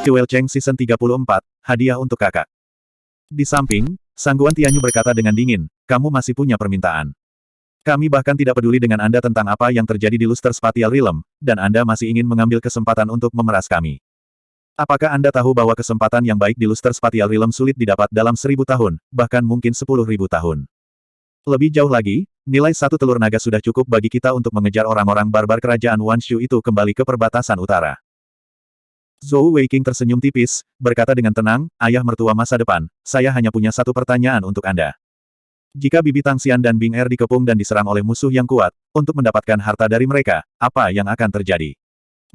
Jewel Cheng Season 34, hadiah untuk kakak. Di samping, Sangguan Tianyu berkata dengan dingin, kamu masih punya permintaan. Kami bahkan tidak peduli dengan Anda tentang apa yang terjadi di Luster Spatial Realm, dan Anda masih ingin mengambil kesempatan untuk memeras kami. Apakah Anda tahu bahwa kesempatan yang baik di Luster Spatial Realm sulit didapat dalam 1000 tahun, bahkan mungkin 10.000 tahun? Lebih jauh lagi, nilai satu telur naga sudah cukup bagi kita untuk mengejar orang-orang barbar kerajaan Wanshu itu kembali ke perbatasan utara. Zhou Weiqing tersenyum tipis, berkata dengan tenang, ayah mertua masa depan, saya hanya punya satu pertanyaan untuk Anda. Jika Bibi Tangxian dan Bing Er dikepung dan diserang oleh musuh yang kuat, untuk mendapatkan harta dari mereka, apa yang akan terjadi?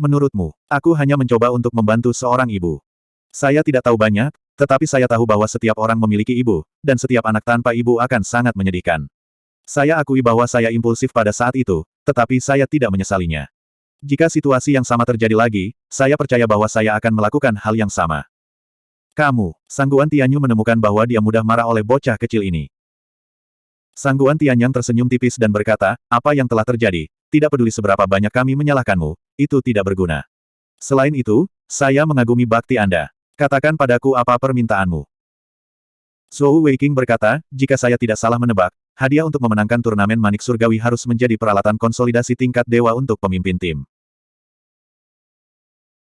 Menurutmu, aku hanya mencoba untuk membantu seorang ibu. Saya tidak tahu banyak, tetapi saya tahu bahwa setiap orang memiliki ibu, dan setiap anak tanpa ibu akan sangat menyedihkan. Saya akui bahwa saya impulsif pada saat itu, tetapi saya tidak menyesalinya. Jika situasi yang sama terjadi lagi, saya percaya bahwa saya akan melakukan hal yang sama. Kamu, Sangguan Tianyu menemukan bahwa dia mudah marah oleh bocah kecil ini. Sangguan Tianyang tersenyum tipis dan berkata, apa yang telah terjadi, tidak peduli seberapa banyak kami menyalahkanmu, itu tidak berguna. Selain itu, saya mengagumi bakti Anda. Katakan padaku apa permintaanmu. Zhou Weiqing berkata, jika saya tidak salah menebak, hadiah untuk memenangkan turnamen Manik Surgawi harus menjadi peralatan konsolidasi tingkat dewa untuk pemimpin tim.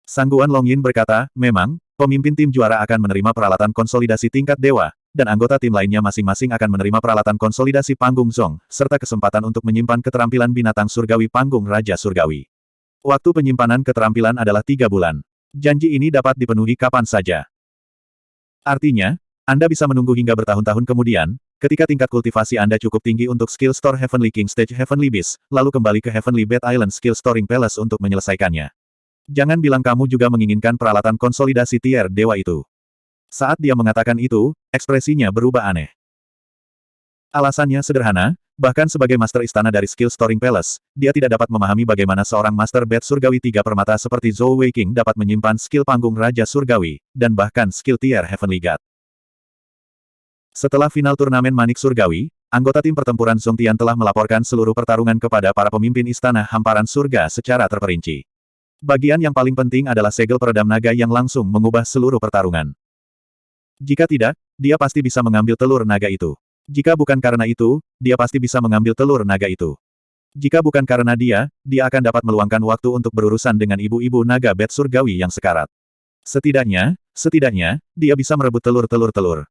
Sangguan Longyin berkata, memang, pemimpin tim juara akan menerima peralatan konsolidasi tingkat dewa, dan anggota tim lainnya masing-masing akan menerima peralatan konsolidasi panggung Zong, serta kesempatan untuk menyimpan keterampilan binatang surgawi panggung Raja Surgawi. Waktu penyimpanan keterampilan adalah 3 bulan. Janji ini dapat dipenuhi kapan saja. Artinya, Anda bisa menunggu hingga bertahun-tahun kemudian, ketika tingkat kultivasi Anda cukup tinggi untuk skill store Heavenly King Stage Heavenly Beast, lalu kembali ke Heavenly Bed Island Skill Storing Palace untuk menyelesaikannya. Jangan bilang kamu juga menginginkan peralatan konsolidasi tier dewa itu. Saat dia mengatakan itu, ekspresinya berubah aneh. Alasannya sederhana, bahkan sebagai Master Istana dari Skill Storing Palace, dia tidak dapat memahami bagaimana seorang Master Bed Surgawi 3 permata seperti Zhou Weiqing dapat menyimpan skill panggung Raja Surgawi, dan bahkan skill tier Heavenly God. Setelah final turnamen Manik Surgawi, anggota tim pertempuran Zongtian telah melaporkan seluruh pertarungan kepada para pemimpin Istana Hamparan Surga secara terperinci. Bagian yang paling penting adalah segel peredam naga yang langsung mengubah seluruh pertarungan. Jika tidak, dia pasti bisa mengambil telur naga itu. Jika bukan karena itu, dia pasti bisa mengambil telur naga itu. Jika bukan karena dia akan dapat meluangkan waktu untuk berurusan dengan ibu-ibu naga bed surgawi yang sekarat. Setidaknya, dia bisa merebut telur-telur.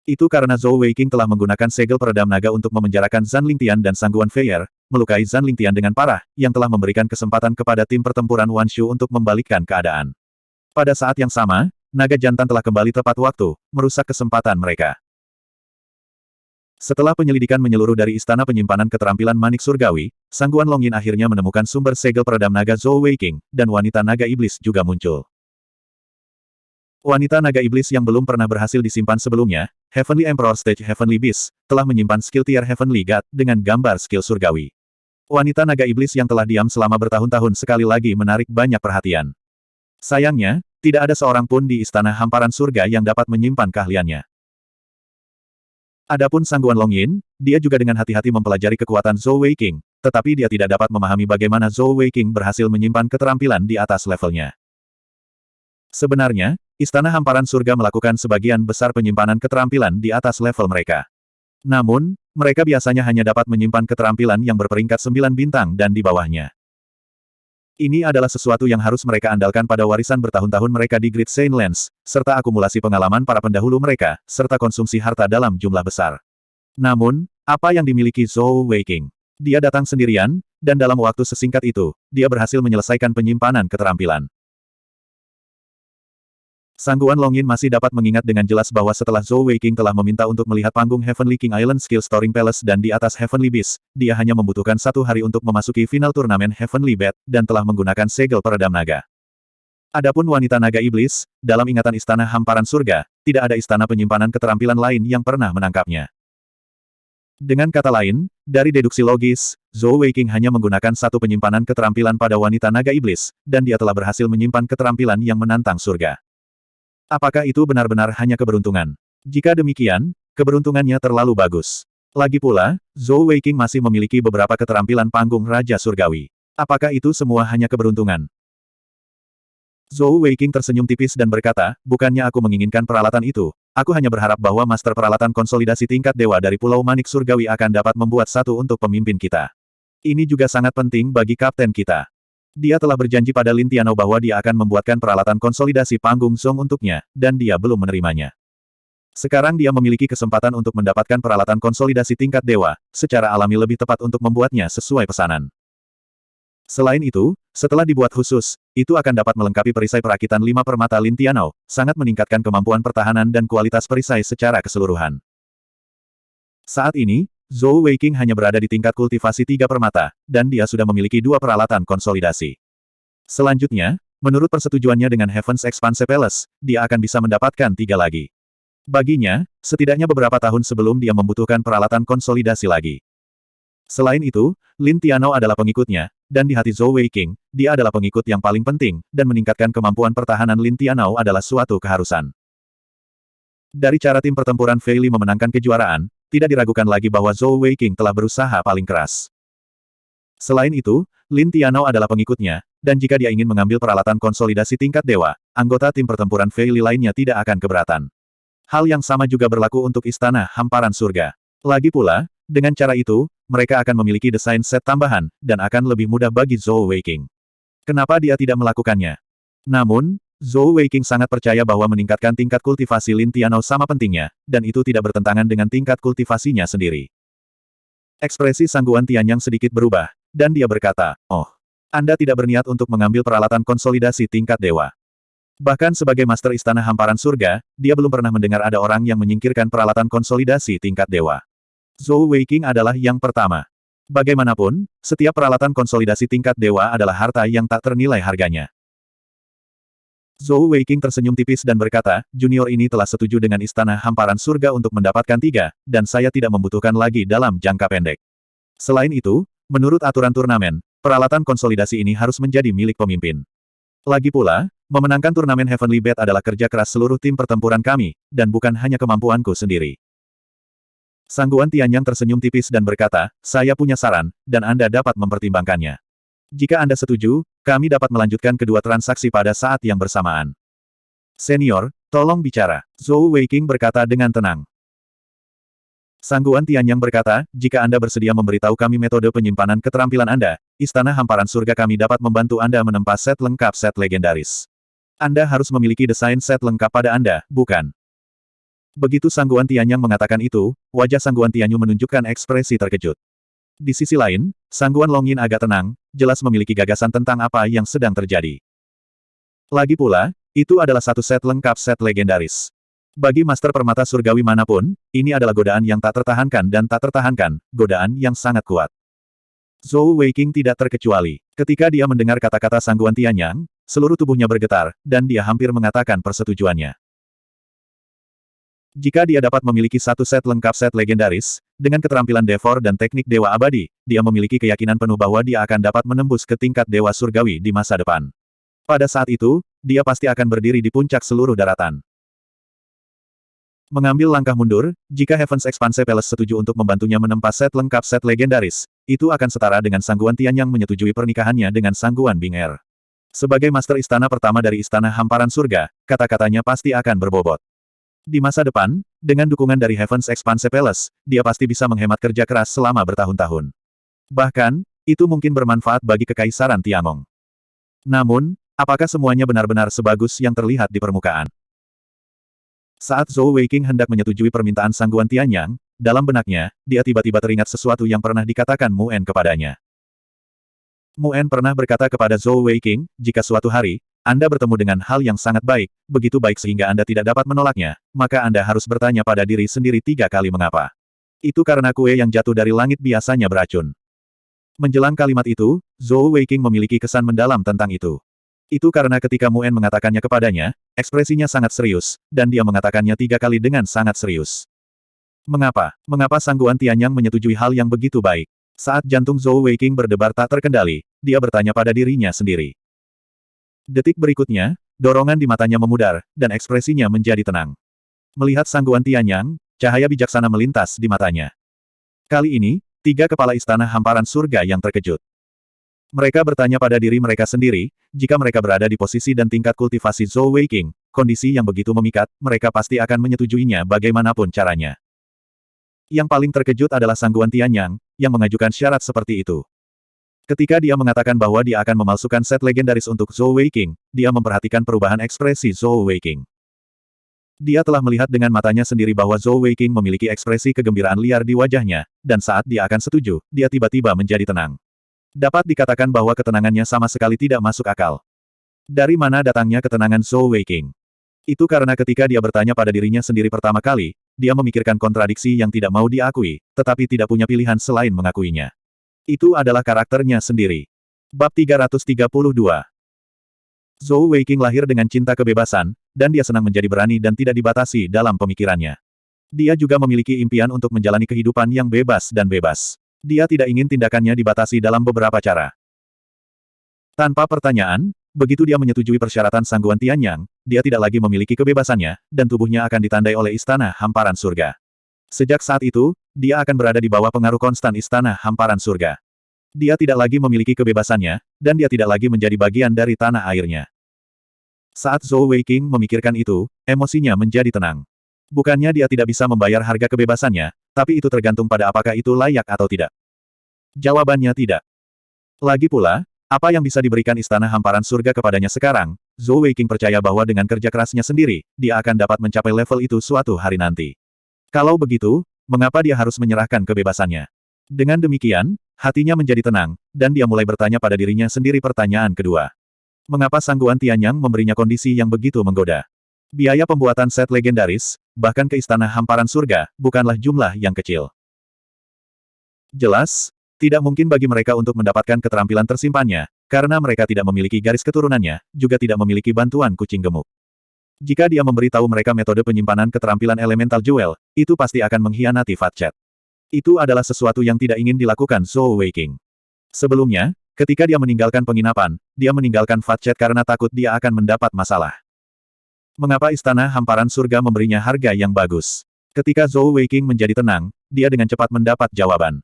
Itu karena Zhou Weiqing telah menggunakan segel peredam naga untuk memenjarakan Zhan Lingtian dan Sangguan Feier, melukai Zhan Lingtian dengan parah, yang telah memberikan kesempatan kepada tim pertempuran Wanshu untuk membalikkan keadaan. Pada saat yang sama, naga jantan telah kembali tepat waktu, merusak kesempatan mereka. Setelah penyelidikan menyeluruh dari Istana Penyimpanan Keterampilan Manik Surgawi, Sangguan Longyin akhirnya menemukan sumber segel peredam naga Zhou Weiqing, dan wanita naga iblis juga muncul. Wanita naga iblis yang belum pernah berhasil disimpan sebelumnya, Heavenly Emperor Stage Heavenly Beast, telah menyimpan skill tier Heavenly God dengan gambar skill surgawi. Wanita naga iblis yang telah diam selama bertahun-tahun sekali lagi menarik banyak perhatian. Sayangnya, tidak ada seorang pun di Istana Hamparan Surga yang dapat menyimpan keahliannya. Adapun Sangguan Longyin, dia juga dengan hati-hati mempelajari kekuatan Zhou Weiqing, tetapi dia tidak dapat memahami bagaimana Zhou Weiqing berhasil menyimpan keterampilan di atas levelnya. Sebenarnya, Istana Hamparan Surga melakukan sebagian besar penyimpanan keterampilan di atas level mereka. Namun, mereka biasanya hanya dapat menyimpan keterampilan yang berperingkat 9 bintang dan di bawahnya. Ini adalah sesuatu yang harus mereka andalkan pada warisan bertahun-tahun mereka di Great Saint Lands, serta akumulasi pengalaman para pendahulu mereka, serta konsumsi harta dalam jumlah besar. Namun, apa yang dimiliki Zhou Weiqing? Dia datang sendirian, dan dalam waktu sesingkat itu, dia berhasil menyelesaikan penyimpanan keterampilan. Sangguan Longyin masih dapat mengingat dengan jelas bahwa setelah Zhou Weiqing telah meminta untuk melihat panggung Heavenly King Island Skill Storing Palace dan di atas Heavenly Beast, dia hanya membutuhkan 1 hari untuk memasuki final turnamen Heavenly Bed, dan telah menggunakan segel peredam naga. Adapun wanita naga iblis, dalam ingatan Istana Hamparan Surga, tidak ada istana penyimpanan keterampilan lain yang pernah menangkapnya. Dengan kata lain, dari deduksi logis, Zhou Weiqing hanya menggunakan 1 penyimpanan keterampilan pada wanita naga iblis, dan dia telah berhasil menyimpan keterampilan yang menantang surga. Apakah itu benar-benar hanya keberuntungan? Jika demikian, keberuntungannya terlalu bagus. Lagi pula, Zhou Weiqing masih memiliki beberapa keterampilan panggung Raja Surgawi. Apakah itu semua hanya keberuntungan? Zhou Weiqing tersenyum tipis dan berkata, bukannya aku menginginkan peralatan itu, aku hanya berharap bahwa master peralatan konsolidasi tingkat dewa dari Pulau Manik Surgawi akan dapat membuat satu untuk pemimpin kita. Ini juga sangat penting bagi kapten kita. Dia telah berjanji pada Lin Tianou bahwa dia akan membuatkan peralatan konsolidasi panggung Song untuknya, dan dia belum menerimanya. Sekarang dia memiliki kesempatan untuk mendapatkan peralatan konsolidasi tingkat dewa, secara alami lebih tepat untuk membuatnya sesuai pesanan. Selain itu, setelah dibuat khusus, itu akan dapat melengkapi perisai perakitan 5 permata Lin Tianou, sangat meningkatkan kemampuan pertahanan dan kualitas perisai secara keseluruhan. Saat ini, Zhou Weiqing hanya berada di tingkat kultivasi 3 permata, dan dia sudah memiliki 2 peralatan konsolidasi. Selanjutnya, menurut persetujuannya dengan Heaven's Expanse Palace, dia akan bisa mendapatkan 3 lagi. Baginya, setidaknya beberapa tahun sebelum dia membutuhkan peralatan konsolidasi lagi. Selain itu, Lin Tianou adalah pengikutnya, dan di hati Zhou Weiqing, dia adalah pengikut yang paling penting, dan meningkatkan kemampuan pertahanan Lin Tianou adalah suatu keharusan. Dari cara tim pertempuran Fei Li memenangkan kejuaraan, tidak diragukan lagi bahwa Zhou Weiqing telah berusaha paling keras. Selain itu, Lin Tianou adalah pengikutnya, dan jika dia ingin mengambil peralatan konsolidasi tingkat dewa, anggota tim pertempuran Fei Li lainnya tidak akan keberatan. Hal yang sama juga berlaku untuk Istana Hamparan Surga. Lagi pula, dengan cara itu, mereka akan memiliki desain set tambahan, dan akan lebih mudah bagi Zhou Weiqing. Kenapa dia tidak melakukannya? Namun, Zhou Weiqing sangat percaya bahwa meningkatkan tingkat kultivasi Lin Tianou sama pentingnya, dan itu tidak bertentangan dengan tingkat kultivasinya sendiri. Ekspresi Sangguan Tianyang sedikit berubah, dan dia berkata, "Oh, Anda tidak berniat untuk mengambil peralatan konsolidasi tingkat dewa." Bahkan sebagai Master Istana Hamparan Surga, dia belum pernah mendengar ada orang yang menyingkirkan peralatan konsolidasi tingkat dewa. Zhou Weiqing adalah yang pertama. Bagaimanapun, setiap peralatan konsolidasi tingkat dewa adalah harta yang tak ternilai harganya. Zhou Weiqing tersenyum tipis dan berkata, junior ini telah setuju dengan Istana Hamparan Surga untuk mendapatkan 3, dan saya tidak membutuhkan lagi dalam jangka pendek. Selain itu, menurut aturan turnamen, peralatan konsolidasi ini harus menjadi milik pemimpin. Lagi pula, memenangkan turnamen Heavenly Bet adalah kerja keras seluruh tim pertempuran kami, dan bukan hanya kemampuanku sendiri. Sangguan Tianyang tersenyum tipis dan berkata, saya punya saran, dan Anda dapat mempertimbangkannya. Jika Anda setuju, kami dapat melanjutkan kedua transaksi pada saat yang bersamaan. Senior, tolong bicara. Zhou Weiqing berkata dengan tenang. Sangguan Tianyang berkata, jika Anda bersedia memberitahu kami metode penyimpanan keterampilan Anda, Istana Hamparan Surga kami dapat membantu Anda menempa set lengkap set legendaris. Anda harus memiliki desain set lengkap pada Anda, bukan? Begitu Sangguan Tianyang mengatakan itu, wajah Sangguan Tianyu menunjukkan ekspresi terkejut. Di sisi lain, Sangguan Longyin agak tenang, jelas memiliki gagasan tentang apa yang sedang terjadi. Lagi pula, itu adalah satu set lengkap set legendaris. Bagi Master Permata Surgawi manapun, ini adalah godaan yang tak tertahankan dan tak tertahankan, godaan yang sangat kuat. Zhou Weiqing tidak terkecuali. Ketika dia mendengar kata-kata Sangguan Tianyang, seluruh tubuhnya bergetar, dan dia hampir mengatakan persetujuannya. Jika dia dapat memiliki satu set lengkap set legendaris, dengan keterampilan Devor dan teknik Dewa Abadi, dia memiliki keyakinan penuh bahwa dia akan dapat menembus ke tingkat Dewa Surgawi di masa depan. Pada saat itu, dia pasti akan berdiri di puncak seluruh daratan. Mengambil langkah mundur, jika Heaven's Expanse Palace setuju untuk membantunya menempa set lengkap set legendaris, itu akan setara dengan Sangguan Tianyang menyetujui pernikahannya dengan Sangguan Bing Er. Sebagai Master Istana pertama dari Istana Hamparan Surga, kata-katanya pasti akan berbobot. Di masa depan, dengan dukungan dari Heaven's Expanse Palace, dia pasti bisa menghemat kerja keras selama bertahun-tahun. Bahkan, itu mungkin bermanfaat bagi Kekaisaran Tiangong. Namun, apakah semuanya benar-benar sebagus yang terlihat di permukaan? Saat Zhou Weiqing hendak menyetujui permintaan Sangguan Tianyang, dalam benaknya, dia tiba-tiba teringat sesuatu yang pernah dikatakan Mu En kepadanya. Mu En pernah berkata kepada Zhou Weiqing, jika suatu hari, Anda bertemu dengan hal yang sangat baik, begitu baik sehingga Anda tidak dapat menolaknya, maka Anda harus bertanya pada diri sendiri 3 kali mengapa. Itu karena kue yang jatuh dari langit biasanya beracun. Menjelang kalimat itu, Zhou Weiqing memiliki kesan mendalam tentang itu. Itu karena ketika Mu En mengatakannya kepadanya, ekspresinya sangat serius, dan dia mengatakannya 3 kali dengan sangat serius. Mengapa? Mengapa Sangguan Tianyang menyetujui hal yang begitu baik? Saat jantung Zhou Weiqing berdebar tak terkendali, dia bertanya pada dirinya sendiri. Detik berikutnya, dorongan di matanya memudar, dan ekspresinya menjadi tenang. Melihat Sangguan Tianyang, cahaya bijaksana melintas di matanya. Kali ini, 3 kepala Istana Hamparan Surga yang terkejut. Mereka bertanya pada diri mereka sendiri, jika mereka berada di posisi dan tingkat kultivasi Zhou Weiqing, kondisi yang begitu memikat, mereka pasti akan menyetujuinya bagaimanapun caranya. Yang paling terkejut adalah Sangguan Tianyang, yang mengajukan syarat seperti itu. Ketika dia mengatakan bahwa dia akan memalsukan set legendaris untuk Zhou Weiqing, dia memperhatikan perubahan ekspresi Zhou Weiqing. Dia telah melihat dengan matanya sendiri bahwa Zhou Weiqing memiliki ekspresi kegembiraan liar di wajahnya, dan saat dia akan setuju, dia tiba-tiba menjadi tenang. Dapat dikatakan bahwa ketenangannya sama sekali tidak masuk akal. Dari mana datangnya ketenangan Zhou Weiqing? Itu karena ketika dia bertanya pada dirinya sendiri pertama kali, dia memikirkan kontradiksi yang tidak mau diakui, tetapi tidak punya pilihan selain mengakuinya. Itu adalah karakternya sendiri. Bab 332. Zhou Weiqing lahir dengan cinta kebebasan, dan dia senang menjadi berani dan tidak dibatasi dalam pemikirannya. Dia juga memiliki impian untuk menjalani kehidupan yang bebas dan bebas. Dia tidak ingin tindakannya dibatasi dalam beberapa cara. Tanpa pertanyaan, begitu dia menyetujui persyaratan Sangguan Tianyang, dia tidak lagi memiliki kebebasannya, dan tubuhnya akan ditandai oleh Istana Hamparan Surga. Sejak saat itu, dia akan berada di bawah pengaruh konstan Istana Hamparan Surga. Dia tidak lagi memiliki kebebasannya, dan dia tidak lagi menjadi bagian dari tanah airnya. Saat Zhou Weiqing memikirkan itu, emosinya menjadi tenang. Bukannya dia tidak bisa membayar harga kebebasannya, tapi itu tergantung pada apakah itu layak atau tidak. Jawabannya tidak. Lagi pula, apa yang bisa diberikan Istana Hamparan Surga kepadanya sekarang, Zhou Weiqing percaya bahwa dengan kerja kerasnya sendiri, dia akan dapat mencapai level itu suatu hari nanti. Kalau begitu, mengapa dia harus menyerahkan kebebasannya? Dengan demikian, hatinya menjadi tenang, dan dia mulai bertanya pada dirinya sendiri pertanyaan kedua. Mengapa Sangguan Tianyang memberinya kondisi yang begitu menggoda? Biaya pembuatan set legendaris, bahkan ke Istana Hamparan Surga, bukanlah jumlah yang kecil. Jelas, tidak mungkin bagi mereka untuk mendapatkan keterampilan tersimpannya, karena mereka tidak memiliki garis keturunannya, juga tidak memiliki bantuan kucing gemuk. Jika dia memberi tahu mereka metode penyimpanan keterampilan elemental jewel, itu pasti akan mengkhianati Fat Chat. Itu adalah sesuatu yang tidak ingin dilakukan Zhou Weiqing. Sebelumnya, ketika dia meninggalkan penginapan, dia meninggalkan Fat Chat karena takut dia akan mendapat masalah. Mengapa Istana Hamparan Surga memberinya harga yang bagus? Ketika Zhou Weiqing menjadi tenang, dia dengan cepat mendapat jawaban.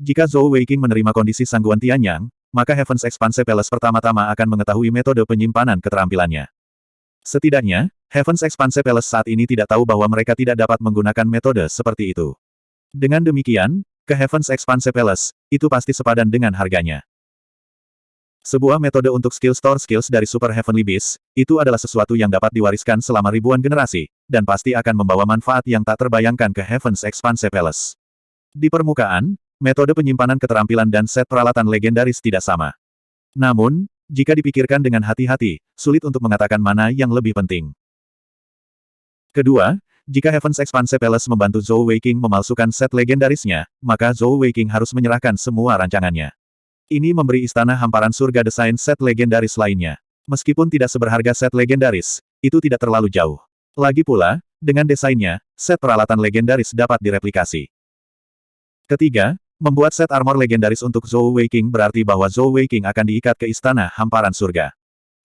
Jika Zhou Weiqing menerima kondisi Sangguan Tianyang, maka Heaven's Expanse Palace pertama-tama akan mengetahui metode penyimpanan keterampilannya. Setidaknya, Heaven's Expanse Palace saat ini tidak tahu bahwa mereka tidak dapat menggunakan metode seperti itu. Dengan demikian, ke Heaven's Expanse Palace, itu pasti sepadan dengan harganya. Sebuah metode untuk skill store skills dari Super Heavenly Beast, itu adalah sesuatu yang dapat diwariskan selama ribuan generasi, dan pasti akan membawa manfaat yang tak terbayangkan ke Heaven's Expanse Palace. Di permukaan, metode penyimpanan keterampilan dan set peralatan legendaris tidak sama. Namun, jika dipikirkan dengan hati-hati, sulit untuk mengatakan mana yang lebih penting. Kedua, jika Heaven's Expanse Palace membantu Zhou Weiqing memalsukan set legendarisnya, maka Zhou Weiqing harus menyerahkan semua rancangannya. Ini memberi Istana Hamparan Surga desain set legendaris lainnya. Meskipun tidak seberharga set legendaris, itu tidak terlalu jauh. Lagi pula, dengan desainnya, set peralatan legendaris dapat direplikasi. Ketiga, membuat set armor legendaris untuk Zhou Weiqing berarti bahwa Zhou Weiqing akan diikat ke Istana Hamparan Surga.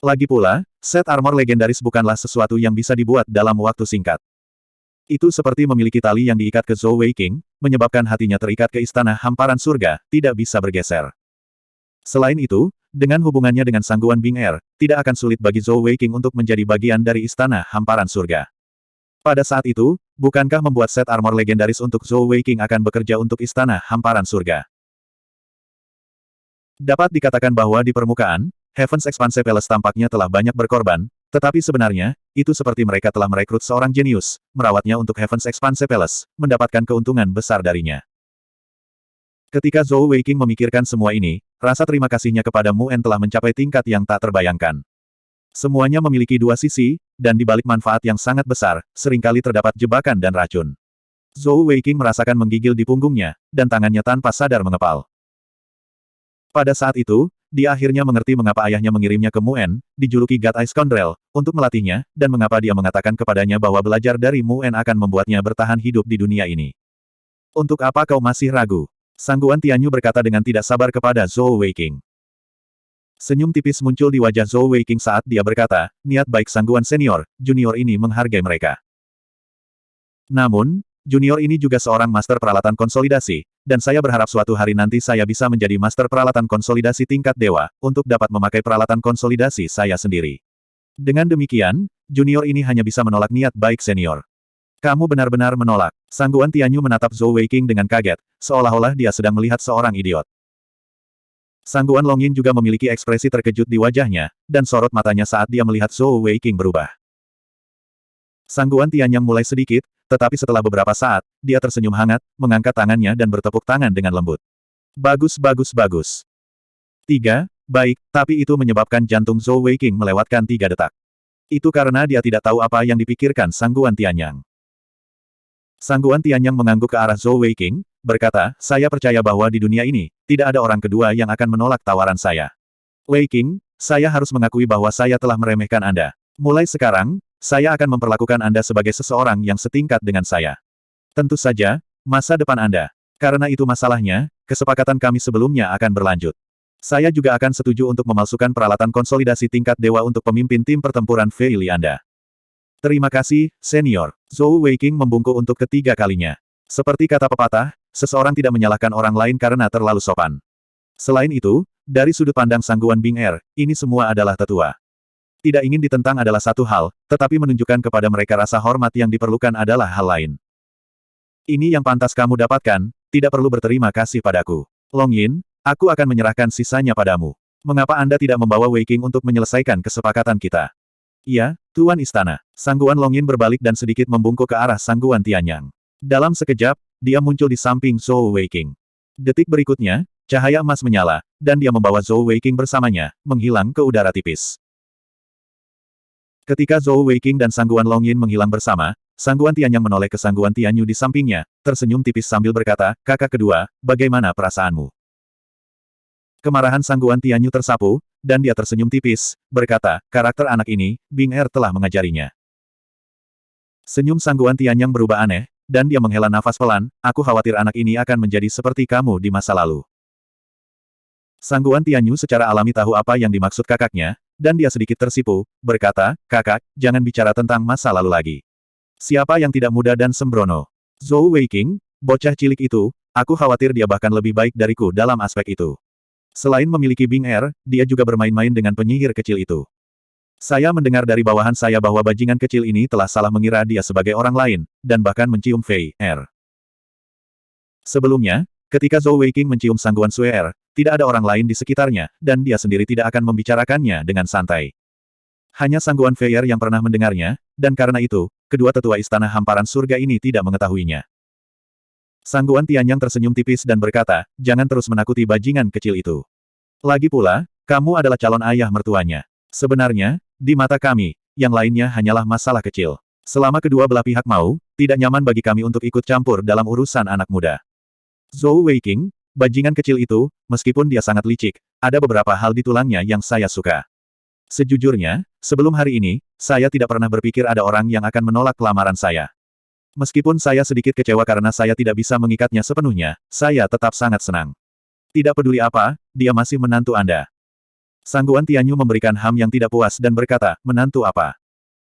Lagi pula, set armor legendaris bukanlah sesuatu yang bisa dibuat dalam waktu singkat. Itu seperti memiliki tali yang diikat ke Zhou Weiqing, menyebabkan hatinya terikat ke Istana Hamparan Surga, tidak bisa bergeser. Selain itu, dengan hubungannya dengan Sangguan Bing Er, tidak akan sulit bagi Zhou Weiqing untuk menjadi bagian dari Istana Hamparan Surga. Pada saat itu, bukankah membuat set armor legendaris untuk Zhou Weiqing akan bekerja untuk Istana Hamparan Surga? Dapat dikatakan bahwa di permukaan, Heaven's Expanse Palace tampaknya telah banyak berkorban, tetapi sebenarnya, itu seperti mereka telah merekrut seorang jenius, merawatnya untuk Heaven's Expanse Palace, mendapatkan keuntungan besar darinya. Ketika Zhou Weiqing memikirkan semua ini, rasa terima kasihnya kepada Mu En telah mencapai tingkat yang tak terbayangkan. Semuanya memiliki dua sisi, dan di balik manfaat yang sangat besar, seringkali terdapat jebakan dan racun. Zhou Weiqing merasakan menggigil di punggungnya, dan tangannya tanpa sadar mengepal. Pada saat itu, dia akhirnya mengerti mengapa ayahnya mengirimnya ke Mu En, dijuluki God Eye Scoundrel, untuk melatihnya, dan mengapa dia mengatakan kepadanya bahwa belajar dari Mu En akan membuatnya bertahan hidup di dunia ini. Untuk apa kau masih ragu? Sangguan Tianyu berkata dengan tidak sabar kepada Zhou Weiqing. Senyum tipis muncul di wajah Zhou Weiqing saat dia berkata, niat baik Sangguan Senior, junior ini menghargai mereka. Namun, junior ini juga seorang master peralatan konsolidasi, dan saya berharap suatu hari nanti saya bisa menjadi master peralatan konsolidasi tingkat dewa, untuk dapat memakai peralatan konsolidasi saya sendiri. Dengan demikian, junior ini hanya bisa menolak niat baik senior. Kamu benar-benar menolak. Sangguan Tianyu menatap Zhou Weiqing dengan kaget, seolah-olah dia sedang melihat seorang idiot. Sangguan Longyin juga memiliki ekspresi terkejut di wajahnya, dan sorot matanya saat dia melihat Zhou Weiqing berubah. Sangguan Tianyang mulai sedikit, tetapi setelah beberapa saat, dia tersenyum hangat, mengangkat tangannya dan bertepuk tangan dengan lembut. Bagus bagus bagus. 3, baik, tapi itu menyebabkan jantung Zhou Weiqing melewatkan 3 detak. Itu karena dia tidak tahu apa yang dipikirkan Sangguan Tianyang. Sangguan Tianyang mengangguk ke arah Zhou Weiqing, berkata, saya percaya bahwa di dunia ini, tidak ada orang kedua yang akan menolak tawaran saya. Weiqing, saya harus mengakui bahwa saya telah meremehkan Anda. Mulai sekarang, saya akan memperlakukan Anda sebagai seseorang yang setingkat dengan saya. Tentu saja, masa depan Anda. Karena itu masalahnya, kesepakatan kami sebelumnya akan berlanjut. Saya juga akan setuju untuk memalsukan peralatan konsolidasi tingkat dewa untuk pemimpin tim pertempuran Fei Li Anda. Terima kasih, senior. Zhou Weiqing membungkuk untuk ketiga kalinya. Seperti kata pepatah, seseorang tidak menyalahkan orang lain karena terlalu sopan. Selain itu, dari sudut pandang Sangguan Bing Er, ini semua adalah tetua. Tidak ingin ditentang adalah satu hal, tetapi menunjukkan kepada mereka rasa hormat yang diperlukan adalah hal lain. Ini yang pantas kamu dapatkan, tidak perlu berterima kasih padaku. Longyin, aku akan menyerahkan sisanya padamu. Mengapa Anda tidak membawa Weiqing untuk menyelesaikan kesepakatan kita? Iya, Tuan Istana. Sangguan Longyin berbalik dan sedikit membungkuk ke arah Sangguan Tianyang. Dalam sekejap, dia muncul di samping Zhou Weiqing. Detik berikutnya, cahaya emas menyala, dan dia membawa Zhou Weiqing bersamanya, menghilang ke udara tipis. Ketika Zhou Weiqing dan Sangguan Longyin menghilang bersama, Sangguan Tianyang menoleh ke Sangguan Tianyu di sampingnya, tersenyum tipis sambil berkata, kakak kedua, bagaimana perasaanmu? Kemarahan Sangguan Tianyu tersapu, dan dia tersenyum tipis, berkata, karakter anak ini, Bing Er telah mengajarinya. Senyum Sangguan Tianyang berubah aneh, dan dia menghela nafas pelan, aku khawatir anak ini akan menjadi seperti kamu di masa lalu. Sangguan Tianyu secara alami tahu apa yang dimaksud kakaknya, dan dia sedikit tersipu, berkata, kakak, jangan bicara tentang masa lalu lagi. Siapa yang tidak muda dan sembrono? Zhou Weiqing, bocah cilik itu, aku khawatir dia bahkan lebih baik dariku dalam aspek itu. Selain memiliki Bing Er, dia juga bermain-main dengan penyihir kecil itu. Saya mendengar dari bawahan saya bahwa bajingan kecil ini telah salah mengira dia sebagai orang lain, dan bahkan mencium Fei Er. Sebelumnya, ketika Zhou Weiqing mencium Sangguan Sui Er, tidak ada orang lain di sekitarnya, dan dia sendiri tidak akan membicarakannya dengan santai. Hanya Sangguan Fei Er yang pernah mendengarnya, dan karena itu, kedua tetua istana hamparan surga ini tidak mengetahuinya. Sangguan Tianyang tersenyum tipis dan berkata, jangan terus menakuti bajingan kecil itu. Lagi pula, kamu adalah calon ayah mertuanya. Sebenarnya, di mata kami, yang lainnya hanyalah masalah kecil. Selama kedua belah pihak mau, tidak nyaman bagi kami untuk ikut campur dalam urusan anak muda. Zhou Weiqing, bajingan kecil itu, meskipun dia sangat licik, ada beberapa hal di tulangnya yang saya suka. Sejujurnya, sebelum hari ini, saya tidak pernah berpikir ada orang yang akan menolak lamaran saya. Meskipun saya sedikit kecewa karena saya tidak bisa mengikatnya sepenuhnya, saya tetap sangat senang. Tidak peduli apa, dia masih menantu Anda. Sangguan Tianyu memberikan ham yang tidak puas dan berkata, menantu apa?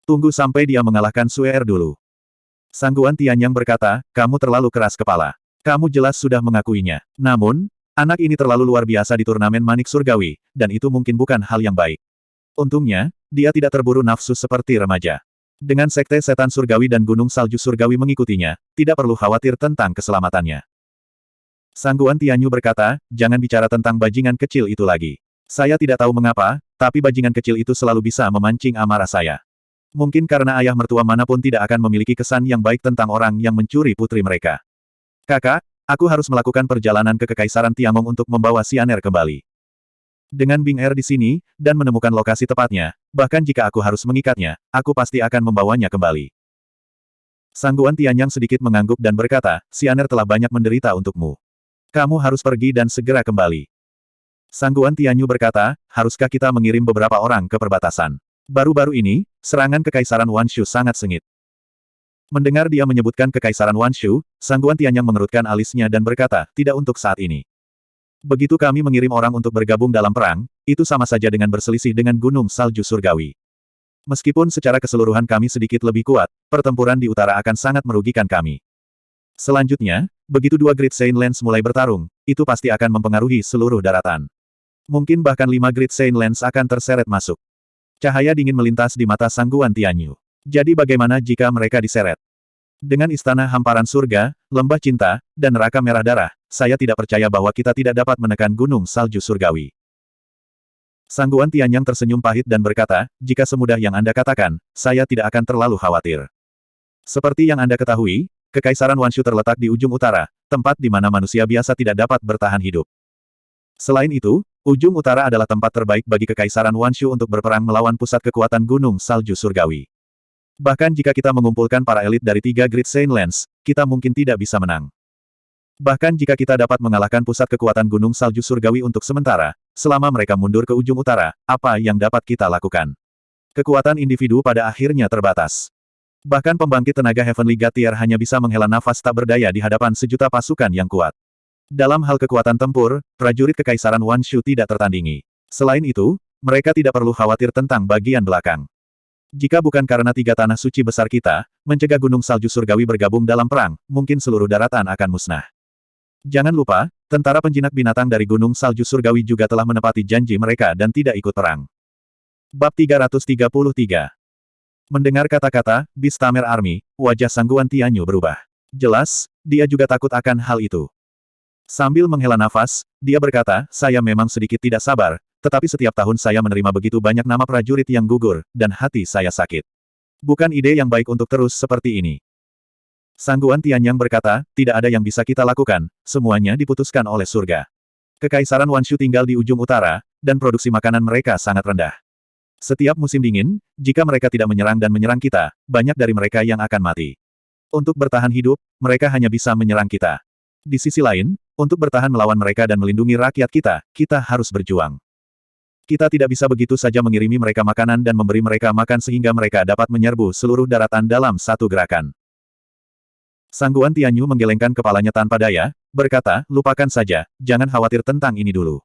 Tunggu sampai dia mengalahkan Sui Er dulu. Sangguan Tianyang berkata, kamu terlalu keras kepala. Kamu jelas sudah mengakuinya. Namun, anak ini terlalu luar biasa di turnamen manik surgawi, dan itu mungkin bukan hal yang baik. Untungnya, dia tidak terburu nafsu seperti remaja. Dengan sekte setan surgawi dan gunung salju surgawi mengikutinya, tidak perlu khawatir tentang keselamatannya. Sangguan Tianyu berkata, jangan bicara tentang bajingan kecil itu lagi. Saya tidak tahu mengapa, tapi bajingan kecil itu selalu bisa memancing amarah saya. Mungkin karena ayah mertua manapun tidak akan memiliki kesan yang baik tentang orang yang mencuri putri mereka. Kakak, aku harus melakukan perjalanan ke Kekaisaran Tiangong untuk membawa Xianer kembali. Dengan Bing Er di sini, dan menemukan lokasi tepatnya, bahkan jika aku harus mengikatnya, aku pasti akan membawanya kembali. Sangguan Tianyang sedikit mengangguk dan berkata, Xianer telah banyak menderita untukmu. Kamu harus pergi dan segera kembali. Sangguan Tianyu berkata, haruskah kita mengirim beberapa orang ke perbatasan? Baru-baru ini, serangan Kekaisaran Wanshu sangat sengit. Mendengar dia menyebutkan Kekaisaran Wanshu, Sangguan Tianyang mengerutkan alisnya dan berkata, tidak untuk saat ini. Begitu kami mengirim orang untuk bergabung dalam perang, itu sama saja dengan berselisih dengan gunung salju surgawi. Meskipun secara keseluruhan kami sedikit lebih kuat, pertempuran di utara akan sangat merugikan kami. Selanjutnya, begitu dua Great Saint Lens mulai bertarung, itu pasti akan mempengaruhi seluruh daratan. Mungkin bahkan 5 Great Saint Lens akan terseret masuk. Cahaya dingin melintas di mata Sangguan Tianyu. Jadi bagaimana jika mereka diseret? Dengan istana hamparan surga, lembah cinta, dan neraka merah darah, saya tidak percaya bahwa kita tidak dapat menekan gunung salju surgawi. Sangguan Tianyang tersenyum pahit dan berkata, jika semudah yang Anda katakan, saya tidak akan terlalu khawatir. Seperti yang Anda ketahui, Kekaisaran Wanshu terletak di ujung utara, tempat di mana manusia biasa tidak dapat bertahan hidup. Selain itu, ujung utara adalah tempat terbaik bagi Kekaisaran Wanshu untuk berperang melawan pusat kekuatan gunung salju surgawi. Bahkan jika kita mengumpulkan para elit dari 3 Great Saint Lands, kita mungkin tidak bisa menang. Bahkan jika kita dapat mengalahkan pusat kekuatan gunung salju surgawi untuk sementara, selama mereka mundur ke ujung utara, apa yang dapat kita lakukan? Kekuatan individu pada akhirnya terbatas. Bahkan pembangkit tenaga Heavenly God Tier hanya bisa menghela nafas tak berdaya di hadapan sejuta pasukan yang kuat. Dalam hal kekuatan tempur, prajurit Kekaisaran Wanshu tidak tertandingi. Selain itu, mereka tidak perlu khawatir tentang bagian belakang. Jika bukan karena 3 tanah suci besar kita, mencegah gunung salju surgawi bergabung dalam perang, mungkin seluruh daratan akan musnah. Jangan lupa, tentara penjinak binatang dari gunung salju surgawi juga telah menepati janji mereka dan tidak ikut perang. Bab 333. Mendengar kata-kata, Beast Tamer Army, wajah Sangguan Tianyu berubah. Jelas, dia juga takut akan hal itu. Sambil menghela nafas, dia berkata, saya memang sedikit tidak sabar, tetapi setiap tahun saya menerima begitu banyak nama prajurit yang gugur, dan hati saya sakit. Bukan ide yang baik untuk terus seperti ini. Sangguan Tianyang berkata, tidak ada yang bisa kita lakukan, semuanya diputuskan oleh surga. Kekaisaran Wanshu tinggal di ujung utara, dan produksi makanan mereka sangat rendah. Setiap musim dingin, jika mereka tidak menyerang dan menyerang kita, banyak dari mereka yang akan mati. Untuk bertahan hidup, mereka hanya bisa menyerang kita. Di sisi lain, untuk bertahan melawan mereka dan melindungi rakyat kita, kita harus berjuang. Kita tidak bisa begitu saja mengirimi mereka makanan dan memberi mereka makan sehingga mereka dapat menyerbu seluruh daratan dalam satu gerakan. Sangguan Tianyu menggelengkan kepalanya tanpa daya, berkata, lupakan saja, jangan khawatir tentang ini dulu.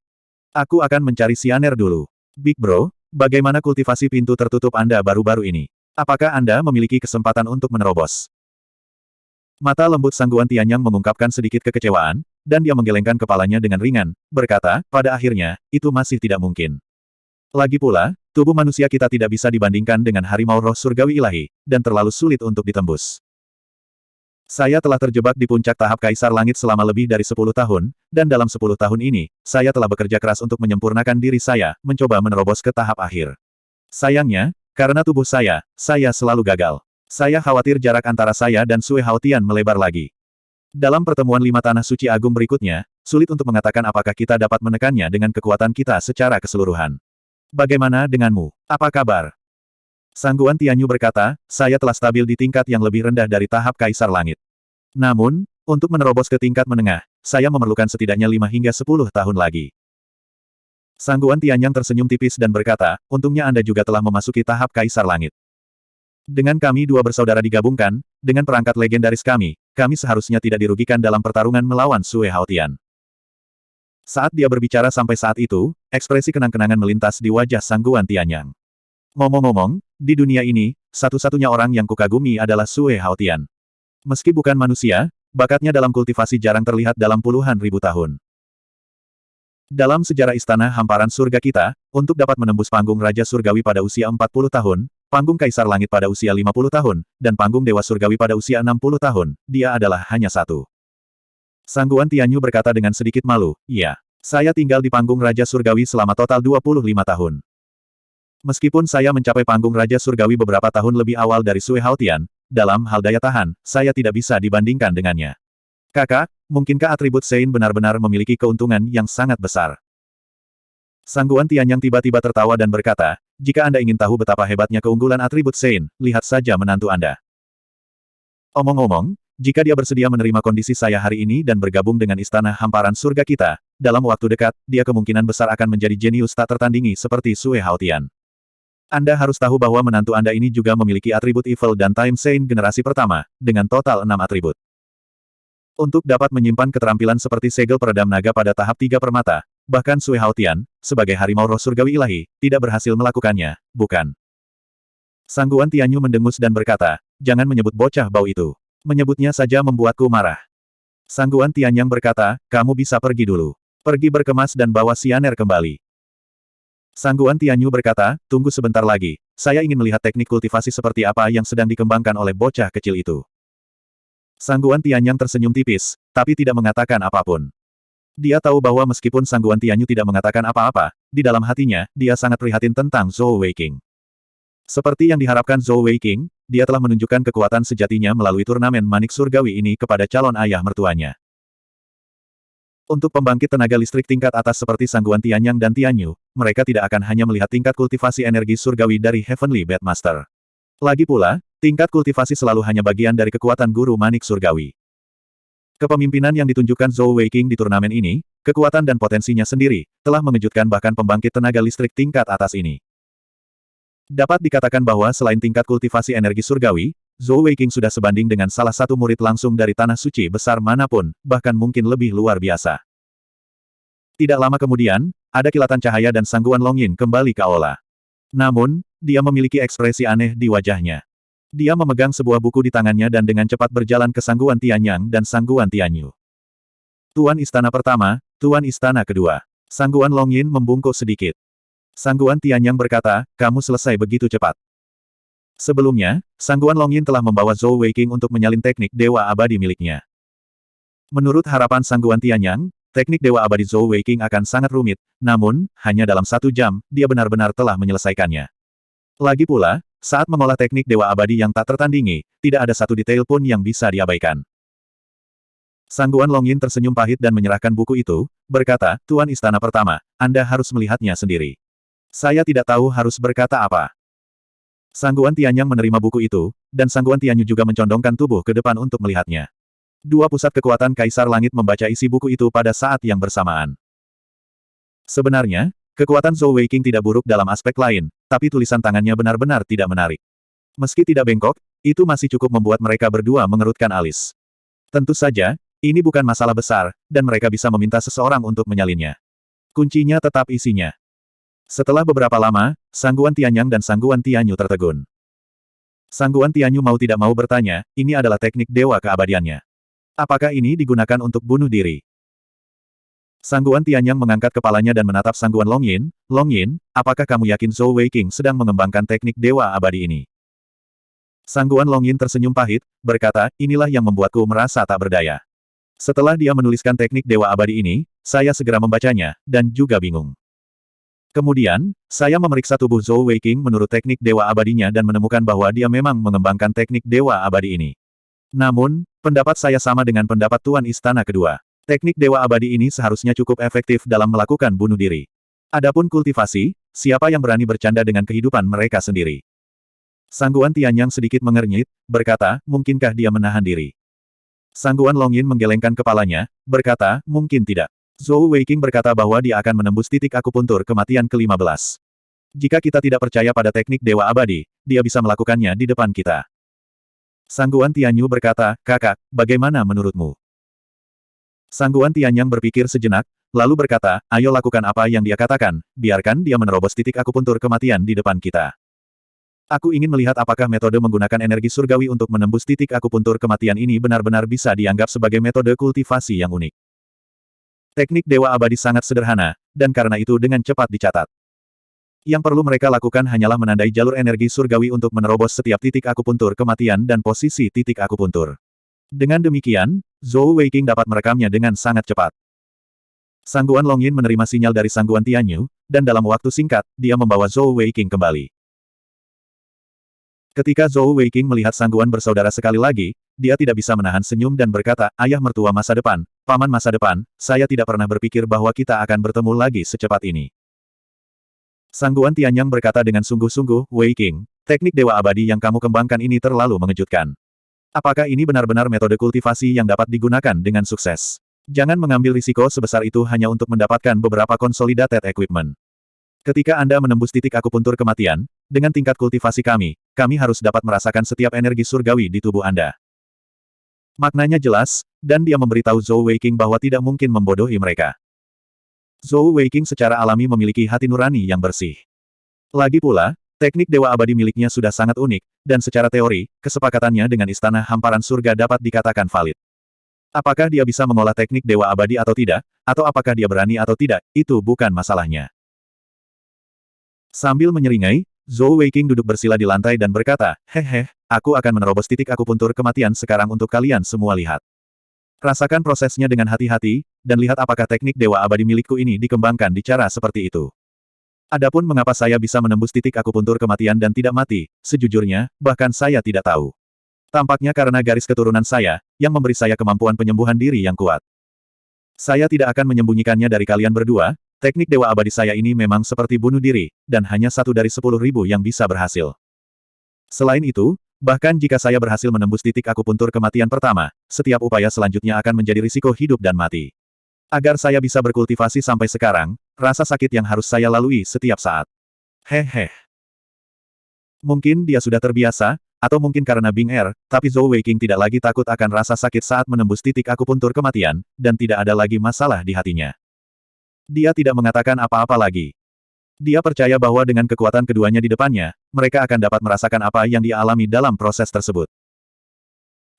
Aku akan mencari Sianer dulu. Big Bro, bagaimana kultivasi pintu tertutup Anda baru-baru ini? Apakah Anda memiliki kesempatan untuk menerobos? Mata lembut Sangguan Tianyang mengungkapkan sedikit kekecewaan, dan dia menggelengkan kepalanya dengan ringan, berkata, pada akhirnya, itu masih tidak mungkin. Lagi pula, tubuh manusia kita tidak bisa dibandingkan dengan harimau roh surgawi ilahi, dan terlalu sulit untuk ditembus. Saya telah terjebak di puncak tahap Kaisar Langit selama lebih dari 10 tahun, dan dalam 10 tahun ini, saya telah bekerja keras untuk menyempurnakan diri saya, mencoba menerobos ke tahap akhir. Sayangnya, karena tubuh saya selalu gagal. Saya khawatir jarak antara saya dan Sue Haotian melebar lagi. Dalam pertemuan 5 tanah suci agung berikutnya, sulit untuk mengatakan apakah kita dapat menekannya dengan kekuatan kita secara keseluruhan. Bagaimana denganmu? Apa kabar? Sangguan Tianyu berkata, saya telah stabil di tingkat yang lebih rendah dari tahap Kaisar Langit. Namun, untuk menerobos ke tingkat menengah, saya memerlukan setidaknya 5 hingga 10 tahun lagi. Sangguan Tianyang tersenyum tipis dan berkata, untungnya Anda juga telah memasuki tahap Kaisar Langit. Dengan kami 2 bersaudara digabungkan, dengan perangkat legendaris kami seharusnya tidak dirugikan dalam pertarungan melawan Sue Haotian. Saat dia berbicara sampai saat itu, ekspresi kenang-kenangan melintas di wajah Sangguan Tianyang. Ngomong-ngomong, di dunia ini, satu-satunya orang yang kukagumi adalah Sue Haotian. Meski bukan manusia, bakatnya dalam kultivasi jarang terlihat dalam puluhan ribu tahun. Dalam sejarah istana hamparan surga kita, untuk dapat menembus panggung Raja Surgawi pada usia 40 tahun, panggung Kaisar Langit pada usia 50 tahun, dan panggung Dewa Surgawi pada usia 60 tahun, dia adalah hanya satu. Sangguan Tianyu berkata dengan sedikit malu, iya, saya tinggal di panggung Raja Surgawi selama total 25 tahun. Meskipun saya mencapai panggung Raja Surgawi beberapa tahun lebih awal dari Sue Haotian, dalam hal daya tahan, saya tidak bisa dibandingkan dengannya. Kakak, mungkinkah atribut Sein benar-benar memiliki keuntungan yang sangat besar? Sangguan Tianyang tiba-tiba tertawa dan berkata, jika Anda ingin tahu betapa hebatnya keunggulan atribut Sein, lihat saja menantu Anda. Omong-omong, jika dia bersedia menerima kondisi saya hari ini dan bergabung dengan istana hamparan surga kita, dalam waktu dekat, dia kemungkinan besar akan menjadi jenius tak tertandingi seperti Sue Haotian. Anda harus tahu bahwa menantu Anda ini juga memiliki atribut Evil dan Time Saint generasi pertama, dengan total 6 atribut. Untuk dapat menyimpan keterampilan seperti segel peredam naga pada tahap 3 permata, bahkan Sue Haotian, sebagai harimau roh surgawi ilahi, tidak berhasil melakukannya, bukan? Sangguan Tianyu mendengus dan berkata, jangan menyebut bocah bau itu. Menyebutnya saja membuatku marah. Sangguan Tianyang berkata, kamu bisa pergi dulu. Pergi berkemas dan bawa Sianer kembali. Sangguan Tianyu berkata, tunggu sebentar lagi, saya ingin melihat teknik kultivasi seperti apa yang sedang dikembangkan oleh bocah kecil itu. Sangguan Tianyang tersenyum tipis, tapi tidak mengatakan apapun. Dia tahu bahwa meskipun Sangguan Tianyu tidak mengatakan apa-apa, di dalam hatinya, dia sangat prihatin tentang Zhou Weiqing. Seperti yang diharapkan Zhou Weiqing, dia telah menunjukkan kekuatan sejatinya melalui turnamen manik surgawi ini kepada calon ayah mertuanya. Untuk pembangkit tenaga listrik tingkat atas seperti Sangguan Tianyang dan Tianyu, mereka tidak akan hanya melihat tingkat kultivasi energi surgawi dari Heavenly Bedmaster. Lagi pula, tingkat kultivasi selalu hanya bagian dari kekuatan guru manik surgawi. Kepemimpinan yang ditunjukkan Zhou Weiqing di turnamen ini, kekuatan dan potensinya sendiri, telah mengejutkan bahkan pembangkit tenaga listrik tingkat atas ini. Dapat dikatakan bahwa selain tingkat kultivasi energi surgawi, Zhou Weiqing sudah sebanding dengan salah satu murid langsung dari tanah suci besar manapun, bahkan mungkin lebih luar biasa. Tidak lama kemudian, ada kilatan cahaya dan Sangguan Longyin kembali ke aula. Namun, dia memiliki ekspresi aneh di wajahnya. Dia memegang sebuah buku di tangannya dan dengan cepat berjalan ke Sangguan Tianyang dan Sangguan Tianyu. Tuan Istana Pertama, Tuan Istana Kedua. Sangguan Longyin membungkuk sedikit. Sangguan Tianyang berkata, kamu selesai begitu cepat. Sebelumnya, Sangguan Longyin telah membawa Zhou Weiqing untuk menyalin teknik Dewa Abadi miliknya. Menurut harapan Sangguan Tianyang, teknik Dewa Abadi Zhou Weiqing akan sangat rumit, namun, hanya dalam 1 jam, dia benar-benar telah menyelesaikannya. Lagi pula, saat mengolah teknik Dewa Abadi yang tak tertandingi, tidak ada satu detail pun yang bisa diabaikan. Sangguan Longyin tersenyum pahit dan menyerahkan buku itu, berkata, Tuan Istana Pertama, Anda harus melihatnya sendiri. Saya tidak tahu harus berkata apa. Sangguan Tianyang menerima buku itu, dan Sangguan Tianyu juga mencondongkan tubuh ke depan untuk melihatnya. Dua pusat kekuatan Kaisar Langit membaca isi buku itu pada saat yang bersamaan. Sebenarnya, kekuatan Zhou Weiqing tidak buruk dalam aspek lain, tapi tulisan tangannya benar-benar tidak menarik. Meski tidak bengkok, itu masih cukup membuat mereka berdua mengerutkan alis. Tentu saja, ini bukan masalah besar, dan mereka bisa meminta seseorang untuk menyalinnya. Kuncinya tetap isinya. Setelah beberapa lama, Sangguan Tianyang dan Sangguan Tianyu tertegun. Sangguan Tianyu mau tidak mau bertanya, ini adalah teknik dewa keabadiannya. Apakah ini digunakan untuk bunuh diri? Sangguan Tianyang mengangkat kepalanya dan menatap Sangguan Longyin, Longyin, apakah kamu yakin Zhou Weiqing sedang mengembangkan teknik dewa abadi ini? Sangguan Longyin tersenyum pahit, berkata, inilah yang membuatku merasa tak berdaya. Setelah dia menuliskan teknik dewa abadi ini, saya segera membacanya, dan juga bingung. Kemudian, saya memeriksa tubuh Zhou Weiqing menurut teknik dewa abadinya dan menemukan bahwa dia memang mengembangkan teknik dewa abadi ini. Namun, pendapat saya sama dengan pendapat Tuan Istana Kedua. Teknik dewa abadi ini seharusnya cukup efektif dalam melakukan bunuh diri. Adapun kultivasi, siapa yang berani bercanda dengan kehidupan mereka sendiri? Sangguan Tianyang sedikit mengernyit, berkata, mungkinkah dia menahan diri? Sangguan Longyin menggelengkan kepalanya, berkata, mungkin tidak. Zhou Weiqing berkata bahwa dia akan menembus titik akupuntur kematian ke-15. Jika kita tidak percaya pada teknik Dewa Abadi, dia bisa melakukannya di depan kita. Sangguan Tianyu berkata, kakak, bagaimana menurutmu? Sangguan Tianyang berpikir sejenak, lalu berkata, ayo lakukan apa yang dia katakan, biarkan dia menerobos titik akupuntur kematian di depan kita. Aku ingin melihat apakah metode menggunakan energi surgawi untuk menembus titik akupuntur kematian ini benar-benar bisa dianggap sebagai metode kultivasi yang unik. Teknik Dewa Abadi sangat sederhana, dan karena itu dengan cepat dicatat. Yang perlu mereka lakukan hanyalah menandai jalur energi surgawi untuk menerobos setiap titik akupuntur kematian dan posisi titik akupuntur. Dengan demikian, Zhou Weiqing dapat merekamnya dengan sangat cepat. Sangguan Longyin menerima sinyal dari Sangguan Tianyu, dan dalam waktu singkat, dia membawa Zhou Weiqing kembali. Ketika Zhou Weiqing melihat Sangguan bersaudara sekali lagi, dia tidak bisa menahan senyum dan berkata, ayah mertua masa depan, paman masa depan, saya tidak pernah berpikir bahwa kita akan bertemu lagi secepat ini. Sangguan Tianyang berkata dengan sungguh-sungguh, Weiqing, teknik Dewa Abadi yang kamu kembangkan ini terlalu mengejutkan. Apakah ini benar-benar metode kultivasi yang dapat digunakan dengan sukses? Jangan mengambil risiko sebesar itu hanya untuk mendapatkan beberapa consolidated equipment. Ketika Anda menembus titik akupuntur kematian, dengan tingkat kultivasi kami harus dapat merasakan setiap energi surgawi di tubuh Anda. Maknanya jelas, dan dia memberitahu Zhou Weiqing bahwa tidak mungkin membodohi mereka. Zhou Weiqing secara alami memiliki hati nurani yang bersih. Lagi pula, teknik Dewa Abadi miliknya sudah sangat unik, dan secara teori, kesepakatannya dengan Istana Hamparan Surga dapat dikatakan valid. Apakah dia bisa mengolah teknik Dewa Abadi atau tidak, atau apakah dia berani atau tidak, itu bukan masalahnya. Sambil menyeringai, Zhou Weiqing duduk bersila di lantai dan berkata, "Hehe, aku akan menerobos titik akupuntur kematian sekarang untuk kalian semua lihat. Rasakan prosesnya dengan hati-hati, dan lihat apakah teknik Dewa Abadi milikku ini dikembangkan di cara seperti itu. Adapun mengapa saya bisa menembus titik akupuntur kematian dan tidak mati, sejujurnya, bahkan saya tidak tahu. Tampaknya karena garis keturunan saya, yang memberi saya kemampuan penyembuhan diri yang kuat. Saya tidak akan menyembunyikannya dari kalian berdua, teknik Dewa Abadi saya ini memang seperti bunuh diri, dan hanya 1 dari 10.000 yang bisa berhasil. Selain itu, bahkan jika saya berhasil menembus titik akupuntur kematian pertama, setiap upaya selanjutnya akan menjadi risiko hidup dan mati. Agar saya bisa berkultivasi sampai sekarang, rasa sakit yang harus saya lalui setiap saat. Hehe. Mungkin dia sudah terbiasa, atau mungkin karena Bing Er, tapi Zhou Weiqing tidak lagi takut akan rasa sakit saat menembus titik akupuntur kematian, dan tidak ada lagi masalah di hatinya. Dia tidak mengatakan apa-apa lagi. Dia percaya bahwa dengan kekuatan keduanya di depannya, mereka akan dapat merasakan apa yang dia alami dalam proses tersebut.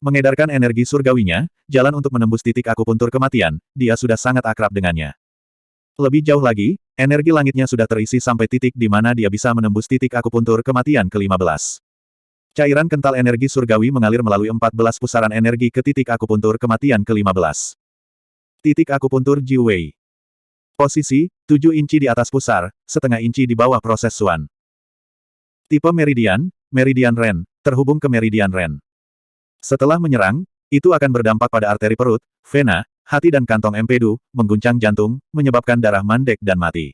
Mengedarkan energi surgawinya, jalan untuk menembus titik akupuntur kematian, dia sudah sangat akrab dengannya. Lebih jauh lagi, energi langitnya sudah terisi sampai titik di mana dia bisa menembus titik akupuntur kematian ke-15. Cairan kental energi surgawi mengalir melalui 14 pusaran energi ke titik akupuntur kematian ke-15. Titik akupuntur Jiwei. Posisi, 7 inci di atas pusar, setengah inci di bawah proses Suan. Tipe meridian, meridian Ren, terhubung ke meridian Ren. Setelah menyerang, itu akan berdampak pada arteri perut, vena, hati dan kantong empedu, mengguncang jantung, menyebabkan darah mandek dan mati.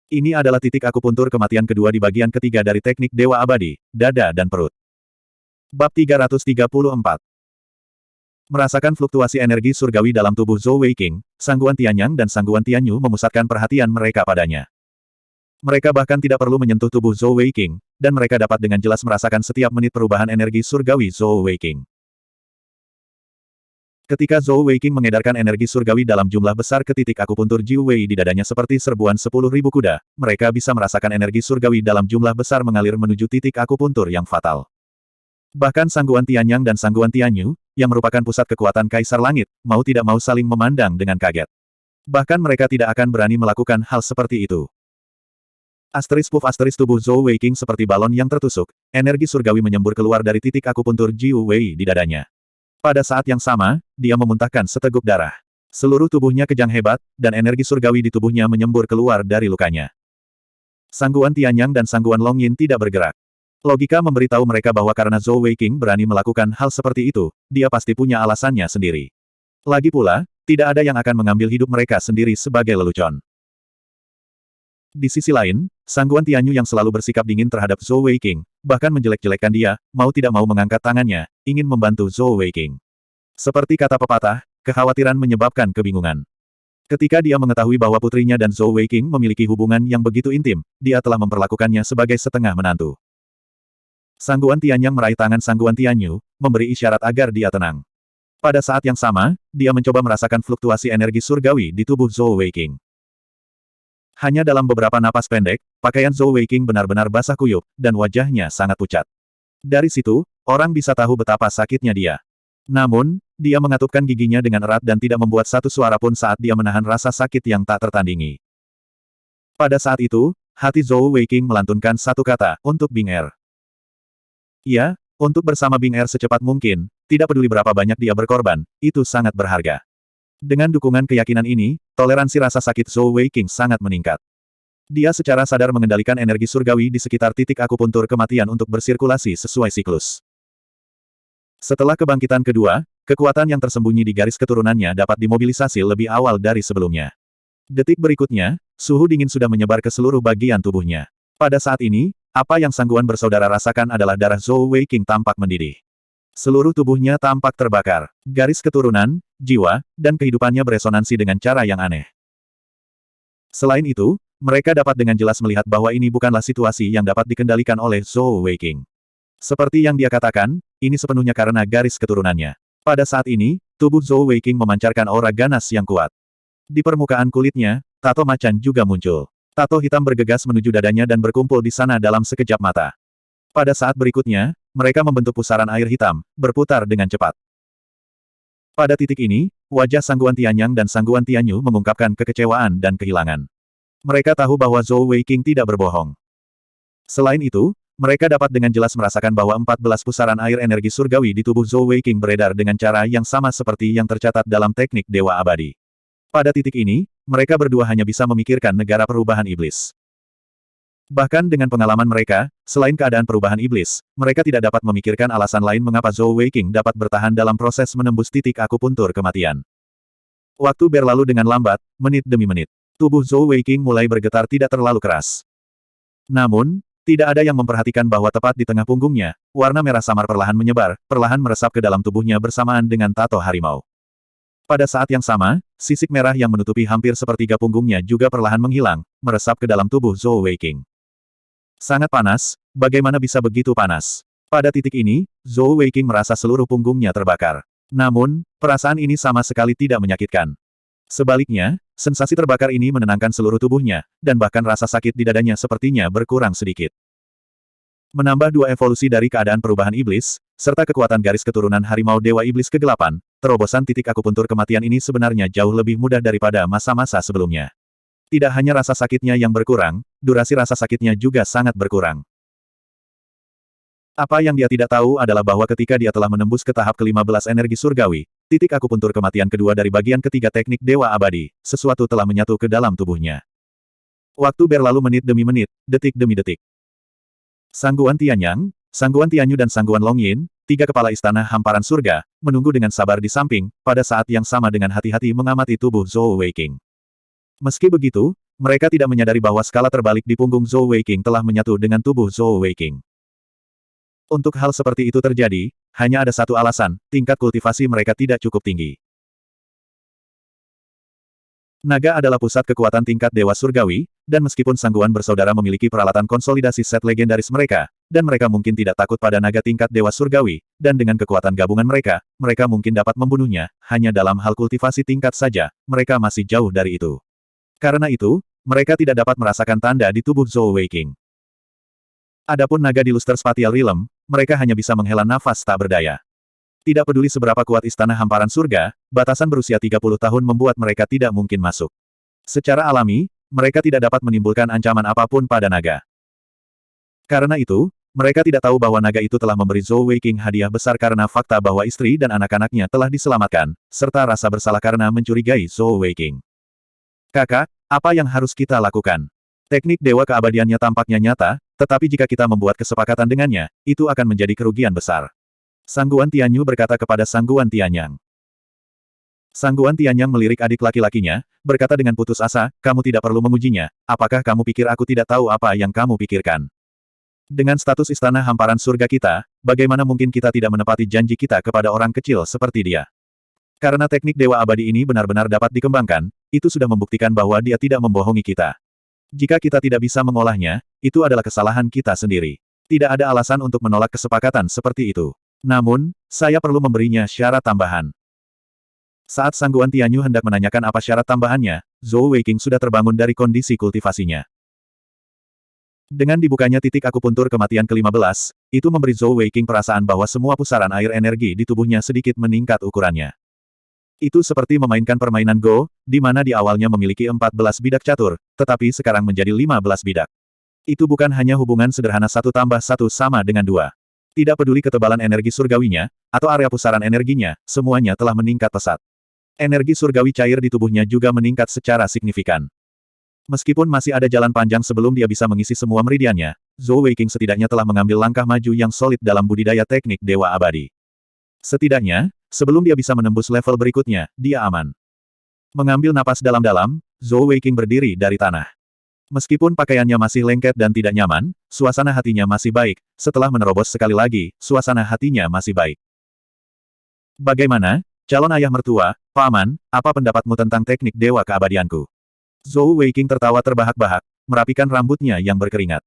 Ini adalah titik akupuntur kematian kedua di bagian ketiga dari teknik Dewa Abadi, dada dan perut. Bab 334. Merasakan fluktuasi energi surgawi dalam tubuh Zhou Weiqing, Sangguan Tianyang dan Sangguan Tianyu memusatkan perhatian mereka padanya. Mereka bahkan tidak perlu menyentuh tubuh Zhou Weiqing, dan mereka dapat dengan jelas merasakan setiap menit perubahan energi surgawi Zhou Weiqing. Ketika Zhou Weiqing mengedarkan energi surgawi dalam jumlah besar ke titik akupuntur Jiwei di dadanya seperti serbuan 10.000 kuda, mereka bisa merasakan energi surgawi dalam jumlah besar mengalir menuju titik akupuntur yang fatal. Bahkan Sangguan Tianyang dan Sangguan Tianyu, yang merupakan pusat kekuatan Kaisar Langit, mau tidak mau saling memandang dengan kaget. Bahkan mereka tidak akan berani melakukan hal seperti itu. Asteris tubuh Zhou Weiqing seperti balon yang tertusuk, energi surgawi menyembur keluar dari titik akupuntur Jiwei di dadanya. Pada saat yang sama, dia memuntahkan seteguk darah. Seluruh tubuhnya kejang hebat, dan energi surgawi di tubuhnya menyembur keluar dari lukanya. Sangguan Tianyang dan Sangguan Longyin tidak bergerak. Logika memberitahu mereka bahwa karena Zhou Weiqing berani melakukan hal seperti itu, dia pasti punya alasannya sendiri. Lagi pula, tidak ada yang akan mengambil hidup mereka sendiri sebagai lelucon. Di sisi lain, Sangguan Tianyu yang selalu bersikap dingin terhadap Zhou Weiqing, bahkan menjelek-jelekan dia, mau tidak mau mengangkat tangannya, ingin membantu Zhou Weiqing. Seperti kata pepatah, kekhawatiran menyebabkan kebingungan. Ketika dia mengetahui bahwa putrinya dan Zhou Weiqing memiliki hubungan yang begitu intim, dia telah memperlakukannya sebagai setengah menantu. Sangguan Tianyang meraih tangan Sangguan Tianyu, memberi isyarat agar dia tenang. Pada saat yang sama, dia mencoba merasakan fluktuasi energi surgawi di tubuh Zhou Weiqing. Hanya dalam beberapa napas pendek, pakaian Zhou Weiqing benar-benar basah kuyup, dan wajahnya sangat pucat. Dari situ, orang bisa tahu betapa sakitnya dia. Namun, dia mengatupkan giginya dengan erat dan tidak membuat satu suara pun saat dia menahan rasa sakit yang tak tertandingi. Pada saat itu, hati Zhou Weiqing melantunkan satu kata, untuk Bing Er. Ya, untuk bersama Bing Er secepat mungkin, tidak peduli berapa banyak dia berkorban, itu sangat berharga. Dengan dukungan keyakinan ini, toleransi rasa sakit Zhou Weiqing sangat meningkat. Dia secara sadar mengendalikan energi surgawi di sekitar titik akupuntur kematian untuk bersirkulasi sesuai siklus. Setelah kebangkitan kedua, kekuatan yang tersembunyi di garis keturunannya dapat dimobilisasi lebih awal dari sebelumnya. Detik berikutnya, suhu dingin sudah menyebar ke seluruh bagian tubuhnya. Pada saat ini, apa yang Sangguan bersaudara rasakan adalah darah Zhou Weiqing tampak mendidih. Seluruh tubuhnya tampak terbakar. Garis keturunan, jiwa, dan kehidupannya beresonansi dengan cara yang aneh. Selain itu, mereka dapat dengan jelas melihat bahwa ini bukanlah situasi yang dapat dikendalikan oleh Zhou Weiqing. Seperti yang dia katakan, ini sepenuhnya karena garis keturunannya. Pada saat ini, tubuh Zhou Weiqing memancarkan aura ganas yang kuat. Di permukaan kulitnya, tato macan juga muncul. Tato hitam bergegas menuju dadanya dan berkumpul di sana dalam sekejap mata. Pada saat berikutnya, mereka membentuk pusaran air hitam, berputar dengan cepat. Pada titik ini, wajah Sangguan Tianyang dan Sangguan Tianyu mengungkapkan kekecewaan dan kehilangan. Mereka tahu bahwa Zhou Weiqing tidak berbohong. Selain itu, mereka dapat dengan jelas merasakan bahwa 14 pusaran air energi surgawi di tubuh Zhou Weiqing beredar dengan cara yang sama seperti yang tercatat dalam teknik Dewa Abadi. Pada titik ini, mereka berdua hanya bisa memikirkan negara perubahan iblis. Bahkan dengan pengalaman mereka, selain keadaan perubahan iblis, mereka tidak dapat memikirkan alasan lain mengapa Zhou Weiqing dapat bertahan dalam proses menembus titik akupuntur kematian. Waktu berlalu dengan lambat, menit demi menit. Tubuh Zhou Weiqing mulai bergetar tidak terlalu keras. Namun, tidak ada yang memperhatikan bahwa tepat di tengah punggungnya, warna merah samar perlahan menyebar, perlahan meresap ke dalam tubuhnya bersamaan dengan tato harimau. Pada saat yang sama, sisik merah yang menutupi hampir sepertiga punggungnya juga perlahan menghilang, meresap ke dalam tubuh Zhou Weiqing. Sangat panas, bagaimana bisa begitu panas? Pada titik ini, Zhou Weiqing merasa seluruh punggungnya terbakar. Namun, perasaan ini sama sekali tidak menyakitkan. Sebaliknya, sensasi terbakar ini menenangkan seluruh tubuhnya, dan bahkan rasa sakit di dadanya sepertinya berkurang sedikit. Menambah dua evolusi dari keadaan perubahan iblis, serta kekuatan garis keturunan harimau Dewa Iblis Kegelapan, terobosan titik akupuntur kematian ini sebenarnya jauh lebih mudah daripada masa-masa sebelumnya. Tidak hanya rasa sakitnya yang berkurang, durasi rasa sakitnya juga sangat berkurang. Apa yang dia tidak tahu adalah bahwa ketika dia telah menembus ke tahap ke-15 energi surgawi, titik akupuntur kematian kedua dari bagian ketiga teknik Dewa Abadi, sesuatu telah menyatu ke dalam tubuhnya. Waktu berlalu menit demi menit, detik demi detik. Sangguan Tianyang, Sangguan Tianyu dan Sangguan Longyin, tiga kepala istana hamparan surga, menunggu dengan sabar di samping, pada saat yang sama dengan hati-hati mengamati tubuh Zhou Weiqing. Meski begitu, mereka tidak menyadari bahwa skala terbalik di punggung Zhou Weiqing telah menyatu dengan tubuh Zhou Weiqing. Untuk hal seperti itu terjadi, hanya ada satu alasan, tingkat kultivasi mereka tidak cukup tinggi. Naga adalah pusat kekuatan tingkat Dewa Surgawi, dan meskipun Sangguan bersaudara memiliki peralatan konsolidasi set legendaris mereka, dan mereka mungkin tidak takut pada naga tingkat Dewa Surgawi, dan dengan kekuatan gabungan mereka, mereka mungkin dapat membunuhnya, hanya dalam hal kultivasi tingkat saja, mereka masih jauh dari itu. Karena itu, mereka tidak dapat merasakan tanda di tubuh Zhou Weiqing. Adapun naga di Luster Spatial Realm, mereka hanya bisa menghela nafas tak berdaya. Tidak peduli seberapa kuat istana hamparan surga, batasan berusia 30 tahun membuat mereka tidak mungkin masuk. Secara alami, mereka tidak dapat menimbulkan ancaman apapun pada naga. Karena itu, mereka tidak tahu bahwa naga itu telah memberi Zhou Weiqing hadiah besar karena fakta bahwa istri dan anak-anaknya telah diselamatkan, serta rasa bersalah karena mencurigai Zhou Weiqing. Kakak, apa yang harus kita lakukan? Teknik dewa keabadiannya tampaknya nyata, tetapi jika kita membuat kesepakatan dengannya, itu akan menjadi kerugian besar. Sangguan Tianyu berkata kepada Sangguan Tianyang. Sangguan Tianyang melirik adik laki-lakinya, berkata dengan putus asa, kamu tidak perlu mengujinya, apakah kamu pikir aku tidak tahu apa yang kamu pikirkan? Dengan status istana hamparan surga kita, bagaimana mungkin kita tidak menepati janji kita kepada orang kecil seperti dia? Karena teknik dewa abadi ini benar-benar dapat dikembangkan, itu sudah membuktikan bahwa dia tidak membohongi kita. Jika kita tidak bisa mengolahnya, itu adalah kesalahan kita sendiri. Tidak ada alasan untuk menolak kesepakatan seperti itu. Namun, saya perlu memberinya syarat tambahan. Saat Sangguan Tianyu hendak menanyakan apa syarat tambahannya, Zhou Weiqing sudah terbangun dari kondisi kultivasinya. Dengan dibukanya titik akupuntur kematian ke-15, itu memberi Zhou Weiqing perasaan bahwa semua pusaran air energi di tubuhnya sedikit meningkat ukurannya. Itu seperti memainkan permainan Go, di mana di awalnya memiliki 14 bidak catur, tetapi sekarang menjadi 15 bidak. Itu bukan hanya hubungan sederhana 1 tambah 1 sama dengan 2. Tidak peduli ketebalan energi surgawinya, atau area pusaran energinya, semuanya telah meningkat pesat. Energi surgawi cair di tubuhnya juga meningkat secara signifikan. Meskipun masih ada jalan panjang sebelum dia bisa mengisi semua meridiannya, Zhou Weiqing setidaknya telah mengambil langkah maju yang solid dalam budidaya teknik Dewa Abadi. Setidaknya, sebelum dia bisa menembus level berikutnya, dia aman. Mengambil napas dalam-dalam, Zhou Weiqing berdiri dari tanah. Meskipun pakaiannya masih lengket dan tidak nyaman, suasana hatinya masih baik. Setelah menerobos sekali lagi, suasana hatinya masih baik. Bagaimana, calon ayah mertua, Paman, apa pendapatmu tentang teknik dewa keabadianku? Zhou Weiqing tertawa terbahak-bahak, merapikan rambutnya yang berkeringat.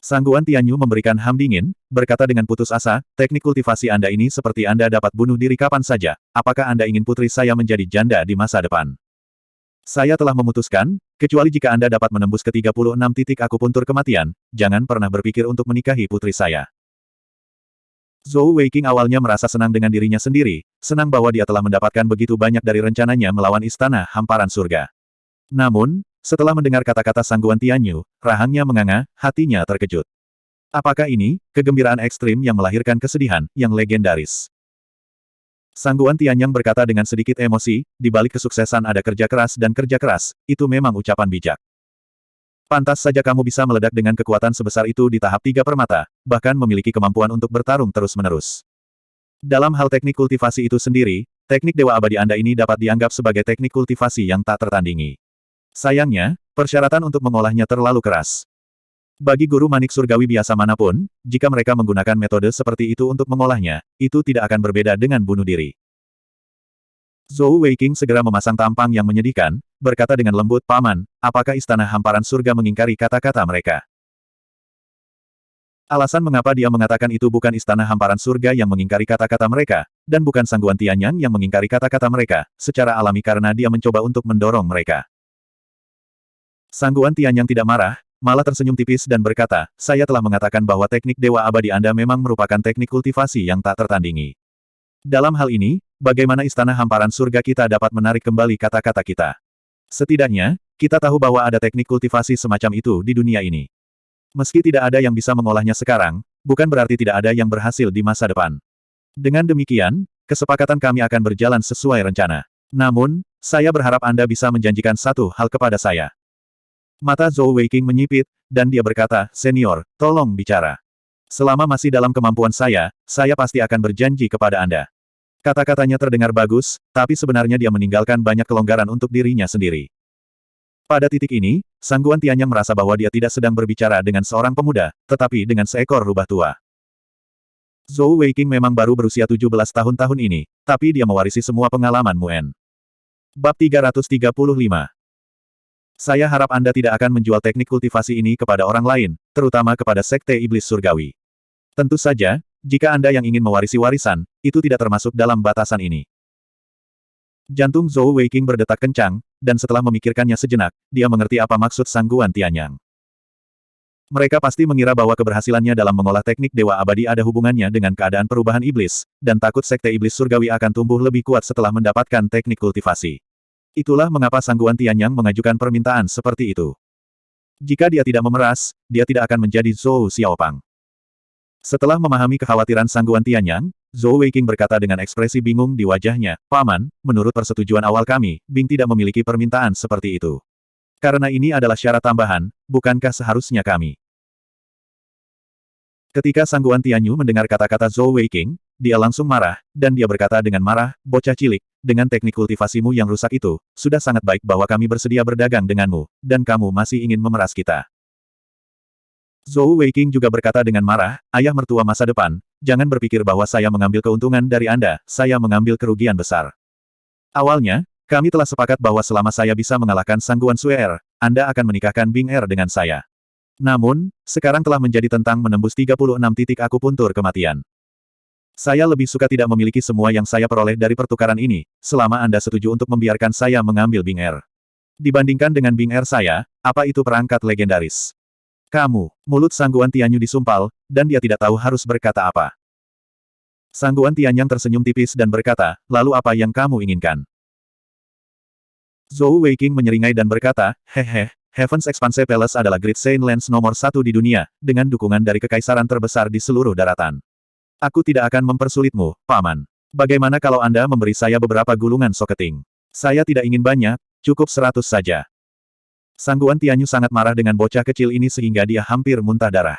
Sangguan Tianyu memberikan ham dingin, berkata dengan putus asa, teknik kultivasi Anda ini seperti Anda dapat bunuh diri kapan saja, apakah Anda ingin putri saya menjadi janda di masa depan? Saya telah memutuskan, kecuali jika Anda dapat menembus ke 36 titik akupuntur kematian, jangan pernah berpikir untuk menikahi putri saya. Zhou Weiqing awalnya merasa senang dengan dirinya sendiri, senang bahwa dia telah mendapatkan begitu banyak dari rencananya melawan Istana Hamparan Surga. Namun, setelah mendengar kata-kata Sangguan Tianyu, rahangnya menganga, hatinya terkejut. Apakah ini, kegembiraan ekstrim yang melahirkan kesedihan, yang legendaris? Sangguan Tianyang berkata dengan sedikit emosi, di balik kesuksesan ada kerja keras dan kerja keras, itu memang ucapan bijak. Pantas saja kamu bisa meledak dengan kekuatan sebesar itu di tahap 3 permata, bahkan memiliki kemampuan untuk bertarung terus-menerus. Dalam hal teknik kultivasi itu sendiri, teknik Dewa Abadi Anda ini dapat dianggap sebagai teknik kultivasi yang tak tertandingi. Sayangnya, persyaratan untuk mengolahnya terlalu keras. Bagi guru manik surgawi biasa manapun, jika mereka menggunakan metode seperti itu untuk mengolahnya, itu tidak akan berbeda dengan bunuh diri. Zhou Weiqing segera memasang tampang yang menyedihkan, berkata dengan lembut, "Paman, apakah Istana Hamparan Surga mengingkari kata-kata mereka?" Alasan mengapa dia mengatakan itu bukan Istana Hamparan Surga yang mengingkari kata-kata mereka, dan bukan Sangguan Tianyang yang mengingkari kata-kata mereka, secara alami karena dia mencoba untuk mendorong mereka. Sangguan Tianyang tidak marah, malah tersenyum tipis dan berkata, "Saya telah mengatakan bahwa teknik Dewa Abadi Anda memang merupakan teknik kultivasi yang tak tertandingi. Dalam hal ini, bagaimana Istana Hamparan Surga kita dapat menarik kembali kata-kata kita? Setidaknya, kita tahu bahwa ada teknik kultivasi semacam itu di dunia ini. Meski tidak ada yang bisa mengolahnya sekarang, bukan berarti tidak ada yang berhasil di masa depan. Dengan demikian, kesepakatan kami akan berjalan sesuai rencana. Namun, saya berharap Anda bisa menjanjikan satu hal kepada saya." Mata Zhou Weiqing menyipit, dan dia berkata, "Senior, tolong bicara. Selama masih dalam kemampuan saya pasti akan berjanji kepada Anda." Kata-katanya terdengar bagus, tapi sebenarnya dia meninggalkan banyak kelonggaran untuk dirinya sendiri. Pada titik ini, Sangguan Tianyang merasa bahwa dia tidak sedang berbicara dengan seorang pemuda, tetapi dengan seekor rubah tua. Zhou Weiqing memang baru berusia 17 tahun ini, tapi dia mewarisi semua pengalaman Muen. Bab 335. Saya harap Anda tidak akan menjual teknik kultivasi ini kepada orang lain, terutama kepada Sekte Iblis Surgawi. Tentu saja, jika Anda yang ingin mewarisi warisan, itu tidak termasuk dalam batasan ini. Jantung Zhou Weiqing berdetak kencang, dan setelah memikirkannya sejenak, dia mengerti apa maksud Sangguan Tianyang. Mereka pasti mengira bahwa keberhasilannya dalam mengolah teknik Dewa Abadi ada hubungannya dengan keadaan perubahan iblis, dan takut Sekte Iblis Surgawi akan tumbuh lebih kuat setelah mendapatkan teknik kultivasi. Itulah mengapa Sangguan Tianyang mengajukan permintaan seperti itu. Jika dia tidak memeras, dia tidak akan menjadi Zhou Xiaopang. Setelah memahami kekhawatiran Sangguan Tianyang, Zhou Weiqing berkata dengan ekspresi bingung di wajahnya, "Paman, menurut persetujuan awal kami, Bing tidak memiliki permintaan seperti itu. Karena ini adalah syarat tambahan, bukankah seharusnya kami?" Ketika Sangguan Tianyu mendengar kata-kata Zhou Weiqing, dia langsung marah, dan dia berkata dengan marah, "Bocah cilik, dengan teknik kultivasimu yang rusak itu, sudah sangat baik bahwa kami bersedia berdagang denganmu, dan kamu masih ingin memeras kita." Zhou Weiqing juga berkata dengan marah, "Ayah mertua masa depan, jangan berpikir bahwa saya mengambil keuntungan dari Anda, saya mengambil kerugian besar. Awalnya, kami telah sepakat bahwa selama saya bisa mengalahkan Sangguan Suer, Anda akan menikahkan Bing Er dengan saya. Namun, sekarang telah menjadi tentang menembus 36 titik akupuntur kematian. Saya lebih suka tidak memiliki semua yang saya peroleh dari pertukaran ini, selama Anda setuju untuk membiarkan saya mengambil Bing Er. Dibandingkan dengan Bing Er saya, apa itu perangkat legendaris?" "Kamu," mulut Sangguan Tianyu disumpal, dan dia tidak tahu harus berkata apa. Sangguan Tianyang tersenyum tipis dan berkata, "Lalu apa yang kamu inginkan?" Zhou Weiqing menyeringai dan berkata, Heaven's Expanse Palace adalah Great Saint Lands nomor 1 di dunia, dengan dukungan dari kekaisaran terbesar di seluruh daratan. Aku tidak akan mempersulitmu, Paman. Bagaimana kalau Anda memberi saya beberapa gulungan soketing? Saya tidak ingin banyak, cukup 100 saja." Sangguan Tianyu sangat marah dengan bocah kecil ini sehingga dia hampir muntah darah.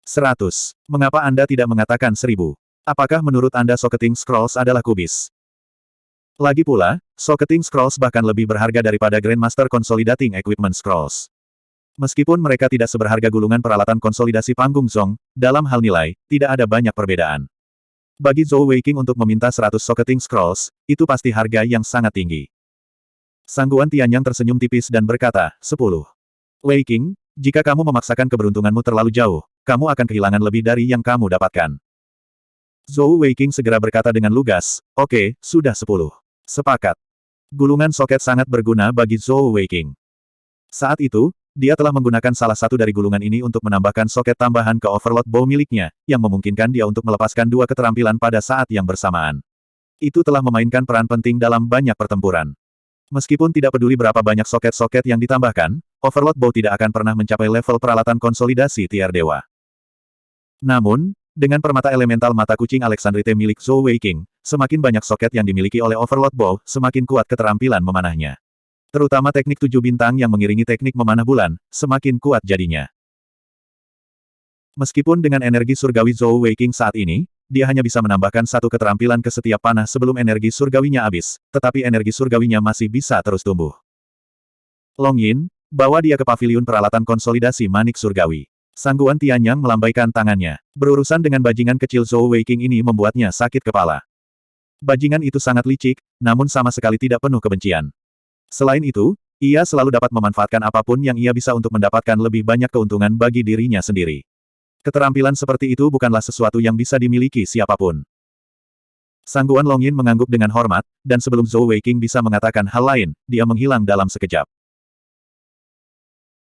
100. Mengapa Anda tidak mengatakan 1000? Apakah menurut Anda Socketing Scrolls adalah kubis? Lagi pula, Socketing Scrolls bahkan lebih berharga daripada Grandmaster Consolidating Equipment Scrolls. Meskipun mereka tidak seberharga gulungan peralatan konsolidasi panggung Zong, dalam hal nilai, tidak ada banyak perbedaan. Bagi Zhou Weiqing untuk meminta 100 Socketing Scrolls, itu pasti harga yang sangat tinggi. Sangguan Tianyang tersenyum tipis dan berkata, 10. Weiqing, jika kamu memaksakan keberuntunganmu terlalu jauh, kamu akan kehilangan lebih dari yang kamu dapatkan. Zhou Weiqing segera berkata dengan lugas, "Oke, sudah 10. Sepakat." Gulungan soket sangat berguna bagi Zhou Weiqing. Saat itu, dia telah menggunakan salah satu dari gulungan ini untuk menambahkan soket tambahan ke Overlord Bow miliknya, yang memungkinkan dia untuk melepaskan dua keterampilan pada saat yang bersamaan. Itu telah memainkan peran penting dalam banyak pertempuran. Meskipun tidak peduli berapa banyak soket-soket yang ditambahkan, Overlord Bow tidak akan pernah mencapai level peralatan konsolidasi tier dewa. Namun, dengan permata elemental mata kucing Alexandrite milik Zhou Weiking, semakin banyak soket yang dimiliki oleh Overlord Bow, semakin kuat keterampilan memanahnya. Terutama teknik 7 bintang yang mengiringi teknik memanah bulan, semakin kuat jadinya. Meskipun dengan energi surgawi Zhou Weiking saat ini, dia hanya bisa menambahkan satu keterampilan ke setiap panah sebelum energi surgawinya habis, tetapi energi surgawinya masih bisa terus tumbuh. Long Yin, bawa dia ke paviliun peralatan konsolidasi manik surgawi. Sangguan Tianyang melambaikan tangannya. Berurusan dengan bajingan kecil Zhou Weiking ini membuatnya sakit kepala. Bajingan itu sangat licik, namun sama sekali tidak penuh kebencian. Selain itu, ia selalu dapat memanfaatkan apapun yang ia bisa untuk mendapatkan lebih banyak keuntungan bagi dirinya sendiri. Keterampilan seperti itu bukanlah sesuatu yang bisa dimiliki siapapun. Sangguan Long Yin mengangguk dengan hormat, dan sebelum Zhou Weiking bisa mengatakan hal lain, dia menghilang dalam sekejap.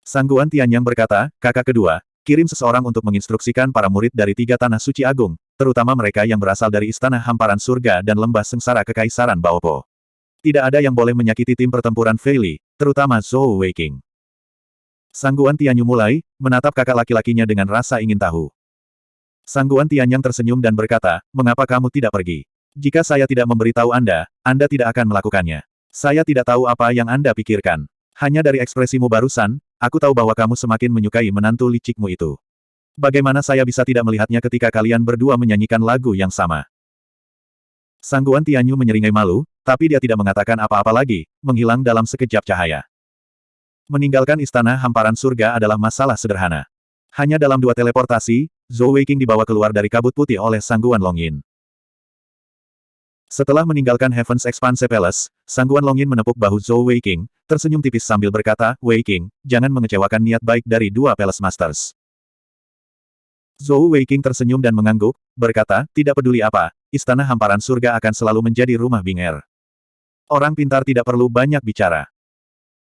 Sangguan Tianyang berkata, kakak kedua, kirim seseorang untuk menginstruksikan para murid dari 3 tanah suci agung, terutama mereka yang berasal dari Istana Hamparan Surga dan Lembah Sengsara Kekaisaran Baopo. Tidak ada yang boleh menyakiti tim pertempuran Fei Li, terutama Zhou Weiking. Sangguan Tianyu mulai, menatap kakak laki-lakinya dengan rasa ingin tahu. Sangguan Tianyang tersenyum dan berkata, mengapa kamu tidak pergi? Jika saya tidak memberitahu Anda, Anda tidak akan melakukannya. Saya tidak tahu apa yang Anda pikirkan. Hanya dari ekspresimu barusan, aku tahu bahwa kamu semakin menyukai menantu licikmu itu. Bagaimana saya bisa tidak melihatnya ketika kalian berdua menyanyikan lagu yang sama? Sangguan Tianyu menyeringai malu, tapi dia tidak mengatakan apa-apa lagi, menghilang dalam sekejap cahaya. Meninggalkan Istana Hamparan Surga adalah masalah sederhana. Hanya dalam 2 teleportasi, Zhou Weiking dibawa keluar dari kabut putih oleh Sangguan Long Yin. Setelah meninggalkan Heaven's Expanse Palace, Sangguan Long Yin menepuk bahu Zhou Weiking, tersenyum tipis sambil berkata, Weiking, jangan mengecewakan niat baik dari 2 Palace Masters. Zhou Weiking tersenyum dan mengangguk, berkata, tidak peduli apa, Istana Hamparan Surga akan selalu menjadi rumah Bing Er. Orang pintar tidak perlu banyak bicara.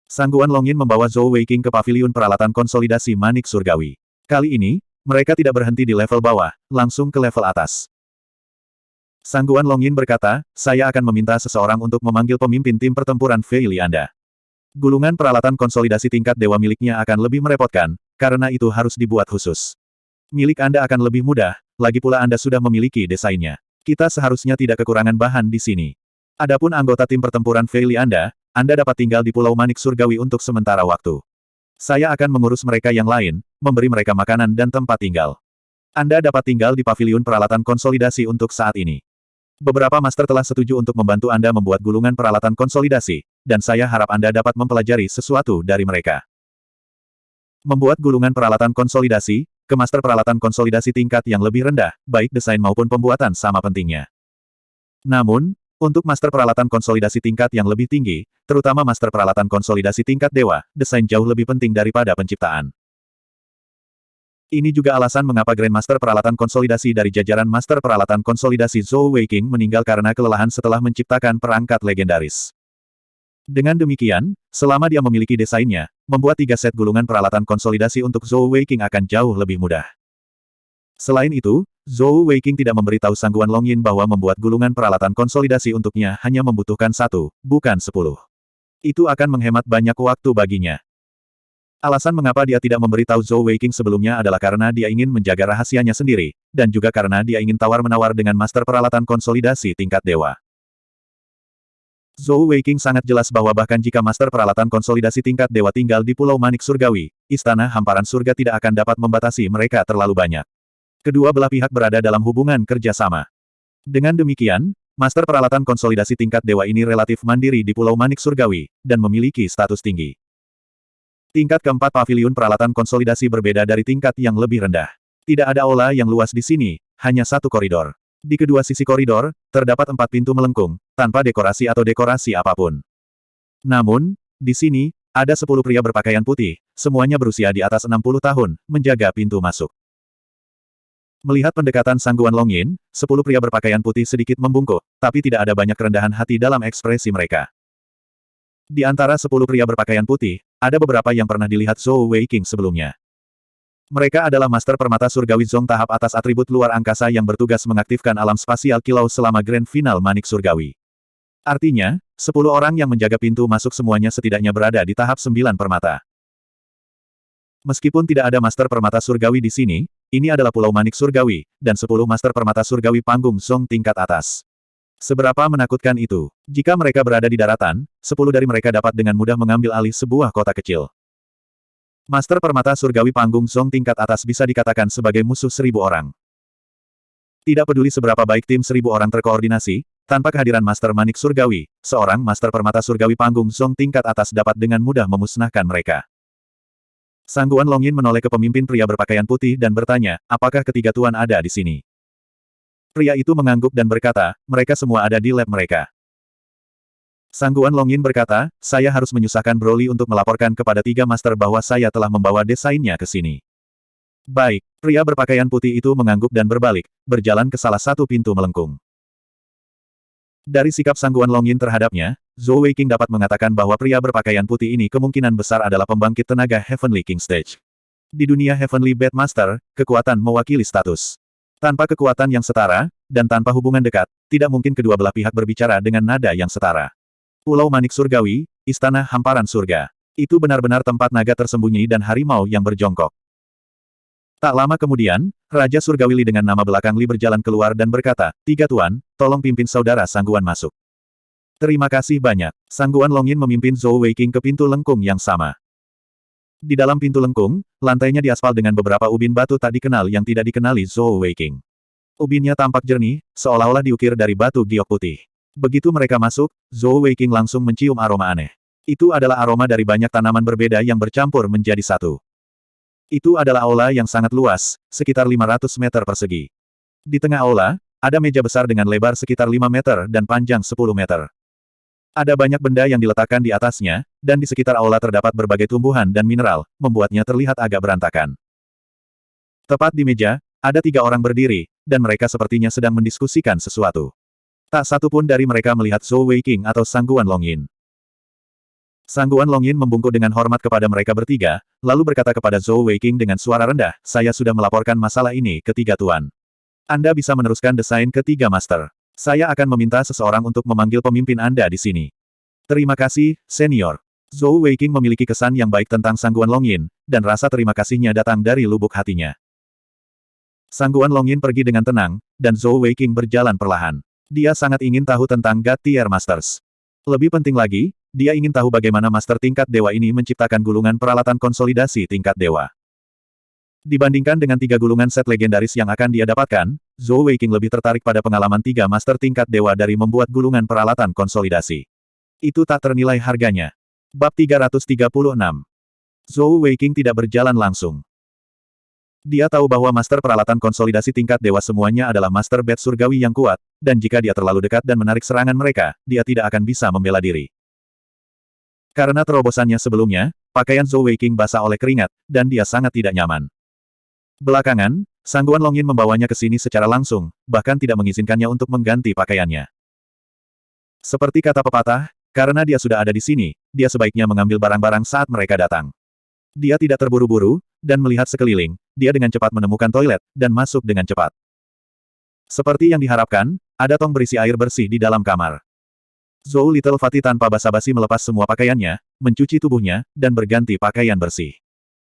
Sangguan Long Yin membawa Zhou Weiking ke paviliun peralatan konsolidasi manik surgawi. Kali ini, mereka tidak berhenti di level bawah, langsung ke level atas. Sangguan Long Yin berkata, saya akan meminta seseorang untuk memanggil pemimpin tim pertempuran Fei Li Anda. Gulungan peralatan konsolidasi tingkat dewa miliknya akan lebih merepotkan, karena itu harus dibuat khusus. Milik Anda akan lebih mudah, lagi pula Anda sudah memiliki desainnya. Kita seharusnya tidak kekurangan bahan di sini. Adapun anggota tim pertempuran Fei Li Anda dapat tinggal di Pulau Manik Surgawi untuk sementara waktu. Saya akan mengurus mereka yang lain, memberi mereka makanan dan tempat tinggal. Anda dapat tinggal di paviliun peralatan konsolidasi untuk saat ini. Beberapa master telah setuju untuk membantu Anda membuat gulungan peralatan konsolidasi, dan saya harap Anda dapat mempelajari sesuatu dari mereka. Membuat gulungan peralatan konsolidasi, ke master peralatan konsolidasi tingkat yang lebih rendah, baik desain maupun pembuatan sama pentingnya. Namun, untuk master peralatan konsolidasi tingkat yang lebih tinggi, terutama master peralatan konsolidasi tingkat dewa, desain jauh lebih penting daripada penciptaan. Ini juga alasan mengapa Grandmaster peralatan konsolidasi dari jajaran master peralatan konsolidasi Zhou Weiking meninggal karena kelelahan setelah menciptakan perangkat legendaris. Dengan demikian, selama dia memiliki desainnya, membuat 3 set gulungan peralatan konsolidasi untuk Zhou Weiking akan jauh lebih mudah. Selain itu, Zhou Weiking tidak memberitahu Sangguan Long Yin bahwa membuat gulungan peralatan konsolidasi untuknya hanya membutuhkan 1, bukan 10. Itu akan menghemat banyak waktu baginya. Alasan mengapa dia tidak memberitahu Zhou Weiking sebelumnya adalah karena dia ingin menjaga rahasianya sendiri, dan juga karena dia ingin tawar-menawar dengan master peralatan konsolidasi tingkat dewa. Zhou Weiking sangat jelas bahwa bahkan jika master peralatan konsolidasi tingkat dewa tinggal di Pulau Manik Surgawi, Istana Hamparan Surga tidak akan dapat membatasi mereka terlalu banyak. Kedua belah pihak berada dalam hubungan kerja sama. Dengan demikian, master peralatan konsolidasi tingkat dewa ini relatif mandiri di Pulau Manik Surgawi, dan memiliki status tinggi. Tingkat keempat paviliun peralatan konsolidasi berbeda dari tingkat yang lebih rendah. Tidak ada aula yang luas di sini, hanya 1 koridor. Di kedua sisi koridor, terdapat 4 pintu melengkung, tanpa dekorasi atau dekorasi apapun. Namun, di sini, ada 10 pria berpakaian putih, semuanya berusia di atas 60 tahun, menjaga pintu masuk. Melihat pendekatan Sangguan Long Yin, 10 pria berpakaian putih sedikit membungkuk, tapi tidak ada banyak kerendahan hati dalam ekspresi mereka. Di antara 10 pria berpakaian putih, ada beberapa yang pernah dilihat Zhou Weiking sebelumnya. Mereka adalah Master Permata Surgawi Zong tahap atas atribut luar angkasa yang bertugas mengaktifkan alam spasial kilau selama Grand Final Manik Surgawi. Artinya, 10 orang yang menjaga pintu masuk semuanya setidaknya berada di tahap 9 permata. Meskipun tidak ada Master Permata Surgawi di sini, ini adalah Pulau Manik Surgawi, dan 10 Master Permata Surgawi panggung Zong tingkat atas. Seberapa menakutkan itu? Jika mereka berada di daratan, 10 dari mereka dapat dengan mudah mengambil alih sebuah kota kecil. Master Permata Surgawi panggung Zong tingkat atas bisa dikatakan sebagai musuh 1000 orang. Tidak peduli seberapa baik tim 1000 orang terkoordinasi, tanpa kehadiran Master Manik Surgawi, seorang Master Permata Surgawi panggung Zong tingkat atas dapat dengan mudah memusnahkan mereka. Sangguan Longyin menoleh ke pemimpin pria berpakaian putih dan bertanya, apakah ketiga tuan ada di sini? Pria itu mengangguk dan berkata, mereka semua ada di lab mereka. Sangguan Longyin berkata, saya harus menyusahkan Broly untuk melaporkan kepada 3 master bahwa saya telah membawa desainnya ke sini. Baik, pria berpakaian putih itu mengangguk dan berbalik, berjalan ke salah satu pintu melengkung. Dari sikap Sangguan Longyin terhadapnya, Zhou Weiking dapat mengatakan bahwa pria berpakaian putih ini kemungkinan besar adalah pembangkit tenaga Heavenly King Stage. Di dunia Heavenly Beastmaster, kekuatan mewakili status. Tanpa kekuatan yang setara, dan tanpa hubungan dekat, tidak mungkin kedua belah pihak berbicara dengan nada yang setara. Pulau Manik Surgawi, Istana Hamparan Surga. Itu benar-benar tempat naga tersembunyi dan harimau yang berjongkok. Tak lama kemudian, Raja Surgawi Li dengan nama belakang Li berjalan keluar dan berkata, 3 tuan, tolong pimpin saudara Sangguan masuk. Terima kasih banyak. Sangguan Longyin memimpin Zhou Weiking ke pintu lengkung yang sama. Di dalam pintu lengkung, lantainya diaspal dengan beberapa ubin batu tak dikenal yang tidak dikenali Zhou Weiking. Ubinnya tampak jernih, seolah-olah diukir dari batu giok putih. Begitu mereka masuk, Zhou Weiking langsung mencium aroma aneh. Itu adalah aroma dari banyak tanaman berbeda yang bercampur menjadi satu. Itu adalah aula yang sangat luas, sekitar 500 meter persegi. Di tengah aula, ada meja besar dengan lebar sekitar 5 meter dan panjang 10 meter. Ada banyak benda yang diletakkan di atasnya, dan di sekitar aula terdapat berbagai tumbuhan dan mineral, membuatnya terlihat agak berantakan. Tepat di meja, ada 3 orang berdiri, dan mereka sepertinya sedang mendiskusikan sesuatu. Tak satu pun dari mereka melihat Zhou Weiking atau Sangguan Longyin. Sangguan Longyin membungkuk dengan hormat kepada mereka bertiga, lalu berkata kepada Zhou Weiking dengan suara rendah, saya sudah melaporkan masalah ini ke 3 tuan. Anda bisa meneruskan desain ke 3 master. Saya akan meminta seseorang untuk memanggil pemimpin Anda di sini. Terima kasih, senior. Zhou Weiking memiliki kesan yang baik tentang Sangguan Longyin, dan rasa terima kasihnya datang dari lubuk hatinya. Sangguan Longyin pergi dengan tenang, dan Zhou Weiking berjalan perlahan. Dia sangat ingin tahu tentang God Tier Masters. Lebih penting lagi, dia ingin tahu bagaimana master tingkat dewa ini menciptakan gulungan peralatan konsolidasi tingkat dewa. Dibandingkan dengan 3 gulungan set legendaris yang akan dia dapatkan, Zhou Weiking lebih tertarik pada pengalaman 3 master tingkat dewa dari membuat gulungan peralatan konsolidasi. Itu tak ternilai harganya. Bab 336. Zhou Weiking tidak berjalan langsung. Dia tahu bahwa master peralatan konsolidasi tingkat dewa semuanya adalah master bat surgawi yang kuat, dan jika dia terlalu dekat dan menarik serangan mereka, dia tidak akan bisa membela diri. Karena terobosannya sebelumnya, pakaian Zhou Weiking basah oleh keringat, dan dia sangat tidak nyaman. Belakangan, Sangguan Longyin membawanya ke sini secara langsung, bahkan tidak mengizinkannya untuk mengganti pakaiannya. Seperti kata pepatah, karena dia sudah ada di sini, dia sebaiknya mengambil barang-barang saat mereka datang. Dia tidak terburu-buru, dan melihat sekeliling, dia dengan cepat menemukan toilet, dan masuk dengan cepat. Seperti yang diharapkan, ada tong berisi air bersih di dalam kamar. Zhou Little Fatty tanpa basa-basi melepas semua pakaiannya, mencuci tubuhnya, dan berganti pakaian bersih.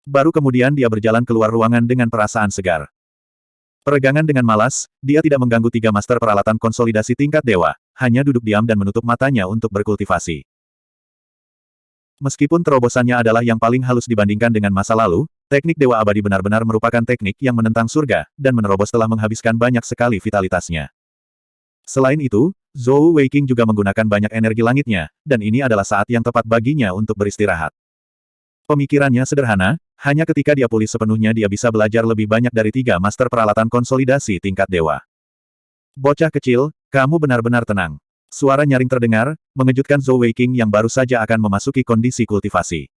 Baru kemudian dia berjalan keluar ruangan dengan perasaan segar. Peregangan dengan malas, dia tidak mengganggu 3 master peralatan konsolidasi tingkat dewa, hanya duduk diam dan menutup matanya untuk berkultivasi. Meskipun terobosannya adalah yang paling halus dibandingkan dengan masa lalu, teknik Dewa Abadi benar-benar merupakan teknik yang menentang surga, dan menerobos telah menghabiskan banyak sekali vitalitasnya. Selain itu, Zhou Weiking juga menggunakan banyak energi langitnya, dan ini adalah saat yang tepat baginya untuk beristirahat. Pemikirannya sederhana, hanya ketika dia pulih sepenuhnya dia bisa belajar lebih banyak dari 3 master peralatan konsolidasi tingkat dewa. Bocah kecil, kamu benar-benar tenang. Suara nyaring terdengar, mengejutkan Zhou Weiking yang baru saja akan memasuki kondisi kultivasi.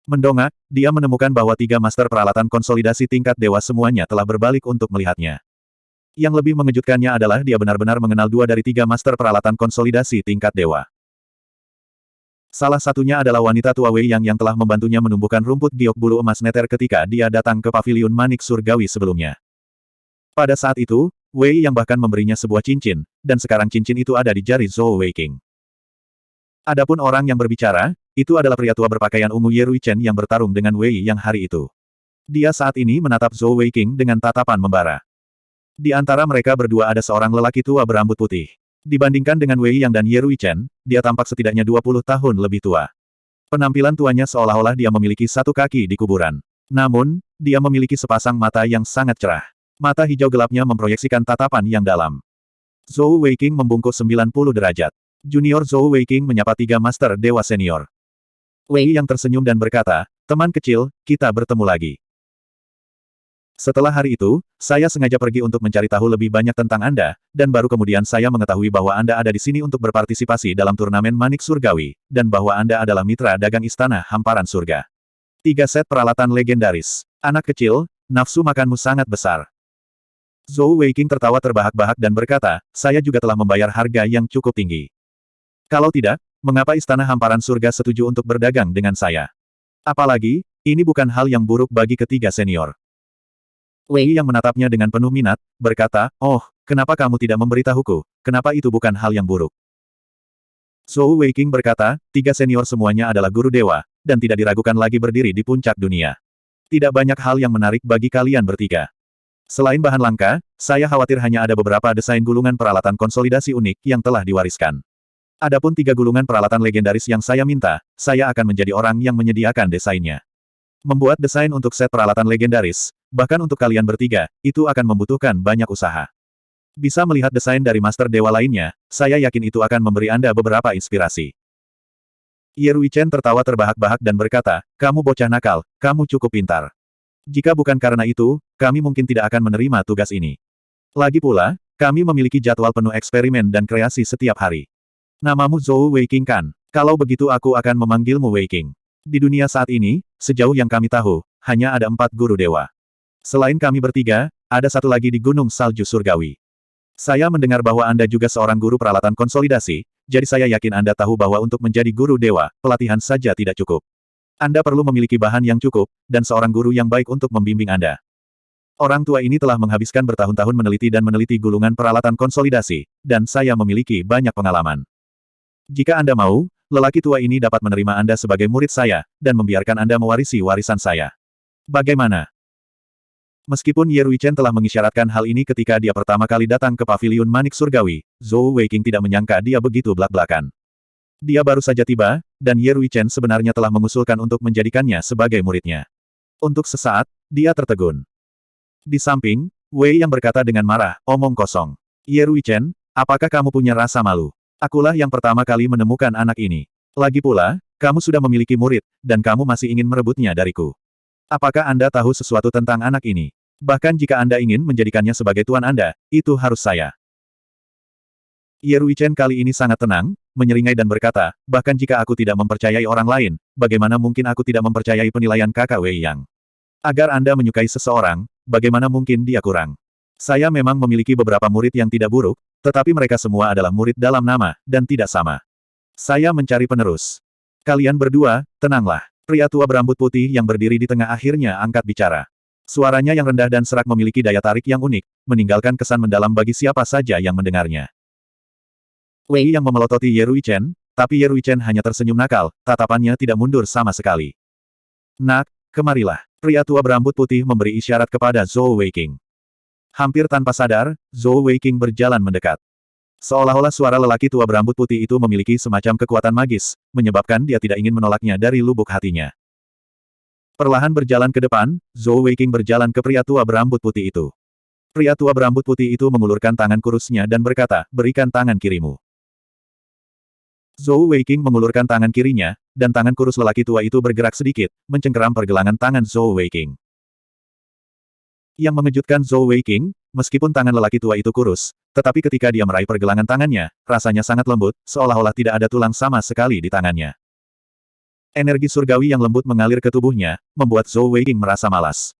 Mendongak, dia menemukan bahwa 3 master peralatan konsolidasi tingkat dewa semuanya telah berbalik untuk melihatnya. Yang lebih mengejutkannya adalah dia benar-benar mengenal 2 dari 3 master peralatan konsolidasi tingkat dewa. Salah satunya adalah wanita tua Wei yang telah membantunya menumbuhkan rumput giok bulu emas neter ketika dia datang ke paviliun manik surgawi sebelumnya. Pada saat itu, Wei yang bahkan memberinya sebuah cincin, dan sekarang cincin itu ada di jari Zhou Weiqing. Adapun orang yang berbicara, itu adalah pria tua berpakaian ungu Ye Ruichen yang bertarung dengan Wei yang hari itu. Dia saat ini menatap Zhou Weiqing dengan tatapan membara. Di antara mereka berdua ada seorang lelaki tua berambut putih. Dibandingkan dengan Wei Yang dan Ye Ruichen, dia tampak setidaknya 20 tahun lebih tua. Penampilan tuanya seolah-olah dia memiliki satu kaki di kuburan. Namun, dia memiliki sepasang mata yang sangat cerah. Mata hijau gelapnya memproyeksikan tatapan yang dalam. Zhou Weiqing membungkuk 90 derajat. Junior Zhou Weiqing menyapa tiga Master Dewa Senior. Wei yang tersenyum dan berkata, teman kecil, kita bertemu lagi. Setelah hari itu, saya sengaja pergi untuk mencari tahu lebih banyak tentang Anda, dan baru kemudian saya mengetahui bahwa Anda ada di sini untuk berpartisipasi dalam turnamen manik surgawi, dan bahwa Anda adalah mitra dagang istana hamparan surga. 3 set peralatan legendaris. Anak kecil, nafsu makanmu sangat besar. Zhou Weiqing tertawa terbahak-bahak dan berkata, saya juga telah membayar harga yang cukup tinggi. Kalau tidak, mengapa istana hamparan surga setuju untuk berdagang dengan saya? Apalagi, ini bukan hal yang buruk bagi ketiga senior. Wei yang menatapnya dengan penuh minat, berkata, oh, kenapa kamu tidak memberitahuku, kenapa itu bukan hal yang buruk? Zhou Weiqing berkata, 3 senior semuanya adalah guru dewa, dan tidak diragukan lagi berdiri di puncak dunia. Tidak banyak hal yang menarik bagi kalian bertiga. Selain bahan langka, saya khawatir hanya ada beberapa desain gulungan peralatan konsolidasi unik yang telah diwariskan. Adapun 3 gulungan peralatan legendaris yang saya minta, saya akan menjadi orang yang menyediakan desainnya. Membuat desain untuk set peralatan legendaris, bahkan untuk kalian bertiga, itu akan membutuhkan banyak usaha. Bisa melihat desain dari Master Dewa lainnya, saya yakin itu akan memberi Anda beberapa inspirasi. Ye Ruichen tertawa terbahak-bahak dan berkata, kamu bocah nakal, kamu cukup pintar. Jika bukan karena itu, kami mungkin tidak akan menerima tugas ini. Lagi pula, kami memiliki jadwal penuh eksperimen dan kreasi setiap hari. Namamu Zhou Weiqing kan? Kalau begitu aku akan memanggilmu Weiqing. Di dunia saat ini, sejauh yang kami tahu, hanya ada 4 guru dewa. Selain kami bertiga, ada satu lagi di Gunung Salju Surgawi. Saya mendengar bahwa Anda juga seorang guru peralatan konsolidasi, jadi saya yakin Anda tahu bahwa untuk menjadi guru dewa, pelatihan saja tidak cukup. Anda perlu memiliki bahan yang cukup, dan seorang guru yang baik untuk membimbing Anda. Orang tua ini telah menghabiskan bertahun-tahun meneliti gulungan peralatan konsolidasi, dan saya memiliki banyak pengalaman. Jika Anda mau, lelaki tua ini dapat menerima Anda sebagai murid saya, dan membiarkan Anda mewarisi warisan saya. Bagaimana? Meskipun Ye Ruichen telah mengisyaratkan hal ini ketika dia pertama kali datang ke paviliun manik surgawi, Zhou Weiqing tidak menyangka dia begitu blak-blakan. Dia baru saja tiba, dan Ye Ruichen sebenarnya telah mengusulkan untuk menjadikannya sebagai muridnya. Untuk sesaat, dia tertegun. Di samping, Wei yang berkata dengan marah, omong kosong. Ye Ruichen, apakah kamu punya rasa malu? Akulah yang pertama kali menemukan anak ini. Lagi pula, kamu sudah memiliki murid, dan kamu masih ingin merebutnya dariku. Apakah Anda tahu sesuatu tentang anak ini? Bahkan jika Anda ingin menjadikannya sebagai tuan Anda, itu harus saya. Ye Ruichen kali ini sangat tenang, menyeringai dan berkata, bahkan jika aku tidak mempercayai orang lain, bagaimana mungkin aku tidak mempercayai penilaian kakak Wei Yang? Agar Anda menyukai seseorang, bagaimana mungkin dia kurang? Saya memang memiliki beberapa murid yang tidak buruk, tetapi mereka semua adalah murid dalam nama, dan tidak sama. Saya mencari penerus. Kalian berdua, tenanglah. Pria tua berambut putih yang berdiri di tengah akhirnya angkat bicara. Suaranya yang rendah dan serak memiliki daya tarik yang unik, meninggalkan kesan mendalam bagi siapa saja yang mendengarnya. Wei yang memelototi Ye Ruichen, tapi Ye Ruichen hanya tersenyum nakal, tatapannya tidak mundur sama sekali. Nak, kemarilah. Pria tua berambut putih memberi isyarat kepada Zhou Weiqing. Hampir tanpa sadar, Zhou Weiqing berjalan mendekat. Seolah-olah suara lelaki tua berambut putih itu memiliki semacam kekuatan magis, menyebabkan dia tidak ingin menolaknya dari lubuk hatinya. Perlahan berjalan ke depan, Zhou Weiqing berjalan ke pria tua berambut putih itu. Pria tua berambut putih itu mengulurkan tangan kurusnya dan berkata, berikan tangan kirimu. Zhou Weiqing mengulurkan tangan kirinya, dan tangan kurus lelaki tua itu bergerak sedikit, mencengkeram pergelangan tangan Zhou Weiqing. Yang mengejutkan Zhou Weiqing, meskipun tangan lelaki tua itu kurus, tetapi ketika dia meraih pergelangan tangannya, rasanya sangat lembut, seolah-olah tidak ada tulang sama sekali di tangannya. Energi surgawi yang lembut mengalir ke tubuhnya, membuat Zhou Weiqing merasa malas.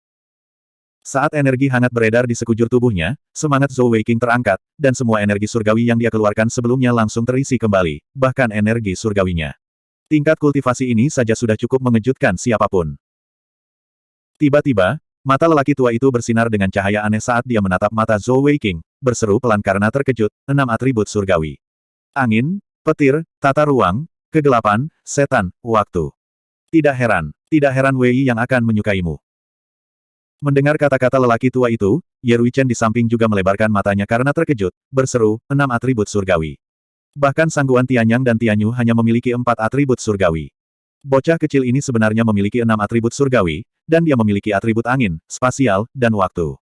Saat energi hangat beredar di sekujur tubuhnya, semangat Zhou Weiqing terangkat, dan semua energi surgawi yang dia keluarkan sebelumnya langsung terisi kembali, bahkan energi surgawinya. Tingkat kultivasi ini saja sudah cukup mengejutkan siapapun. Tiba-tiba, mata lelaki tua itu bersinar dengan cahaya aneh saat dia menatap mata Zhou Weiqing, berseru pelan karena terkejut, 6 atribut surgawi. Angin, petir, tata ruang, kegelapan, setan, waktu. Tidak heran Wei yang akan menyukaimu. Mendengar kata-kata lelaki tua itu, Ye Ruichen di samping juga melebarkan matanya karena terkejut, berseru, 6 atribut surgawi. Bahkan Sangguan Tianyang dan Tianyu hanya memiliki 4 atribut surgawi. Bocah kecil ini sebenarnya memiliki 6 atribut surgawi, dan dia memiliki atribut angin, spasial, dan waktu.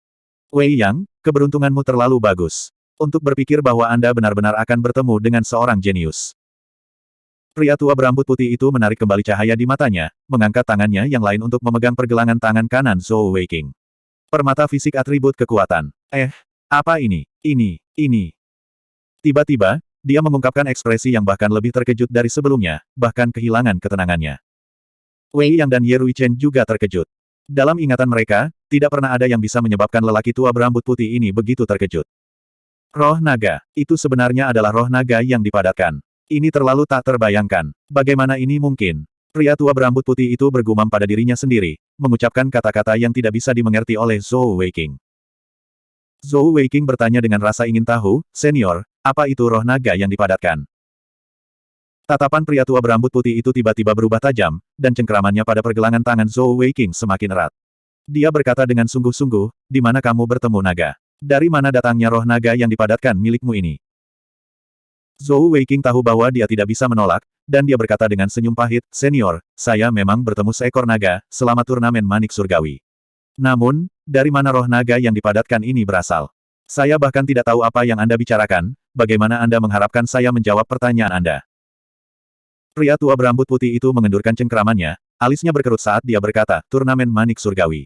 Wei Yang, keberuntunganmu terlalu bagus. Untuk berpikir bahwa Anda benar-benar akan bertemu dengan seorang jenius. Pria tua berambut putih itu menarik kembali cahaya di matanya, mengangkat tangannya yang lain untuk memegang pergelangan tangan kanan Zhou Weiqing. Permata fisik atribut kekuatan. Apa ini? Ini. Tiba-tiba, dia mengungkapkan ekspresi yang bahkan lebih terkejut dari sebelumnya, bahkan kehilangan ketenangannya. Wei Yang dan Ye Ruichen juga terkejut. Dalam ingatan mereka, tidak pernah ada yang bisa menyebabkan lelaki tua berambut putih ini begitu terkejut. Roh naga, itu sebenarnya adalah roh naga yang dipadatkan. Ini terlalu tak terbayangkan. Bagaimana ini mungkin? Pria tua berambut putih itu bergumam pada dirinya sendiri, mengucapkan kata-kata yang tidak bisa dimengerti oleh Zhou Weiqing. Zhou Weiqing bertanya dengan rasa ingin tahu, "Senior, apa itu roh naga yang dipadatkan?" Tatapan pria tua berambut putih itu tiba-tiba berubah tajam, dan cengkeramannya pada pergelangan tangan Zhou Weiqing semakin erat. Dia berkata dengan sungguh-sungguh, "Di mana kamu bertemu naga? Dari mana datangnya roh naga yang dipadatkan milikmu ini?" Zhou Weiqing tahu bahwa dia tidak bisa menolak, dan dia berkata dengan senyum pahit, "Senior, saya memang bertemu seekor naga, selama turnamen manik surgawi. Namun, dari mana roh naga yang dipadatkan ini berasal? Saya bahkan tidak tahu apa yang Anda bicarakan, bagaimana Anda mengharapkan saya menjawab pertanyaan Anda?" Pria tua berambut putih itu mengendurkan cengkeramannya, alisnya berkerut saat dia berkata, "Turnamen manik surgawi.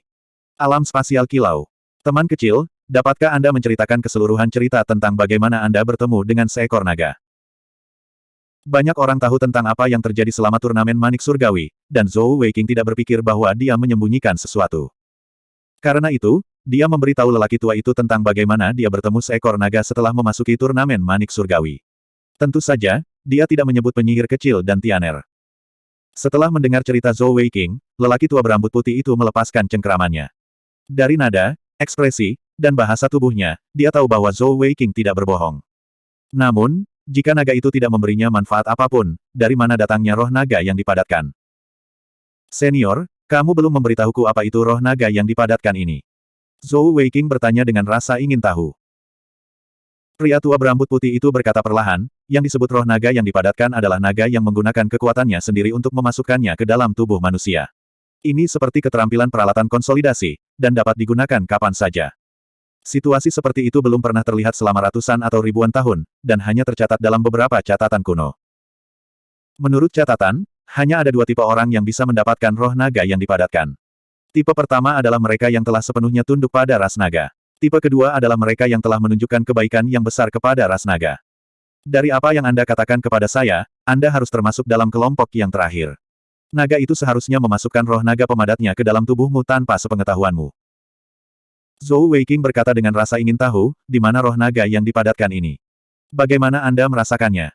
Alam spasial kilau. Teman kecil, dapatkah Anda menceritakan keseluruhan cerita tentang bagaimana Anda bertemu dengan seekor naga?" Banyak orang tahu tentang apa yang terjadi selama turnamen manik surgawi, dan Zhou Weiqing tidak berpikir bahwa dia menyembunyikan sesuatu. Karena itu, dia memberitahu lelaki tua itu tentang bagaimana dia bertemu seekor naga setelah memasuki turnamen manik surgawi. Tentu saja, dia tidak menyebut penyihir kecil dan Tianer. Setelah mendengar cerita Zhou Weiqing, lelaki tua berambut putih itu melepaskan cengkeramannya. Dari nada, ekspresi, dan bahasa tubuhnya, dia tahu bahwa Zhou Weiqing tidak berbohong. Namun, jika naga itu tidak memberinya manfaat apapun, dari mana datangnya roh naga yang dipadatkan? "Senior, kamu belum memberitahuku apa itu roh naga yang dipadatkan ini." Zhou Weiqing bertanya dengan rasa ingin tahu. Pria tua berambut putih itu berkata perlahan, yang disebut roh naga yang dipadatkan adalah naga yang menggunakan kekuatannya sendiri untuk memasukkannya ke dalam tubuh manusia. Ini seperti keterampilan peralatan konsolidasi, dan dapat digunakan kapan saja. Situasi seperti itu belum pernah terlihat selama ratusan atau ribuan tahun, dan hanya tercatat dalam beberapa catatan kuno. Menurut catatan, hanya ada 2 tipe orang yang bisa mendapatkan roh naga yang dipadatkan. Tipe pertama adalah mereka yang telah sepenuhnya tunduk pada ras naga. Tipe kedua adalah mereka yang telah menunjukkan kebaikan yang besar kepada ras naga. Dari apa yang Anda katakan kepada saya, Anda harus termasuk dalam kelompok yang terakhir. Naga itu seharusnya memasukkan roh naga pemadatnya ke dalam tubuhmu tanpa sepengetahuanmu. Zhou Weiqing berkata dengan rasa ingin tahu, di mana roh naga yang dipadatkan ini. Bagaimana Anda merasakannya?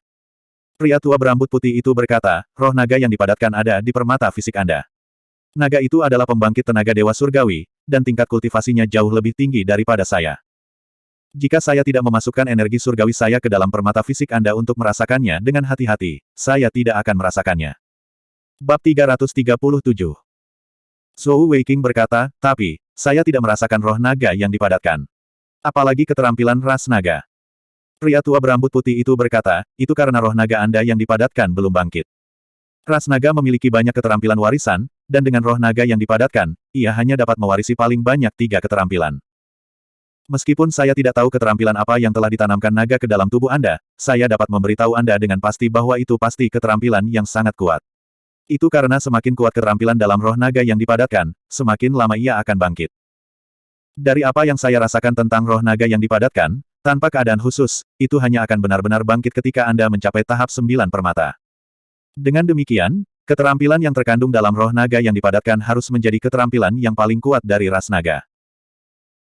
Pria tua berambut putih itu berkata, roh naga yang dipadatkan ada di permata fisik Anda. Naga itu adalah pembangkit tenaga dewa surgawi, dan tingkat kultivasinya jauh lebih tinggi daripada saya. Jika saya tidak memasukkan energi surgawi saya ke dalam permata fisik Anda untuk merasakannya dengan hati-hati, saya tidak akan merasakannya. Bab 337. Zhou Weiqing berkata, "Tapi, saya tidak merasakan roh naga yang dipadatkan. Apalagi keterampilan ras naga." Pria tua berambut putih itu berkata, "Itu karena roh naga Anda yang dipadatkan belum bangkit. Ras naga memiliki banyak keterampilan warisan, dan dengan roh naga yang dipadatkan, ia hanya dapat mewarisi paling banyak 3 keterampilan. Meskipun saya tidak tahu keterampilan apa yang telah ditanamkan naga ke dalam tubuh Anda, saya dapat memberitahu Anda dengan pasti bahwa itu pasti keterampilan yang sangat kuat. Itu karena semakin kuat keterampilan dalam roh naga yang dipadatkan, semakin lama ia akan bangkit. Dari apa yang saya rasakan tentang roh naga yang dipadatkan, tanpa keadaan khusus, itu hanya akan benar-benar bangkit ketika Anda mencapai tahap 9 permata. Dengan demikian, keterampilan yang terkandung dalam roh naga yang dipadatkan harus menjadi keterampilan yang paling kuat dari ras naga."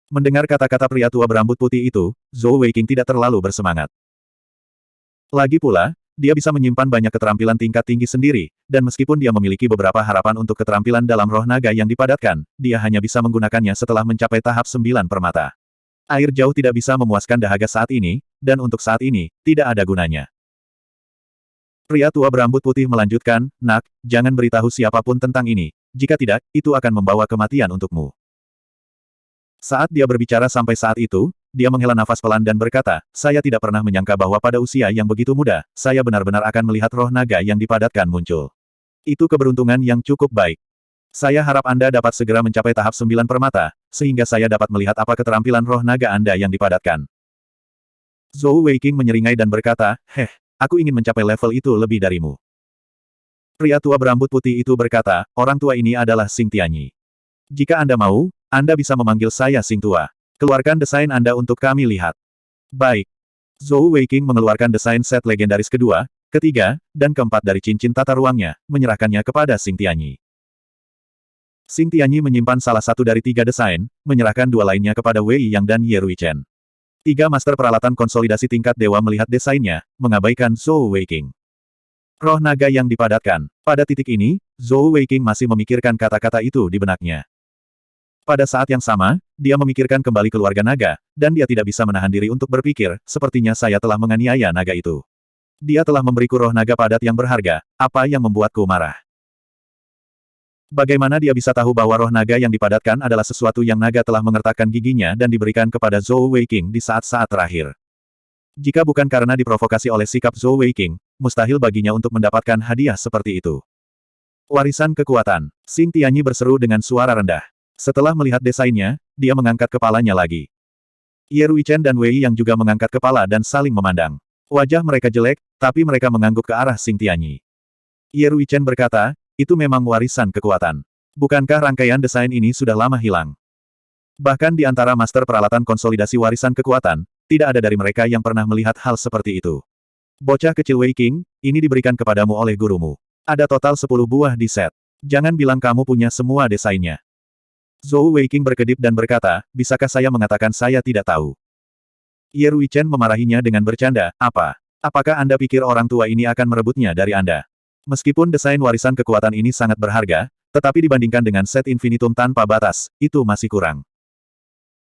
Mendengar kata-kata pria tua berambut putih itu, Zhou Weiqing tidak terlalu bersemangat. Lagi pula, dia bisa menyimpan banyak keterampilan tingkat tinggi sendiri, dan meskipun dia memiliki beberapa harapan untuk keterampilan dalam roh naga yang dipadatkan, dia hanya bisa menggunakannya setelah mencapai tahap 9 permata. Air jauh tidak bisa memuaskan dahaga saat ini, dan untuk saat ini, tidak ada gunanya. Pria tua berambut putih melanjutkan, "Nak, jangan beritahu siapapun tentang ini. Jika tidak, itu akan membawa kematian untukmu." Saat dia berbicara sampai saat itu, dia menghela nafas pelan dan berkata, "Saya tidak pernah menyangka bahwa pada usia yang begitu muda, saya benar-benar akan melihat roh naga yang dipadatkan muncul. Itu keberuntungan yang cukup baik. Saya harap Anda dapat segera mencapai tahap 9 permata, sehingga saya dapat melihat apa keterampilan roh naga Anda yang dipadatkan." Zhou Weiqing menyeringai dan berkata, aku ingin mencapai level itu lebih darimu." Pria tua berambut putih itu berkata, "Orang tua ini adalah Xing Tianyi. Jika Anda mau, Anda bisa memanggil saya Xing Tua. Keluarkan desain Anda untuk kami lihat." "Baik." Zhou Weiqing mengeluarkan desain set legendaris kedua, ketiga, dan keempat dari cincin tata ruangnya, menyerahkannya kepada Xing Tianyi. Xing Tianyi menyimpan salah satu dari 3 desain, menyerahkan 2 lainnya kepada Wei Yang dan Ye Ruichen. 3 master peralatan konsolidasi tingkat dewa melihat desainnya, mengabaikan Zhou Weiqing. Roh naga yang dipadatkan. Pada titik ini, Zhou Weiqing masih memikirkan kata-kata itu di benaknya. Pada saat yang sama, dia memikirkan kembali keluarga naga, dan dia tidak bisa menahan diri untuk berpikir, sepertinya saya telah menganiaya naga itu. Dia telah memberiku roh naga padat yang berharga, apa yang membuatku marah? Bagaimana dia bisa tahu bahwa roh naga yang dipadatkan adalah sesuatu yang naga telah mengertakkan giginya dan diberikan kepada Zhou Weiqing di saat-saat terakhir? Jika bukan karena diprovokasi oleh sikap Zhou Weiqing, mustahil baginya untuk mendapatkan hadiah seperti itu. Warisan kekuatan. Xing Tianyi berseru dengan suara rendah. Setelah melihat desainnya, dia mengangkat kepalanya lagi. Ye Ruichen dan Wei Yang juga mengangkat kepala dan saling memandang. Wajah mereka jelek, tapi mereka mengangguk ke arah Xing Tianyi. Ye Ruichen berkata, "Itu memang warisan kekuatan. Bukankah rangkaian desain ini sudah lama hilang?" Bahkan di antara master peralatan konsolidasi warisan kekuatan, tidak ada dari mereka yang pernah melihat hal seperti itu. "Bocah kecil Weiqing, ini diberikan kepadamu oleh gurumu. Ada total 10 buah di set. Jangan bilang kamu punya semua desainnya." Zhou Weiqing berkedip dan berkata, "Bisakah saya mengatakan saya tidak tahu?" Ye Ruichen memarahinya dengan bercanda, "Apa? Apakah Anda pikir orang tua ini akan merebutnya dari Anda? Meskipun desain warisan kekuatan ini sangat berharga, tetapi dibandingkan dengan set infinitum tanpa batas, itu masih kurang."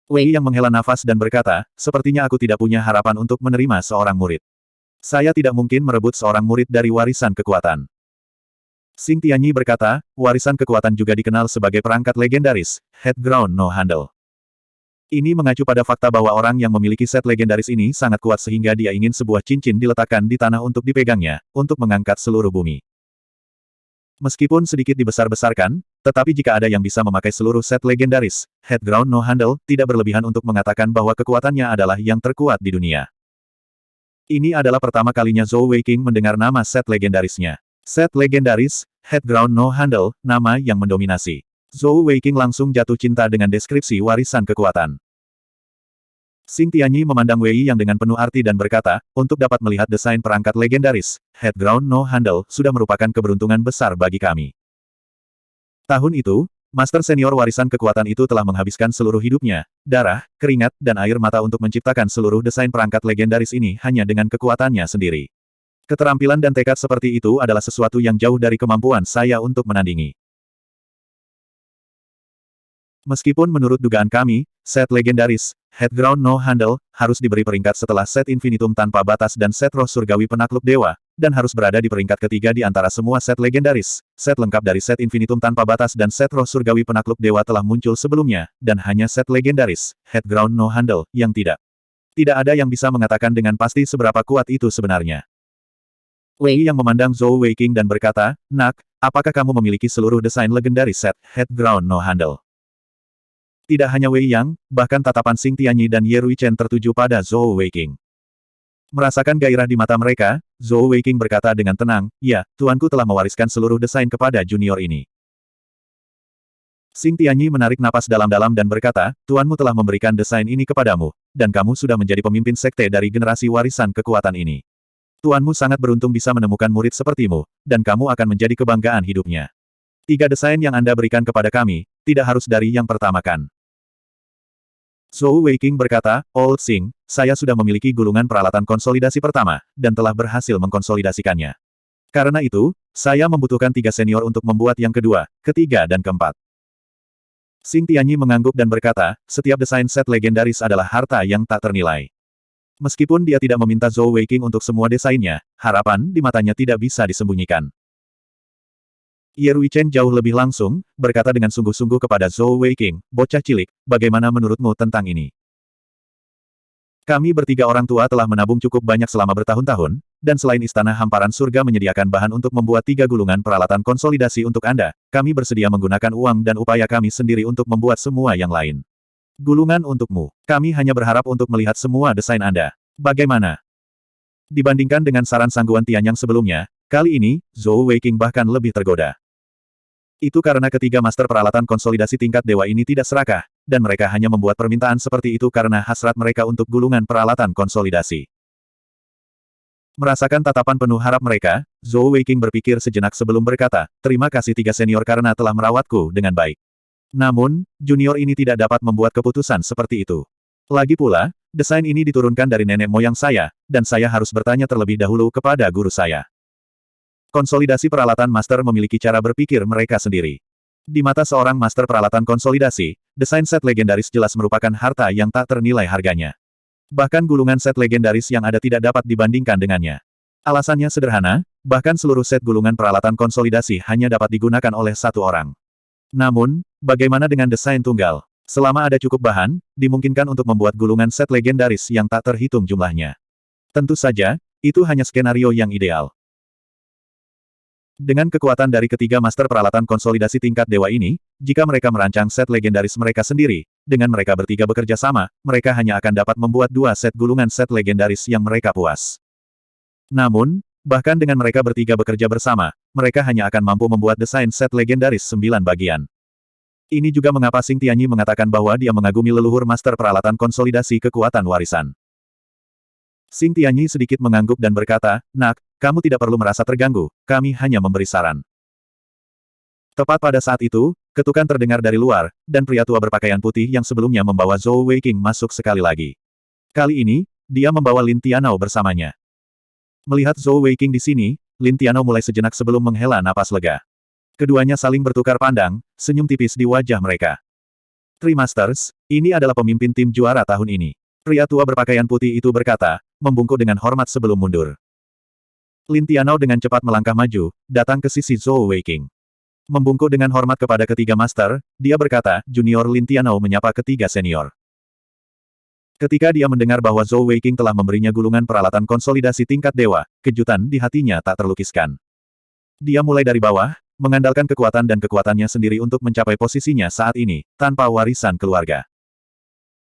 Wei yang menghela nafas dan berkata, "Sepertinya aku tidak punya harapan untuk menerima seorang murid. Saya tidak mungkin merebut seorang murid dari warisan kekuatan." Xing Tianyi berkata, "Warisan kekuatan juga dikenal sebagai perangkat legendaris, Head Ground No Handle. Ini mengacu pada fakta bahwa orang yang memiliki set legendaris ini sangat kuat sehingga dia ingin sebuah cincin diletakkan di tanah untuk dipegangnya, untuk mengangkat seluruh bumi. Meskipun sedikit dibesar-besarkan, tetapi jika ada yang bisa memakai seluruh set legendaris, Head Ground No Handle, tidak berlebihan untuk mengatakan bahwa kekuatannya adalah yang terkuat di dunia." Ini adalah pertama kalinya Zhou Weiqing mendengar nama set legendarisnya. Set legendaris, Head Ground No Handle, nama yang mendominasi. Zhou Weiqing langsung jatuh cinta dengan deskripsi warisan kekuatan. Xing Tianyi memandang Wei Yang dengan penuh arti dan berkata, "Untuk dapat melihat desain perangkat legendaris, Head Ground No Handle, sudah merupakan keberuntungan besar bagi kami." Tahun itu, Master Senior warisan kekuatan itu telah menghabiskan seluruh hidupnya, darah, keringat, dan air mata untuk menciptakan seluruh desain perangkat legendaris ini hanya dengan kekuatannya sendiri. Keterampilan dan tekad seperti itu adalah sesuatu yang jauh dari kemampuan saya untuk menandingi. Meskipun menurut dugaan kami, set legendaris, Head Ground No Handle, harus diberi peringkat setelah set infinitum tanpa batas dan set roh surgawi penakluk dewa, dan harus berada di peringkat ketiga di antara semua set legendaris. Set lengkap dari set infinitum tanpa batas dan set roh surgawi penakluk dewa telah muncul sebelumnya, dan hanya set legendaris, Head Ground No Handle, yang tidak. Tidak ada yang bisa mengatakan dengan pasti seberapa kuat itu sebenarnya. Wei yang memandang Zhou Weiqing dan berkata, "Nak, apakah kamu memiliki seluruh desain legendaris set Head Ground No Handle?" Tidak hanya Wei Yang, bahkan tatapan Xing Tianyi dan Ye Ruichen tertuju pada Zhou Weiqing. Merasakan gairah di mata mereka, Zhou Weiqing berkata dengan tenang, "Ya, tuanku telah mewariskan seluruh desain kepada junior ini." Xing Tianyi menarik napas dalam-dalam dan berkata, "Tuanmu telah memberikan desain ini kepadamu, dan kamu sudah menjadi pemimpin sekte dari generasi warisan kekuatan ini. Tuanmu sangat beruntung bisa menemukan murid sepertimu, dan kamu akan menjadi kebanggaan hidupnya. 3 desain yang Anda berikan kepada kami, tidak harus dari yang pertama kan?" Zhou Weiqing berkata, Old Xing, saya sudah memiliki gulungan peralatan konsolidasi pertama, dan telah berhasil mengkonsolidasikannya. Karena itu, saya membutuhkan 3 senior untuk membuat yang kedua, ketiga dan keempat. Xing Tianyi mengangguk dan berkata, setiap desain set legendaris adalah harta yang tak ternilai. Meskipun dia tidak meminta Zhou Weiqing untuk semua desainnya, harapan di matanya tidak bisa disembunyikan. Ye Ruichen jauh lebih langsung, berkata dengan sungguh-sungguh kepada Zhou Weiqing, bocah cilik, bagaimana menurutmu tentang ini? Kami bertiga orang tua telah menabung cukup banyak selama bertahun-tahun, dan selain Istana Hamparan Surga menyediakan bahan untuk membuat 3 gulungan peralatan konsolidasi untuk Anda, kami bersedia menggunakan uang dan upaya kami sendiri untuk membuat semua yang lain. Gulungan untukmu. Kami hanya berharap untuk melihat semua desain Anda. Bagaimana? Dibandingkan dengan saran Sangguan Tianyang sebelumnya, kali ini, Zhou Weiqing bahkan lebih tergoda. Itu karena ketiga master peralatan konsolidasi tingkat dewa ini tidak serakah, dan mereka hanya membuat permintaan seperti itu karena hasrat mereka untuk gulungan peralatan konsolidasi. Merasakan tatapan penuh harap mereka, Zhou Weiqing berpikir sejenak sebelum berkata, terima kasih 3 senior karena telah merawatku dengan baik. Namun, junior ini tidak dapat membuat keputusan seperti itu. Lagi pula, desain ini diturunkan dari nenek moyang saya, dan saya harus bertanya terlebih dahulu kepada guru saya. Konsolidasi peralatan master memiliki cara berpikir mereka sendiri. Di mata seorang master peralatan konsolidasi, desain set legendaris jelas merupakan harta yang tak ternilai harganya. Bahkan gulungan set legendaris yang ada tidak dapat dibandingkan dengannya. Alasannya sederhana, bahkan seluruh set gulungan peralatan konsolidasi hanya dapat digunakan oleh satu orang. Namun, bagaimana dengan desain tunggal? Selama ada cukup bahan, dimungkinkan untuk membuat gulungan set legendaris yang tak terhitung jumlahnya. Tentu saja, itu hanya skenario yang ideal. Dengan kekuatan dari ketiga master peralatan konsolidasi tingkat dewa ini, jika mereka merancang set legendaris mereka sendiri, dengan mereka bertiga bekerja sama, mereka hanya akan dapat membuat 2 set gulungan set legendaris yang mereka puas. Namun, bahkan dengan mereka bertiga bekerja bersama, mereka hanya akan mampu membuat desain set legendaris 9 bagian. Ini juga mengapa Xing Tianyi mengatakan bahwa dia mengagumi leluhur master peralatan konsolidasi kekuatan warisan. Xing Tianyi sedikit mengangguk dan berkata, Nak, kamu tidak perlu merasa terganggu, kami hanya memberi saran. Tepat pada saat itu, ketukan terdengar dari luar, dan pria tua berpakaian putih yang sebelumnya membawa Zhou Weiqing masuk sekali lagi. Kali ini, dia membawa Lin Tianao bersamanya. Melihat Zhou Weiqing di sini, Lin Tianao mulai sejenak sebelum menghela napas lega. Keduanya saling bertukar pandang, senyum tipis di wajah mereka. Three Masters, ini adalah pemimpin tim juara tahun ini. Pria tua berpakaian putih itu berkata, membungkuk dengan hormat sebelum mundur. Lin Tianao dengan cepat melangkah maju, datang ke sisi Zhou Weiqing. Membungkuk dengan hormat kepada ketiga master, dia berkata, Junior Lin Tianao menyapa ketiga senior. Ketika dia mendengar bahwa Zhou Weiqing telah memberinya gulungan peralatan konsolidasi tingkat dewa, kejutan di hatinya tak terlukiskan. Dia mulai dari bawah, mengandalkan kekuatan dan kekuatannya sendiri untuk mencapai posisinya saat ini, tanpa warisan keluarga.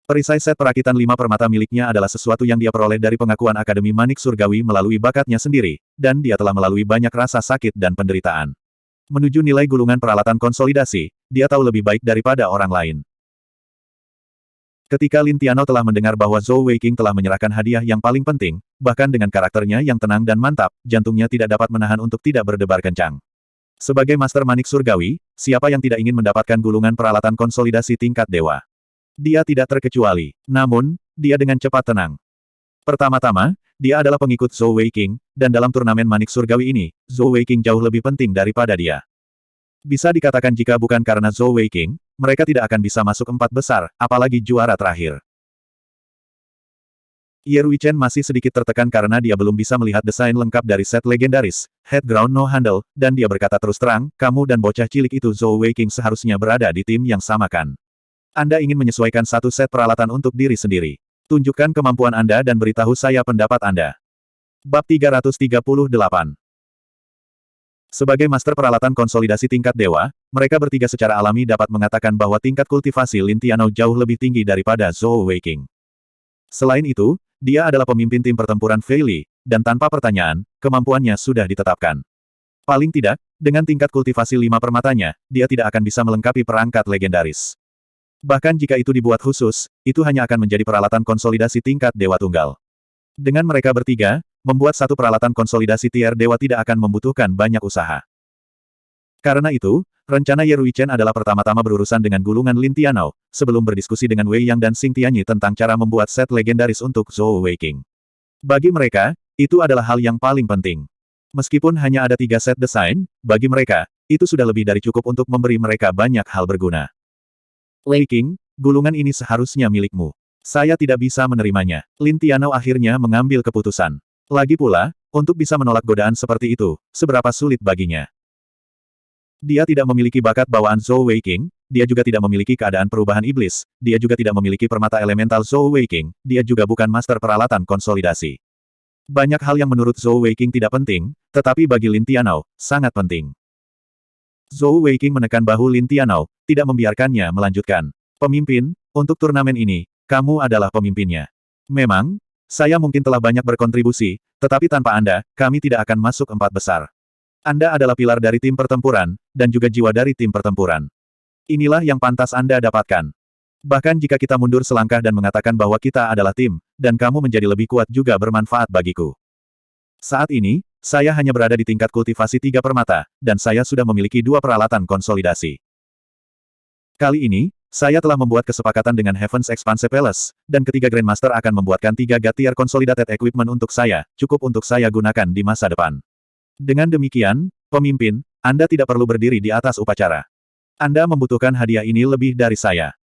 Perisai set perakitan 5 permata miliknya adalah sesuatu yang dia peroleh dari pengakuan Akademi Manik Surgawi melalui bakatnya sendiri, dan dia telah melalui banyak rasa sakit dan penderitaan. Menuju nilai gulungan peralatan konsolidasi, dia tahu lebih baik daripada orang lain. Ketika Lin Tianao telah mendengar bahwa Zhou Weiqing telah menyerahkan hadiah yang paling penting, bahkan dengan karakternya yang tenang dan mantap, jantungnya tidak dapat menahan untuk tidak berdebar kencang. Sebagai Master Manik Surgawi, siapa yang tidak ingin mendapatkan gulungan peralatan konsolidasi tingkat dewa? Dia tidak terkecuali. Namun, dia dengan cepat tenang. Pertama-tama, dia adalah pengikut Zhou Weiqing, dan dalam turnamen Manik Surgawi ini, Zhou Weiqing jauh lebih penting daripada dia. Bisa dikatakan jika bukan karena Zhou Weiqing, mereka tidak akan bisa masuk 4 besar, apalagi juara terakhir. Ye Ruichen masih sedikit tertekan karena dia belum bisa melihat desain lengkap dari set legendaris, Head Ground No Handle, dan dia berkata terus terang, kamu dan bocah cilik itu Zhou Weiqing seharusnya berada di tim yang sama kan? Anda ingin menyesuaikan satu set peralatan untuk diri sendiri. Tunjukkan kemampuan Anda dan beritahu saya pendapat Anda. Bab 338. Sebagai master peralatan konsolidasi tingkat dewa, mereka bertiga secara alami dapat mengatakan bahwa tingkat kultivasi Lin Tianao jauh lebih tinggi daripada Zhou Weiqing. Selain itu, dia adalah pemimpin tim pertempuran Fei Li, dan tanpa pertanyaan, kemampuannya sudah ditetapkan. Paling tidak, dengan tingkat kultivasi 5 permatanya, dia tidak akan bisa melengkapi perangkat legendaris. Bahkan jika itu dibuat khusus, itu hanya akan menjadi peralatan konsolidasi tingkat dewa tunggal. Dengan mereka bertiga, membuat satu peralatan konsolidasi tier dewa tidak akan membutuhkan banyak usaha. Karena itu, Rencana Ye Ruichen adalah pertama-tama berurusan dengan gulungan Lin Tianao, sebelum berdiskusi dengan Wei Yang dan Xing Tianyi tentang cara membuat set legendaris untuk Zhou Weiqing. Bagi mereka, itu adalah hal yang paling penting. Meskipun hanya ada 3 set desain, bagi mereka, itu sudah lebih dari cukup untuk memberi mereka banyak hal berguna. Weiqing, gulungan ini seharusnya milikmu. Saya tidak bisa menerimanya. Lin Tianao akhirnya mengambil keputusan. Lagi pula, untuk bisa menolak godaan seperti itu, seberapa sulit baginya. Dia tidak memiliki bakat bawaan Zhou Weiqing, dia juga tidak memiliki keadaan perubahan iblis, dia juga tidak memiliki permata elemental Zhou Weiqing, dia juga bukan master peralatan konsolidasi. Banyak hal yang menurut Zhou Weiqing tidak penting, tetapi bagi Lin Tianao, sangat penting. Zhou Weiqing menekan bahu Lin Tianao, tidak membiarkannya melanjutkan. Pemimpin, untuk turnamen ini, kamu adalah pemimpinnya. Memang, saya mungkin telah banyak berkontribusi, tetapi tanpa Anda, kami tidak akan masuk 4 besar. Anda adalah pilar dari tim pertempuran, dan juga jiwa dari tim pertempuran. Inilah yang pantas Anda dapatkan. Bahkan jika kita mundur selangkah dan mengatakan bahwa kita adalah tim, dan kamu menjadi lebih kuat juga bermanfaat bagiku. Saat ini, saya hanya berada di tingkat kultivasi 3 permata, dan saya sudah memiliki 2 peralatan konsolidasi. Kali ini, saya telah membuat kesepakatan dengan Heaven's Expanse Palace, dan ketiga Grandmaster akan membuatkan 3 God Tier Consolidated Equipment untuk saya, cukup untuk saya gunakan di masa depan. Dengan demikian, pemimpin, Anda tidak perlu berdiri di atas upacara. Anda membutuhkan hadiah ini lebih dari saya.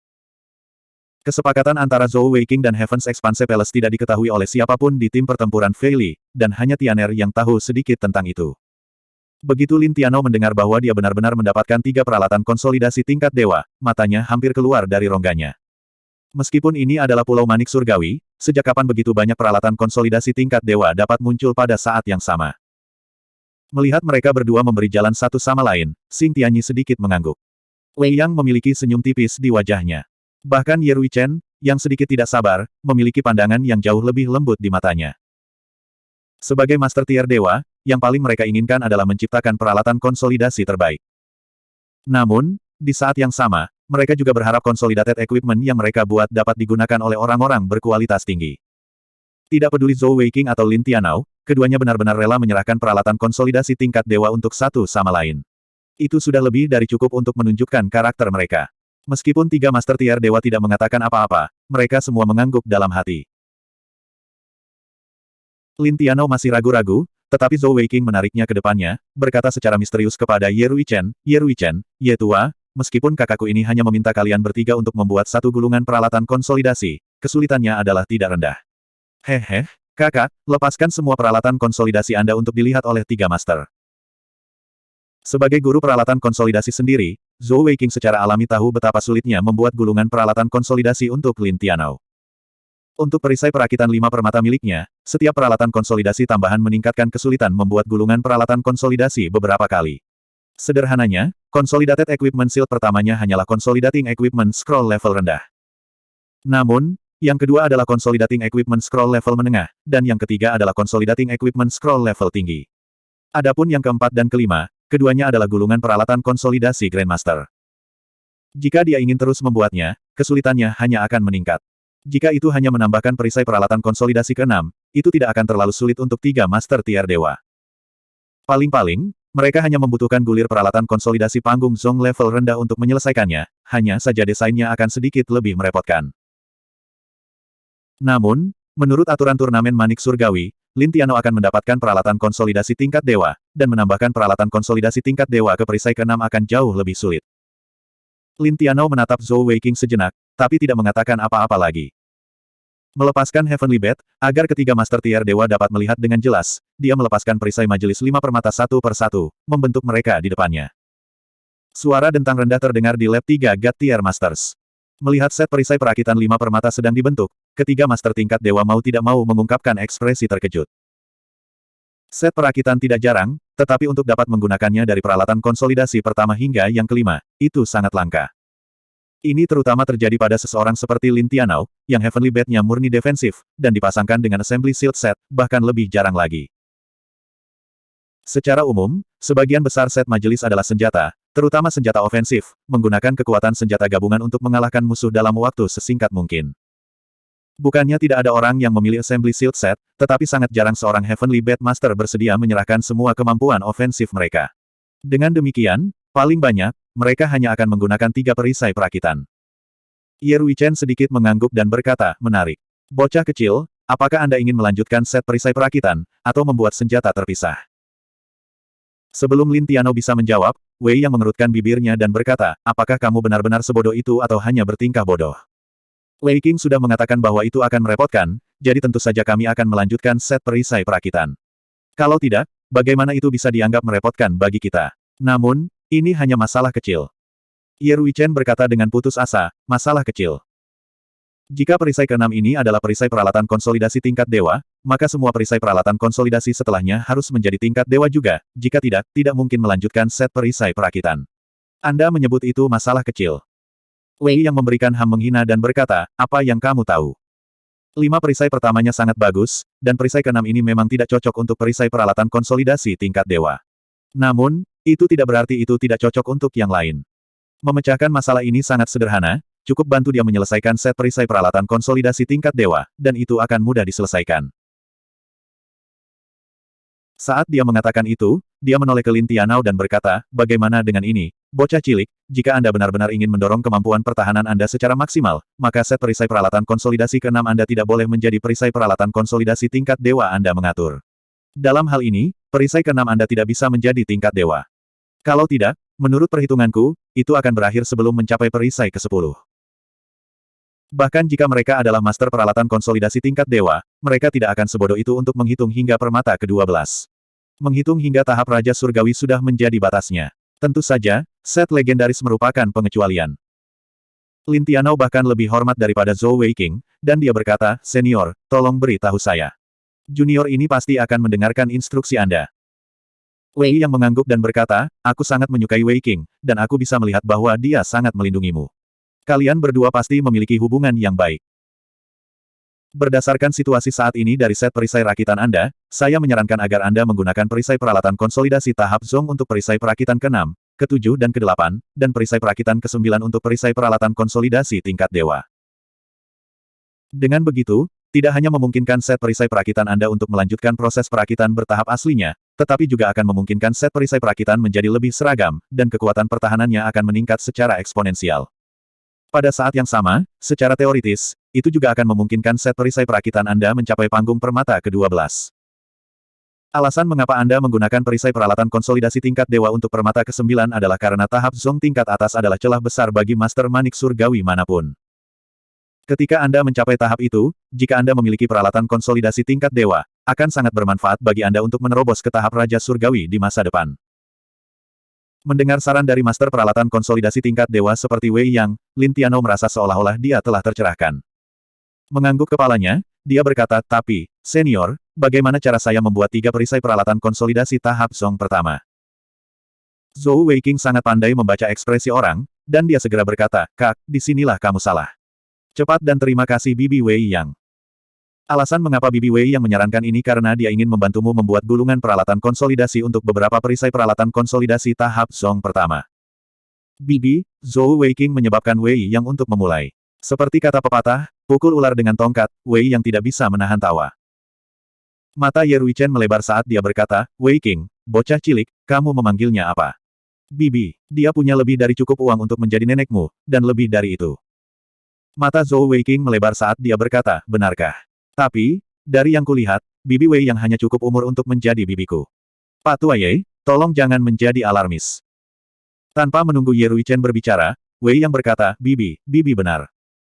Kesepakatan antara Zhou Weiqing dan Heaven's Expanse Palace tidak diketahui oleh siapapun di tim pertempuran Fei Li, dan hanya Tian'er yang tahu sedikit tentang itu. Begitu Lin Tianao mendengar bahwa dia benar-benar mendapatkan 3 peralatan konsolidasi tingkat dewa, matanya hampir keluar dari rongganya. Meskipun ini adalah Pulau Manik Surgawi, sejak kapan begitu banyak peralatan konsolidasi tingkat dewa dapat muncul pada saat yang sama? Melihat mereka berdua memberi jalan satu sama lain, Xing Tianyi sedikit mengangguk. Wei Yang memiliki senyum tipis di wajahnya. Bahkan Ye Ruichen, yang sedikit tidak sabar, memiliki pandangan yang jauh lebih lembut di matanya. Sebagai Master Tier Dewa, yang paling mereka inginkan adalah menciptakan peralatan konsolidasi terbaik. Namun, di saat yang sama, mereka juga berharap consolidated equipment yang mereka buat dapat digunakan oleh orang-orang berkualitas tinggi. Tidak peduli Zhou Weiqing atau Lin Tianao, keduanya benar-benar rela menyerahkan peralatan konsolidasi tingkat dewa untuk satu sama lain. Itu sudah lebih dari cukup untuk menunjukkan karakter mereka. Meskipun 3 Master Tier Dewa tidak mengatakan apa-apa, mereka semua mengangguk dalam hati. Lin Tianao masih ragu-ragu, tetapi Zhou Weiqing menariknya ke depannya, berkata secara misterius kepada Ye Ruichen, Ye Tua, meskipun kakakku ini hanya meminta kalian bertiga untuk membuat satu gulungan peralatan konsolidasi, kesulitannya adalah tidak rendah. Hehe, kakak, lepaskan semua peralatan konsolidasi Anda untuk dilihat oleh 3 master. Sebagai guru peralatan konsolidasi sendiri, Zhou Weiqing secara alami tahu betapa sulitnya membuat gulungan peralatan konsolidasi untuk Lin Tianao. Untuk perisai perakitan 5 permata miliknya, setiap peralatan konsolidasi tambahan meningkatkan kesulitan membuat gulungan peralatan konsolidasi beberapa kali. Sederhananya, Consolidated Equipment Shield pertamanya hanyalah Consolidating Equipment Scroll level rendah. Namun, yang kedua adalah Consolidating Equipment Scroll level menengah, dan yang ketiga adalah Consolidating Equipment Scroll level tinggi. Adapun yang keempat dan kelima, keduanya adalah gulungan peralatan konsolidasi Grandmaster. Jika dia ingin terus membuatnya, kesulitannya hanya akan meningkat. Jika itu hanya menambahkan perisai peralatan konsolidasi ke-6, itu tidak akan terlalu sulit untuk 3 Master Tier Dewa. Paling-paling, mereka hanya membutuhkan gulir peralatan konsolidasi panggung Zong level rendah untuk menyelesaikannya, hanya saja desainnya akan sedikit lebih merepotkan. Namun, menurut aturan turnamen Manik Surgawi, Lin Tianao akan mendapatkan peralatan konsolidasi tingkat dewa, dan menambahkan peralatan konsolidasi tingkat dewa ke perisai ke-6 akan jauh lebih sulit. Lin Tianao menatap Zhou Weiqing sejenak, tapi tidak mengatakan apa-apa lagi. Melepaskan Heavenly Bat, agar ketiga Master Tier Dewa dapat melihat dengan jelas, dia melepaskan perisai majelis 5 permata satu per satu, membentuk mereka di depannya. Suara dentang rendah terdengar di lab 3 God Tier Masters. Melihat set perisai perakitan 5 permata sedang dibentuk, ketiga master tingkat dewa mau tidak mau mengungkapkan ekspresi terkejut. Set perakitan tidak jarang, tetapi untuk dapat menggunakannya dari peralatan konsolidasi pertama hingga yang kelima, itu sangat langka. Ini terutama terjadi pada seseorang seperti Lin Tianao, yang Heavenly Bat-nya murni defensif, dan dipasangkan dengan Assembly Shield Set, bahkan lebih jarang lagi. Secara umum, sebagian besar set majelis adalah senjata, terutama senjata ofensif, menggunakan kekuatan senjata gabungan untuk mengalahkan musuh dalam waktu sesingkat mungkin. Bukannya tidak ada orang yang memilih Assembly Shield Set, tetapi sangat jarang seorang Heavenly Bat Master bersedia menyerahkan semua kemampuan ofensif mereka. Dengan demikian, paling banyak, mereka hanya akan menggunakan 3 perisai perakitan. Ye Ruichen sedikit mengangguk dan berkata, menarik. Bocah kecil, apakah Anda ingin melanjutkan set perisai perakitan, atau membuat senjata terpisah? Sebelum Lin Tiano bisa menjawab, Wei yang mengerutkan bibirnya dan berkata, apakah kamu benar-benar sebodoh itu atau hanya bertingkah bodoh? Wei Qing sudah mengatakan bahwa itu akan merepotkan, jadi tentu saja kami akan melanjutkan set perisai perakitan. Kalau tidak, bagaimana itu bisa dianggap merepotkan bagi kita? Namun, ini hanya masalah kecil. Ye Ruichen berkata dengan putus asa, masalah kecil. Jika perisai ke-6 ini adalah perisai peralatan konsolidasi tingkat dewa, maka semua perisai peralatan konsolidasi setelahnya harus menjadi tingkat dewa juga, jika tidak, tidak mungkin melanjutkan set perisai perakitan. Anda menyebut itu masalah kecil. Wei yang memberikan ham menghina dan berkata, apa yang kamu tahu? 5 perisai pertamanya sangat bagus, dan perisai ke-6 ini memang tidak cocok untuk perisai peralatan konsolidasi tingkat dewa. Namun, itu tidak berarti itu tidak cocok untuk yang lain. Memecahkan masalah ini sangat sederhana, cukup bantu dia menyelesaikan set perisai peralatan konsolidasi tingkat dewa, dan itu akan mudah diselesaikan. Saat dia mengatakan itu, dia menoleh ke Lin Tianao dan berkata, bagaimana dengan ini, bocah cilik, jika Anda benar-benar ingin mendorong kemampuan pertahanan Anda secara maksimal, maka set perisai peralatan konsolidasi ke-6 Anda tidak boleh menjadi perisai peralatan konsolidasi tingkat dewa Anda mengatur. Dalam hal ini, perisai ke-6 Anda tidak bisa menjadi tingkat dewa. Kalau tidak, menurut perhitunganku, itu akan berakhir sebelum mencapai perisai ke-10. Bahkan jika mereka adalah master peralatan konsolidasi tingkat dewa, mereka tidak akan sebodoh itu untuk menghitung hingga permata ke-12. Menghitung hingga tahap Raja Surgawi sudah menjadi batasnya. Tentu saja, set legendaris merupakan pengecualian. Lin Tianao bahkan lebih hormat daripada Zhou Weiqing, dan dia berkata, senior, tolong beritahu saya. Junior ini pasti akan mendengarkan instruksi Anda. Wei yang mengangguk dan berkata, aku sangat menyukai Wei Qing, dan aku bisa melihat bahwa dia sangat melindungimu. Kalian berdua pasti memiliki hubungan yang baik. Berdasarkan situasi saat ini dari set perisai rakitan Anda, saya menyarankan agar Anda menggunakan perisai peralatan konsolidasi tahap Zong untuk perisai perakitan ke-6, ke-7 dan ke-8, dan perisai perakitan ke-9 untuk perisai peralatan konsolidasi tingkat dewa. Dengan begitu, tidak hanya memungkinkan set perisai perakitan Anda untuk melanjutkan proses perakitan bertahap aslinya, tetapi juga akan memungkinkan set perisai perakitan menjadi lebih seragam, dan kekuatan pertahanannya akan meningkat secara eksponensial. Pada saat yang sama, secara teoritis, itu juga akan memungkinkan set perisai perakitan Anda mencapai panggung permata ke-12. Alasan mengapa Anda menggunakan perisai peralatan konsolidasi tingkat dewa untuk permata ke-9 adalah karena tahap Zong tingkat atas adalah celah besar bagi Master Manik Surgawi manapun. Ketika Anda mencapai tahap itu, jika Anda memiliki peralatan konsolidasi tingkat dewa, akan sangat bermanfaat bagi Anda untuk menerobos ke tahap Raja Surgawi di masa depan. Mendengar saran dari Master Peralatan Konsolidasi Tingkat Dewa seperti Wei Yang, Lin Tianao merasa seolah-olah dia telah tercerahkan. Mengangguk kepalanya, dia berkata, tapi, senior, bagaimana cara saya membuat 3 perisai peralatan konsolidasi tahap Zong pertama? Zhou Weiqing sangat pandai membaca ekspresi orang, dan dia segera berkata, Kak, disinilah kamu salah. Cepat dan terima kasih Bibi Wei Yang. Alasan mengapa Bibi Wei Yang menyarankan ini karena dia ingin membantumu membuat gulungan peralatan konsolidasi untuk beberapa perisai peralatan konsolidasi tahap Zong pertama. Bibi, Zhou Weiqing menyebabkan Wei Yang untuk memulai. Seperti kata pepatah, pukul ular dengan tongkat, Wei Yang tidak bisa menahan tawa. Mata Ye Ruichen melebar saat dia berkata, Weiqing, bocah cilik, kamu memanggilnya apa? Bibi, dia punya lebih dari cukup uang untuk menjadi nenekmu, dan lebih dari itu. Mata Zhou Weiqing melebar saat dia berkata, benarkah? Tapi, dari yang kulihat, Bibi Wei Yang hanya cukup umur untuk menjadi bibiku. Pak Tua Ye, tolong jangan menjadi alarmis. Tanpa menunggu Ye Ruichen berbicara, Wei Yang berkata, Bibi benar.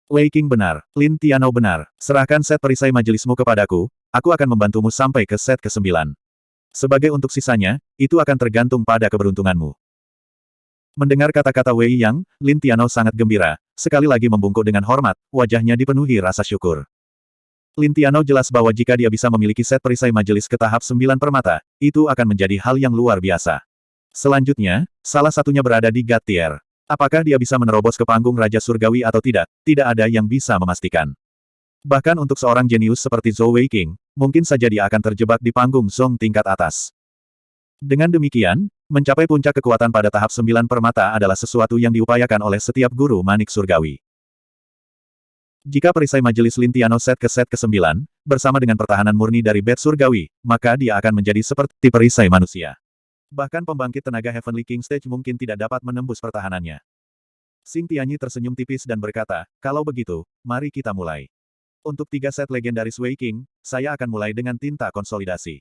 Weiqing benar, Lin Tianao benar, serahkan set perisai majelismu kepadaku, aku akan membantumu sampai ke set ke-9. Sebagai untuk sisanya, itu akan tergantung pada keberuntunganmu. Mendengar kata-kata Wei Yang, Lin Tianao sangat gembira, sekali lagi membungkuk dengan hormat, wajahnya dipenuhi rasa syukur. Lin Tianao jelas bahwa jika dia bisa memiliki set perisai majelis ke tahap 9 permata, itu akan menjadi hal yang luar biasa. Selanjutnya, salah satunya berada di God Tier. Apakah dia bisa menerobos ke panggung Raja Surgawi atau tidak, tidak ada yang bisa memastikan. Bahkan untuk seorang jenius seperti Zhou Weiqing, mungkin saja dia akan terjebak di panggung Zong tingkat atas. Dengan demikian, mencapai puncak kekuatan pada tahap 9 permata adalah sesuatu yang diupayakan oleh setiap guru manik surgawi. Jika perisai majelis Lin Tianao set ke-9, bersama dengan pertahanan murni dari bed surgawi, maka dia akan menjadi seperti perisai manusia. Bahkan pembangkit tenaga Heavenly King Stage mungkin tidak dapat menembus pertahanannya. Xing Tianyi tersenyum tipis dan berkata, kalau begitu, mari kita mulai. Untuk 3 set legendaris Wei King, saya akan mulai dengan tinta konsolidasi.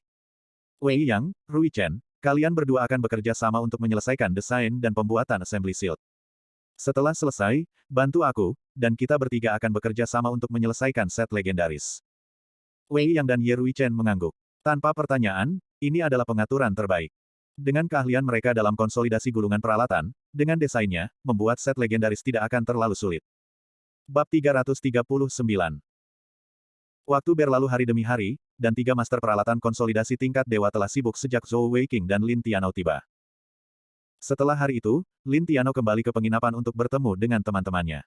Wei Yang, Rui Chen, kalian berdua akan bekerja sama untuk menyelesaikan desain dan pembuatan assembly shield. Setelah selesai, bantu aku, dan kita bertiga akan bekerja sama untuk menyelesaikan set legendaris. Wei Yang dan Ye Rui Chen mengangguk. Tanpa pertanyaan, ini adalah pengaturan terbaik. Dengan keahlian mereka dalam konsolidasi gulungan peralatan, dengan desainnya, membuat set legendaris tidak akan terlalu sulit. Bab 339. Waktu berlalu hari demi hari, dan 3 master peralatan konsolidasi tingkat dewa telah sibuk sejak Zhou Weiqing dan Lin Tianao tiba. Setelah hari itu, Lin Tianao kembali ke penginapan untuk bertemu dengan teman-temannya.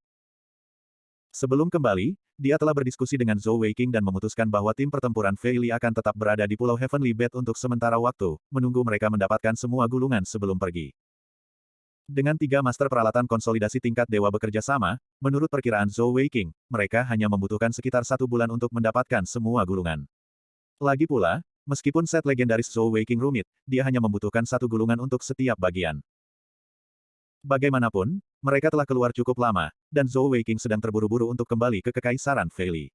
Sebelum kembali, dia telah berdiskusi dengan Zhou Weiqing dan memutuskan bahwa tim pertempuran Fei Li akan tetap berada di Pulau Heavenly Bed untuk sementara waktu, menunggu mereka mendapatkan semua gulungan sebelum pergi. Dengan 3 master peralatan konsolidasi tingkat dewa bekerja sama, menurut perkiraan Zhou Weiqing, mereka hanya membutuhkan sekitar 1 bulan untuk mendapatkan semua gulungan. Lagi pula, meskipun set legendaris Zhou Weiqing rumit, dia hanya membutuhkan 1 gulungan untuk setiap bagian. Bagaimanapun, mereka telah keluar cukup lama, dan Zhou Weiqing sedang terburu-buru untuk kembali ke Kekaisaran Fei Li.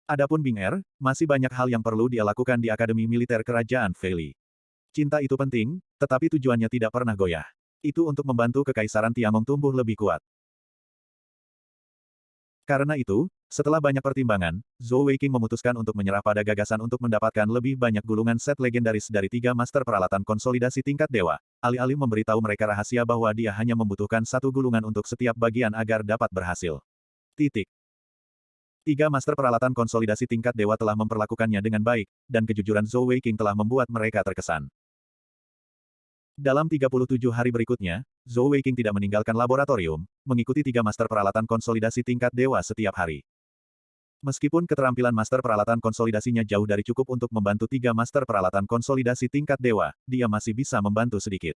Adapun Bing Er, masih banyak hal yang perlu dia lakukan di Akademi Militer Kerajaan Fei Li. Cinta itu penting, tetapi tujuannya tidak pernah goyah. Itu untuk membantu Kekaisaran Tiangong tumbuh lebih kuat. Karena itu, setelah banyak pertimbangan, Zhou Weiqing memutuskan untuk menyerah pada gagasan untuk mendapatkan lebih banyak gulungan set legendaris dari 3 master peralatan konsolidasi tingkat dewa, alih-alih memberitahu mereka rahasia bahwa dia hanya membutuhkan 1 gulungan untuk setiap bagian agar dapat berhasil. Titik. 3 master peralatan konsolidasi tingkat dewa telah memperlakukannya dengan baik, dan kejujuran Zhou Weiqing telah membuat mereka terkesan. Dalam 37 hari berikutnya, Zhou Weiqing tidak meninggalkan laboratorium, mengikuti 3 master peralatan konsolidasi tingkat dewa setiap hari. Meskipun keterampilan master peralatan konsolidasinya jauh dari cukup untuk membantu 3 master peralatan konsolidasi tingkat dewa, dia masih bisa membantu sedikit.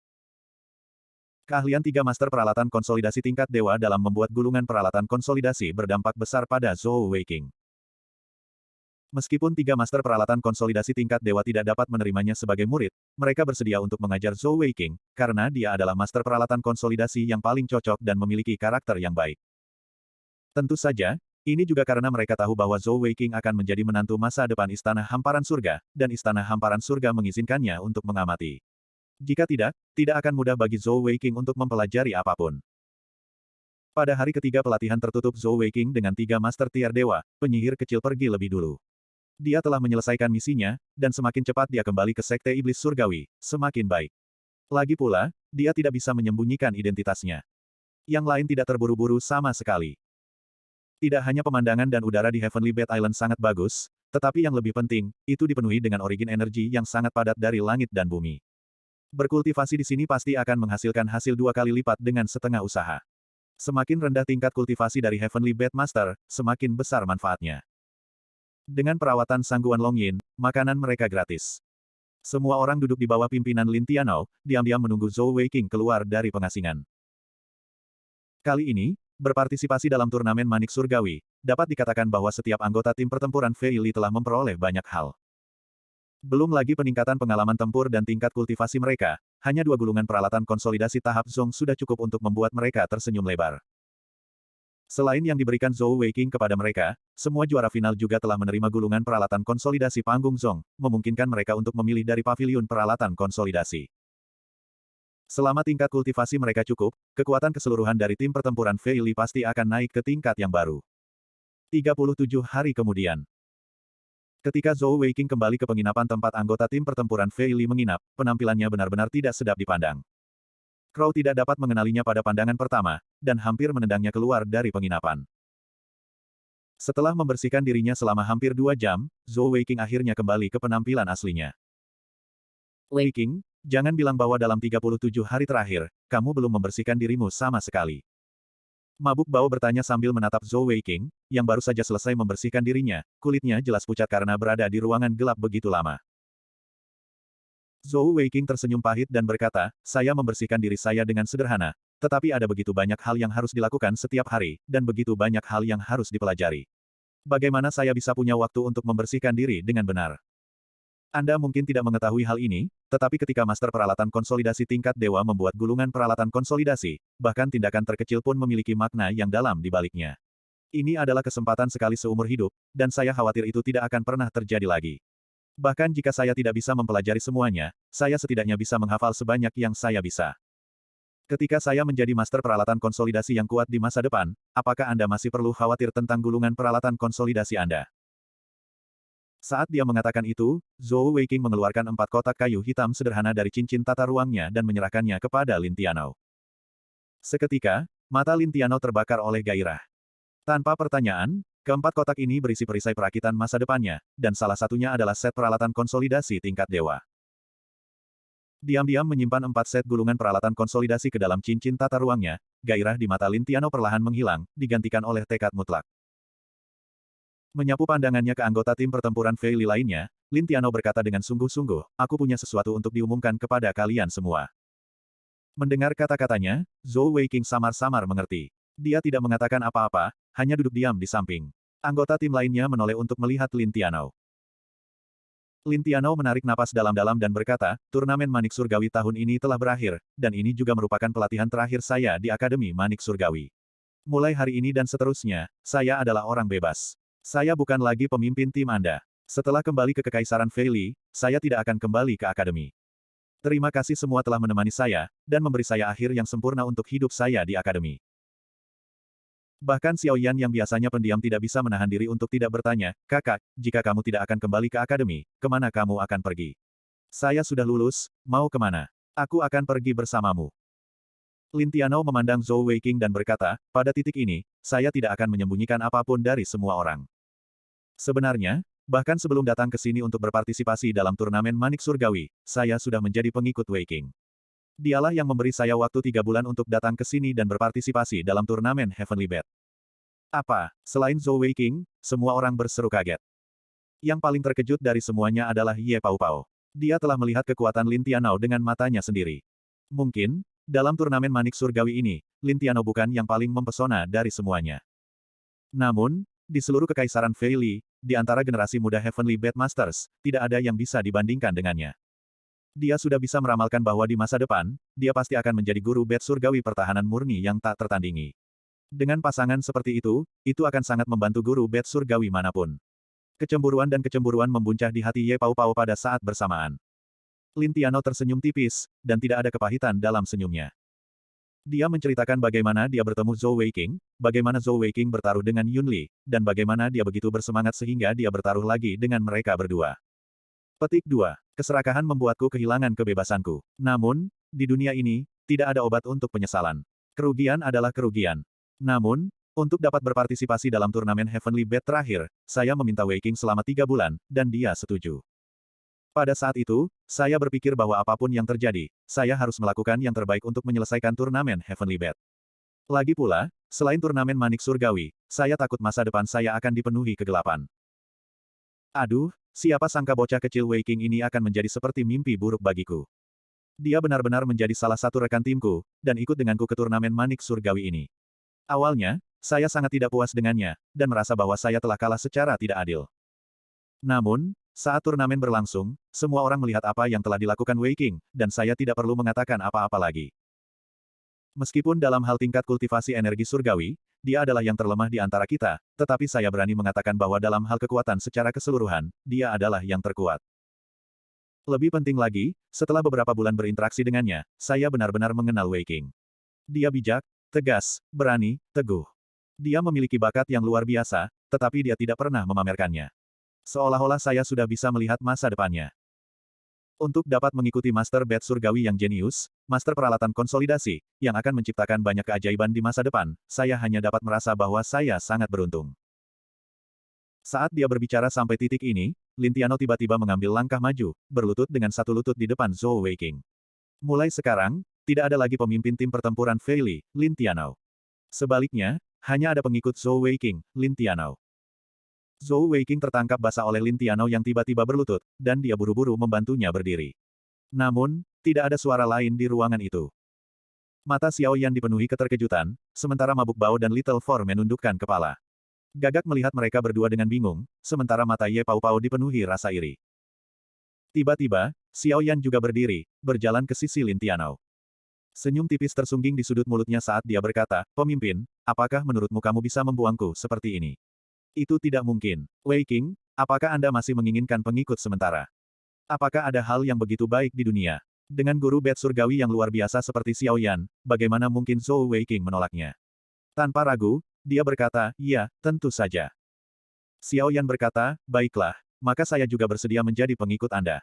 Keahlian 3 master peralatan konsolidasi tingkat dewa dalam membuat gulungan peralatan konsolidasi berdampak besar pada Zhou Weiqing. Meskipun 3 master peralatan konsolidasi tingkat dewa tidak dapat menerimanya sebagai murid, mereka bersedia untuk mengajar Zhou Weiqing, karena dia adalah master peralatan konsolidasi yang paling cocok dan memiliki karakter yang baik. Tentu saja, ini juga karena mereka tahu bahwa Zhou Weiqing akan menjadi menantu masa depan Istana Hamparan Surga, dan Istana Hamparan Surga mengizinkannya untuk mengamati. Jika tidak, tidak akan mudah bagi Zhou Weiqing untuk mempelajari apapun. Pada hari ketiga pelatihan tertutup Zhou Weiqing dengan 3 master tier dewa, penyihir kecil pergi lebih dulu. Dia telah menyelesaikan misinya, dan semakin cepat dia kembali ke Sekte Iblis Surgawi, semakin baik. Lagi pula, dia tidak bisa menyembunyikan identitasnya. Yang lain tidak terburu-buru sama sekali. Tidak hanya pemandangan dan udara di Heavenly Bed Island sangat bagus, tetapi yang lebih penting, itu dipenuhi dengan origin energi yang sangat padat dari langit dan bumi. Berkultivasi di sini pasti akan menghasilkan hasil 2 kali lipat dengan setengah usaha. Semakin rendah tingkat kultivasi dari Heavenly Bed Master, semakin besar manfaatnya. Dengan perawatan Sangguan Longyin, makanan mereka gratis. Semua orang duduk di bawah pimpinan Lin Tianao, diam-diam menunggu Zhou Weiqing keluar dari pengasingan. Kali ini, berpartisipasi dalam turnamen Manik Surgawi, dapat dikatakan bahwa setiap anggota tim pertempuran Fei Li telah memperoleh banyak hal. Belum lagi peningkatan pengalaman tempur dan tingkat kultivasi mereka, hanya 2 gulungan peralatan konsolidasi tahap Zong sudah cukup untuk membuat mereka tersenyum lebar. Selain yang diberikan Zhou Weiqing kepada mereka, semua juara final juga telah menerima gulungan peralatan konsolidasi panggung Zong, memungkinkan mereka untuk memilih dari paviliun peralatan konsolidasi. Selama tingkat kultivasi mereka cukup, kekuatan keseluruhan dari tim pertempuran Fei Li pasti akan naik ke tingkat yang baru. 37 hari kemudian. Ketika Zhou Weiqing kembali ke penginapan tempat anggota tim pertempuran Fei Li menginap, penampilannya benar-benar tidak sedap dipandang. Crow tidak dapat mengenalinya pada pandangan pertama, dan hampir menendangnya keluar dari penginapan. Setelah membersihkan dirinya selama hampir 2 jam, Zhou Weiqing akhirnya kembali ke penampilan aslinya. Weiqing, jangan bilang bahwa dalam 37 hari terakhir, kamu belum membersihkan dirimu sama sekali. Mabuk Bao bertanya sambil menatap Zhou Weiqing, yang baru saja selesai membersihkan dirinya, kulitnya jelas pucat karena berada di ruangan gelap begitu lama. Zhou Weiqing tersenyum pahit dan berkata, saya membersihkan diri saya dengan sederhana, tetapi ada begitu banyak hal yang harus dilakukan setiap hari, dan begitu banyak hal yang harus dipelajari. Bagaimana saya bisa punya waktu untuk membersihkan diri dengan benar? Anda mungkin tidak mengetahui hal ini, tetapi ketika Master Peralatan Konsolidasi tingkat dewa membuat gulungan peralatan konsolidasi, bahkan tindakan terkecil pun memiliki makna yang dalam di baliknya. Ini adalah kesempatan sekali seumur hidup, dan saya khawatir itu tidak akan pernah terjadi lagi. Bahkan jika saya tidak bisa mempelajari semuanya, saya setidaknya bisa menghafal sebanyak yang saya bisa. Ketika saya menjadi Master Peralatan Konsolidasi yang kuat di masa depan, apakah Anda masih perlu khawatir tentang gulungan peralatan konsolidasi Anda? Saat dia mengatakan itu, Zhou Weiqing mengeluarkan 4 kotak kayu hitam sederhana dari cincin tata ruangnya dan menyerahkannya kepada Lin Tianou. Seketika, mata Lin Tianou terbakar oleh gairah. Tanpa pertanyaan, keempat kotak ini berisi perisai perakitan masa depannya, dan salah satunya adalah set peralatan konsolidasi tingkat dewa. Diam-diam menyimpan 4 set gulungan peralatan konsolidasi ke dalam cincin tata ruangnya, gairah di mata Lin Tianou perlahan menghilang, digantikan oleh tekad mutlak. Menyapu pandangannya ke anggota tim pertempuran Fei Li lainnya, Lin Tianou berkata dengan sungguh-sungguh, aku punya sesuatu untuk diumumkan kepada kalian semua. Mendengar kata-katanya, Zhou Weiqing samar-samar mengerti. Dia tidak mengatakan apa-apa, hanya duduk diam di samping. Anggota tim lainnya menoleh untuk melihat Lin Tianou. Lin Tianou menarik napas dalam-dalam dan berkata, turnamen Manik Surgawi tahun ini telah berakhir, dan ini juga merupakan pelatihan terakhir saya di Akademi Manik Surgawi. Mulai hari ini dan seterusnya, saya adalah orang bebas. Saya bukan lagi pemimpin tim Anda. Setelah kembali ke Kekaisaran Fei Li, saya tidak akan kembali ke Akademi. Terima kasih semua telah menemani saya, dan memberi saya akhir yang sempurna untuk hidup saya di Akademi. Bahkan Xiao Yan yang biasanya pendiam tidak bisa menahan diri untuk tidak bertanya, kakak, jika kamu tidak akan kembali ke Akademi, kemana kamu akan pergi? Saya sudah lulus, mau kemana? Aku akan pergi bersamamu. Lin Tianou memandang Zhou Weiqing dan berkata, pada titik ini, saya tidak akan menyembunyikan apapun dari semua orang. Sebenarnya, bahkan sebelum datang ke sini untuk berpartisipasi dalam turnamen Manik Surgawi, saya sudah menjadi pengikut Weiqing. Dialah yang memberi saya waktu 3 bulan untuk datang ke sini dan berpartisipasi dalam turnamen Heavenly Bet. Apa, selain Zhou Weiqing, semua orang berseru kaget. Yang paling terkejut dari semuanya adalah Ye Pao Pao. Dia telah melihat kekuatan Lin Tianou dengan matanya sendiri. Mungkin, dalam turnamen Manik Surgawi ini, Lin Tianou bukan yang paling mempesona dari semuanya. Namun, di seluruh Kekaisaran Fei Li, di antara generasi muda Heavenly Bet Masters, tidak ada yang bisa dibandingkan dengannya. Dia sudah bisa meramalkan bahwa di masa depan, dia pasti akan menjadi guru Bet Surgawi pertahanan murni yang tak tertandingi. Dengan pasangan seperti itu akan sangat membantu guru Bet Surgawi manapun. Kecemburuan dan kecemburuan membuncah di hati Ye Pao Pao pada saat bersamaan. Lin Tianou tersenyum tipis, dan tidak ada kepahitan dalam senyumnya. Dia menceritakan bagaimana dia bertemu Zhou Weiqing, bagaimana Zhou Weiqing bertaruh dengan Yun Li, dan bagaimana dia begitu bersemangat sehingga dia bertaruh lagi dengan mereka berdua. Petik 2. Keserakahan membuatku kehilangan kebebasanku. Namun, di dunia ini, tidak ada obat untuk penyesalan. Kerugian adalah kerugian. Namun, untuk dapat berpartisipasi dalam turnamen Heavenly Bet terakhir, saya meminta Weiqing selama 3 bulan, dan dia setuju. Pada saat itu, saya berpikir bahwa apapun yang terjadi, saya harus melakukan yang terbaik untuk menyelesaikan turnamen Heavenly Bet. Lagi pula, selain turnamen Manik Surgawi, saya takut masa depan saya akan dipenuhi kegelapan. Aduh, siapa sangka bocah kecil Weiqing ini akan menjadi seperti mimpi buruk bagiku. Dia benar-benar menjadi salah satu rekan timku, dan ikut denganku ke turnamen Manik Surgawi ini. Awalnya, saya sangat tidak puas dengannya, dan merasa bahwa saya telah kalah secara tidak adil. Namun, saat turnamen berlangsung, semua orang melihat apa yang telah dilakukan Weiqing, dan saya tidak perlu mengatakan apa-apa lagi. Meskipun dalam hal tingkat kultivasi energi surgawi, dia adalah yang terlemah di antara kita, tetapi saya berani mengatakan bahwa dalam hal kekuatan secara keseluruhan, dia adalah yang terkuat. Lebih penting lagi, setelah beberapa bulan berinteraksi dengannya, saya benar-benar mengenal Weiqing. Dia bijak, tegas, berani, teguh. Dia memiliki bakat yang luar biasa, tetapi dia tidak pernah memamerkannya. Seolah-olah saya sudah bisa melihat masa depannya. Untuk dapat mengikuti Master Bet Surgawi yang jenius, Master Peralatan Konsolidasi, yang akan menciptakan banyak keajaiban di masa depan, saya hanya dapat merasa bahwa saya sangat beruntung. Saat dia berbicara sampai titik ini, Lin Tianou tiba-tiba mengambil langkah maju, berlutut dengan satu lutut di depan Zhou Weiqing. Mulai sekarang, tidak ada lagi pemimpin tim pertempuran Fei Li, Lin Tianou. Sebaliknya, hanya ada pengikut Zhou Weiqing, Lin Tianou. Zhou Weiqing tertangkap basah oleh Lin Tianou yang tiba-tiba berlutut, dan dia buru-buru membantunya berdiri. Namun, tidak ada suara lain di ruangan itu. Mata Xiao Yan dipenuhi keterkejutan, sementara Mabuk Bao dan Little Four menundukkan kepala. Gagak melihat mereka berdua dengan bingung, sementara mata Ye Pao Pao dipenuhi rasa iri. Tiba-tiba, Xiao Yan juga berdiri, berjalan ke sisi Lin Tianao. Senyum tipis tersungging di sudut mulutnya saat dia berkata, "Pemimpin, apakah menurutmu kamu bisa membuangku seperti ini?" "Itu tidak mungkin. Wei Qing, apakah Anda masih menginginkan pengikut sementara? Apakah ada hal yang begitu baik di dunia? Dengan guru bed surgawi yang luar biasa seperti Xiao Yan, bagaimana mungkin Zhou Wei Qing menolaknya?" Tanpa ragu, dia berkata, "Iya, tentu saja." Xiao Yan berkata, "Baiklah, maka saya juga bersedia menjadi pengikut Anda.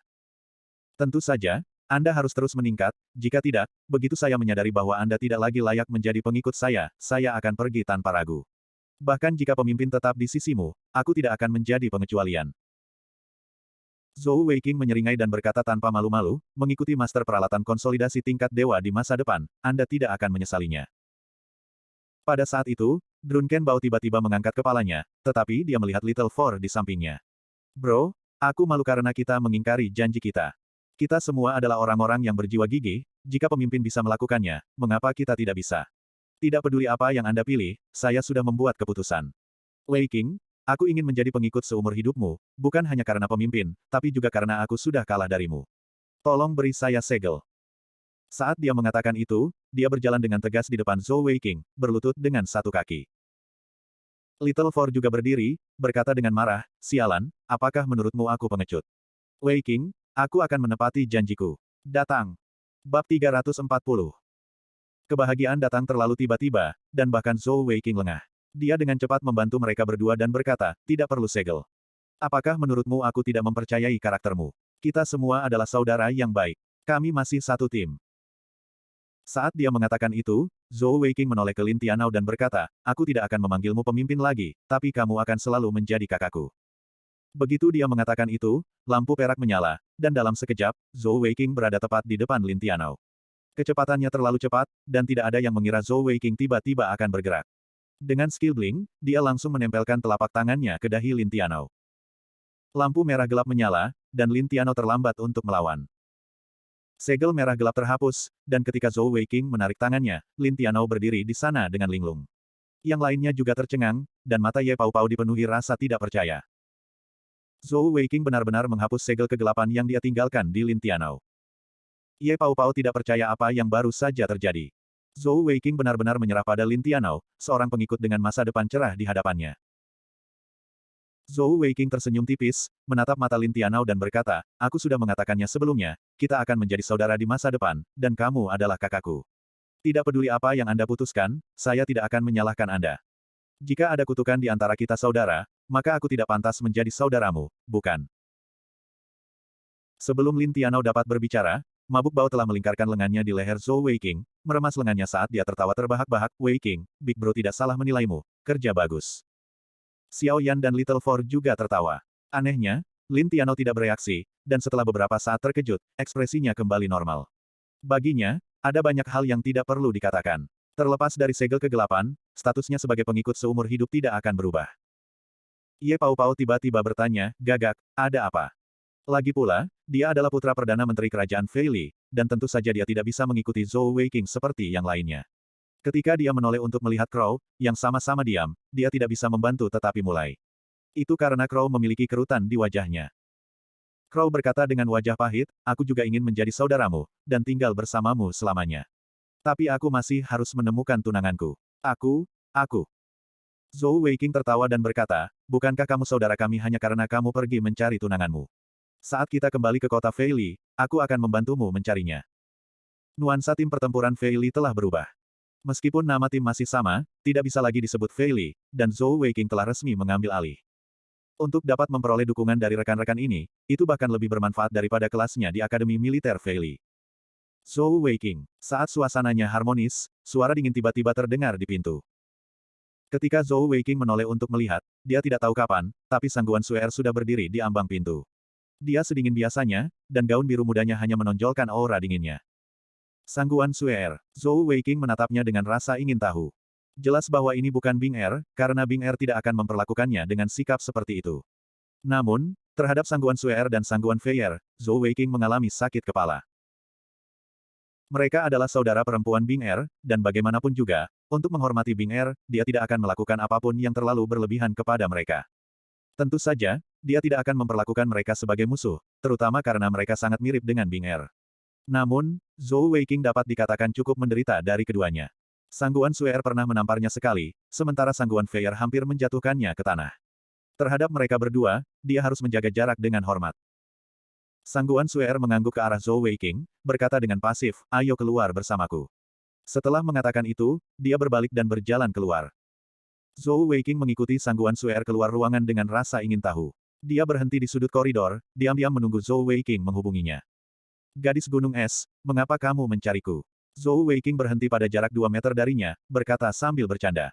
Tentu saja, Anda harus terus meningkat, jika tidak, begitu saya menyadari bahwa Anda tidak lagi layak menjadi pengikut saya akan pergi tanpa ragu. Bahkan jika pemimpin tetap di sisimu, aku tidak akan menjadi pengecualian." Zhou Weiqing menyeringai dan berkata tanpa malu-malu, "Mengikuti master peralatan konsolidasi tingkat dewa di masa depan, Anda tidak akan menyesalinya." Pada saat itu, Drunken Bao tiba-tiba mengangkat kepalanya, tetapi dia melihat Little Four di sampingnya. "Bro, aku malu karena kita mengingkari janji kita. Kita semua adalah orang-orang yang berjiwa gigih, jika pemimpin bisa melakukannya, mengapa kita tidak bisa? Tidak peduli apa yang Anda pilih, saya sudah membuat keputusan. Wei Qing, aku ingin menjadi pengikut seumur hidupmu, bukan hanya karena pemimpin, tapi juga karena aku sudah kalah darimu. Tolong beri saya segel." Saat dia mengatakan itu, dia berjalan dengan tegas di depan Zhou Wei Qing, berlutut dengan satu kaki. Little Four juga berdiri, berkata dengan marah, "Sialan, apakah menurutmu aku pengecut? Wei Qing, aku akan menepati janjiku. Datang." Bab 340. Kebahagiaan datang terlalu tiba-tiba, dan bahkan Zhou Wei Qing lengah. Dia dengan cepat membantu mereka berdua dan berkata, "Tidak perlu segel. Apakah menurutmu aku tidak mempercayai karaktermu? Kita semua adalah saudara yang baik. Kami masih satu tim." Saat dia mengatakan itu, Zhou Weiqing menoleh ke Lin Tianao dan berkata, "Aku tidak akan memanggilmu pemimpin lagi, tapi kamu akan selalu menjadi kakakku." Begitu dia mengatakan itu, lampu perak menyala, dan dalam sekejap, Zhou Weiqing berada tepat di depan Lin Tianao. Kecepatannya terlalu cepat, dan tidak ada yang mengira Zhou Weiqing tiba-tiba akan bergerak. Dengan skill blink, dia langsung menempelkan telapak tangannya ke dahi Lin Tianao. Lampu merah gelap menyala, dan Lin Tianao terlambat untuk melawan. Segel merah gelap terhapus, dan ketika Zhou Weiqing menarik tangannya, Lin Tianao berdiri di sana dengan linglung. Yang lainnya juga tercengang, dan mata Ye Pao Pao dipenuhi rasa tidak percaya. Zhou Weiqing benar-benar menghapus segel kegelapan yang dia tinggalkan di Lin Tianao. Ye Pao Pao tidak percaya apa yang baru saja terjadi. Zhou Weiqing benar-benar menyerah pada Lin Tianao, seorang pengikut dengan masa depan cerah di hadapannya. Zhou Weiqing tersenyum tipis, menatap mata Lin Tianao dan berkata, "Aku sudah mengatakannya sebelumnya, kita akan menjadi saudara di masa depan, dan kamu adalah kakakku. Tidak peduli apa yang Anda putuskan, saya tidak akan menyalahkan Anda. Jika ada kutukan di antara kita saudara, maka aku tidak pantas menjadi saudaramu, bukan?" Sebelum Lin Tianao dapat berbicara, Mabuk Bao telah melingkarkan lengannya di leher Zhou Weiqing, meremas lengannya saat dia tertawa terbahak-bahak, "Weiqing, Big Bro tidak salah menilaimu, kerja bagus." Xiao Yan dan Little Four juga tertawa. Anehnya, Lin Tianao tidak bereaksi, dan setelah beberapa saat terkejut, ekspresinya kembali normal. Baginya, ada banyak hal yang tidak perlu dikatakan. Terlepas dari segel kegelapan, statusnya sebagai pengikut seumur hidup tidak akan berubah. Ye Pao Pao tiba-tiba bertanya, "Gagak, ada apa?" Lagi pula, dia adalah putra Perdana Menteri Kerajaan Fei Li, dan tentu saja dia tidak bisa mengikuti Zhou Weiqing seperti yang lainnya. Ketika dia menoleh untuk melihat Crow, yang sama-sama diam, dia tidak bisa membantu tetapi mulai. Itu karena Crow memiliki kerutan di wajahnya. Crow berkata dengan wajah pahit, "Aku juga ingin menjadi saudaramu, dan tinggal bersamamu selamanya. Tapi aku masih harus menemukan tunanganku. Aku." Zhou Weiqing tertawa dan berkata, "Bukankah kamu saudara kami hanya karena kamu pergi mencari tunanganmu? Saat kita kembali ke kota Fei Li, aku akan membantumu mencarinya." Nuansa tim pertempuran Fei Li telah berubah. Meskipun nama tim masih sama, tidak bisa lagi disebut Fei Li, dan Zhou Weiqing telah resmi mengambil alih. Untuk dapat memperoleh dukungan dari rekan-rekan ini, itu bahkan lebih bermanfaat daripada kelasnya di Akademi Militer Fei Li. Zhou Weiqing. Saat suasananya harmonis, suara dingin tiba-tiba terdengar di pintu. Ketika Zhou Weiqing menoleh untuk melihat, dia tidak tahu kapan, tapi Sangguan Suer sudah berdiri di ambang pintu. Dia sedingin biasanya, dan gaun biru mudanya hanya menonjolkan aura dinginnya. Sangguan Suer. Zhou Weiqing menatapnya dengan rasa ingin tahu. Jelas bahwa ini bukan Bing Er, karena Bing Er tidak akan memperlakukannya dengan sikap seperti itu. Namun, terhadap Sangguan Suer dan Sangguan Feier, Zhou Weiqing mengalami sakit kepala. Mereka adalah saudara perempuan Bing Er, dan bagaimanapun juga, untuk menghormati Bing Er, dia tidak akan melakukan apapun yang terlalu berlebihan kepada mereka. Tentu saja, dia tidak akan memperlakukan mereka sebagai musuh, terutama karena mereka sangat mirip dengan Bing Er. Namun, Zhou Weiqing dapat dikatakan cukup menderita dari keduanya. Sangguan Suer pernah menamparnya sekali, sementara Sangguan Feier hampir menjatuhkannya ke tanah. Terhadap mereka berdua, dia harus menjaga jarak dengan hormat. Sangguan Suer mengangguk ke arah Zhou Weiqing, berkata dengan pasif, ayo keluar bersamaku. Setelah mengatakan itu, dia berbalik dan berjalan keluar. Zhou Weiqing mengikuti Sangguan Suer keluar ruangan dengan rasa ingin tahu. Dia berhenti di sudut koridor, diam-diam menunggu Zhou Weiqing menghubunginya. Gadis gunung es, mengapa kamu mencariku? Zhou Weiqing berhenti pada jarak 2 meter darinya, berkata sambil bercanda.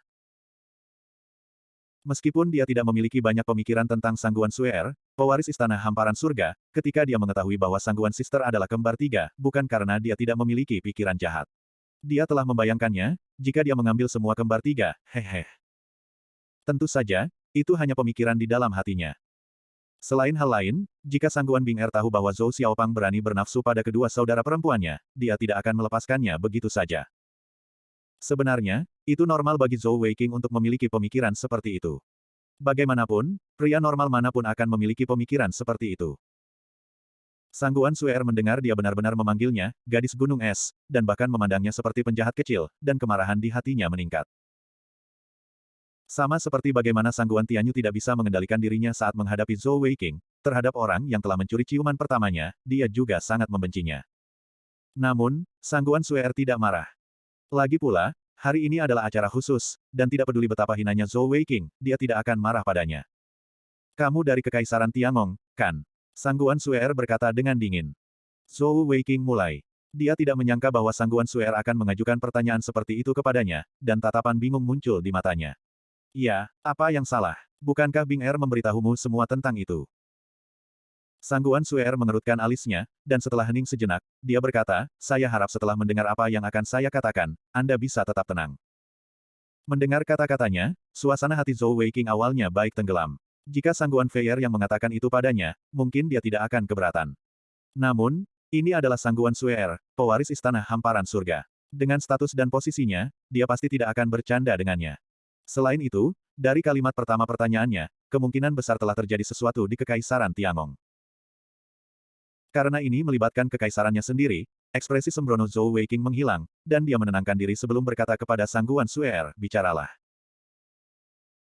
Meskipun dia tidak memiliki banyak pemikiran tentang Sangguan Suer, pewaris istana hamparan surga, ketika dia mengetahui bahwa Sangguan Sister adalah kembar tiga, bukan karena dia tidak memiliki pikiran jahat. Dia telah membayangkannya, jika dia mengambil semua kembar tiga, hehe. Tentu saja, itu hanya pemikiran di dalam hatinya. Selain hal lain, jika Sangguan Bing Er tahu bahwa Zhou Xiaopang berani bernafsu pada kedua saudara perempuannya, dia tidak akan melepaskannya begitu saja. Sebenarnya, itu normal bagi Zhou Weiqing untuk memiliki pemikiran seperti itu. Bagaimanapun, pria normal manapun akan memiliki pemikiran seperti itu. Sangguan Suer mendengar dia benar-benar memanggilnya, gadis gunung es, dan bahkan memandangnya seperti penjahat kecil, dan kemarahan di hatinya meningkat. Sama seperti bagaimana Sangguan Tianyu tidak bisa mengendalikan dirinya saat menghadapi Zhou Weiqing, terhadap orang yang telah mencuri ciuman pertamanya, dia juga sangat membencinya. Namun, Sangguan Suer tidak marah. Lagi pula, hari ini adalah acara khusus, dan tidak peduli betapa hinanya Zhou Weiqing, dia tidak akan marah padanya. Kamu dari Kekaisaran Tiangong, kan? Sangguan Suer berkata dengan dingin. Zhou Weiqing mulai. Dia tidak menyangka bahwa Sangguan Suer akan mengajukan pertanyaan seperti itu kepadanya, dan tatapan bingung muncul di matanya. Ya, apa yang salah? Bukankah Bing Er memberitahumu semua tentang itu? Sangguan Suer mengerutkan alisnya, dan setelah hening sejenak, dia berkata, saya harap setelah mendengar apa yang akan saya katakan, Anda bisa tetap tenang. Mendengar kata-katanya, suasana hati Zhou Weiqing awalnya baik tenggelam. Jika Sangguan Feier yang mengatakan itu padanya, mungkin dia tidak akan keberatan. Namun, ini adalah Sangguan Suer, pewaris istana hamparan surga. Dengan status dan posisinya, dia pasti tidak akan bercanda dengannya. Selain itu, dari kalimat pertama pertanyaannya, kemungkinan besar telah terjadi sesuatu di Kekaisaran Tiangong. Karena ini melibatkan kekaisarannya sendiri, ekspresi sembrono Zhou Weiqing menghilang, dan dia menenangkan diri sebelum berkata kepada Sangguan Suer, bicaralah.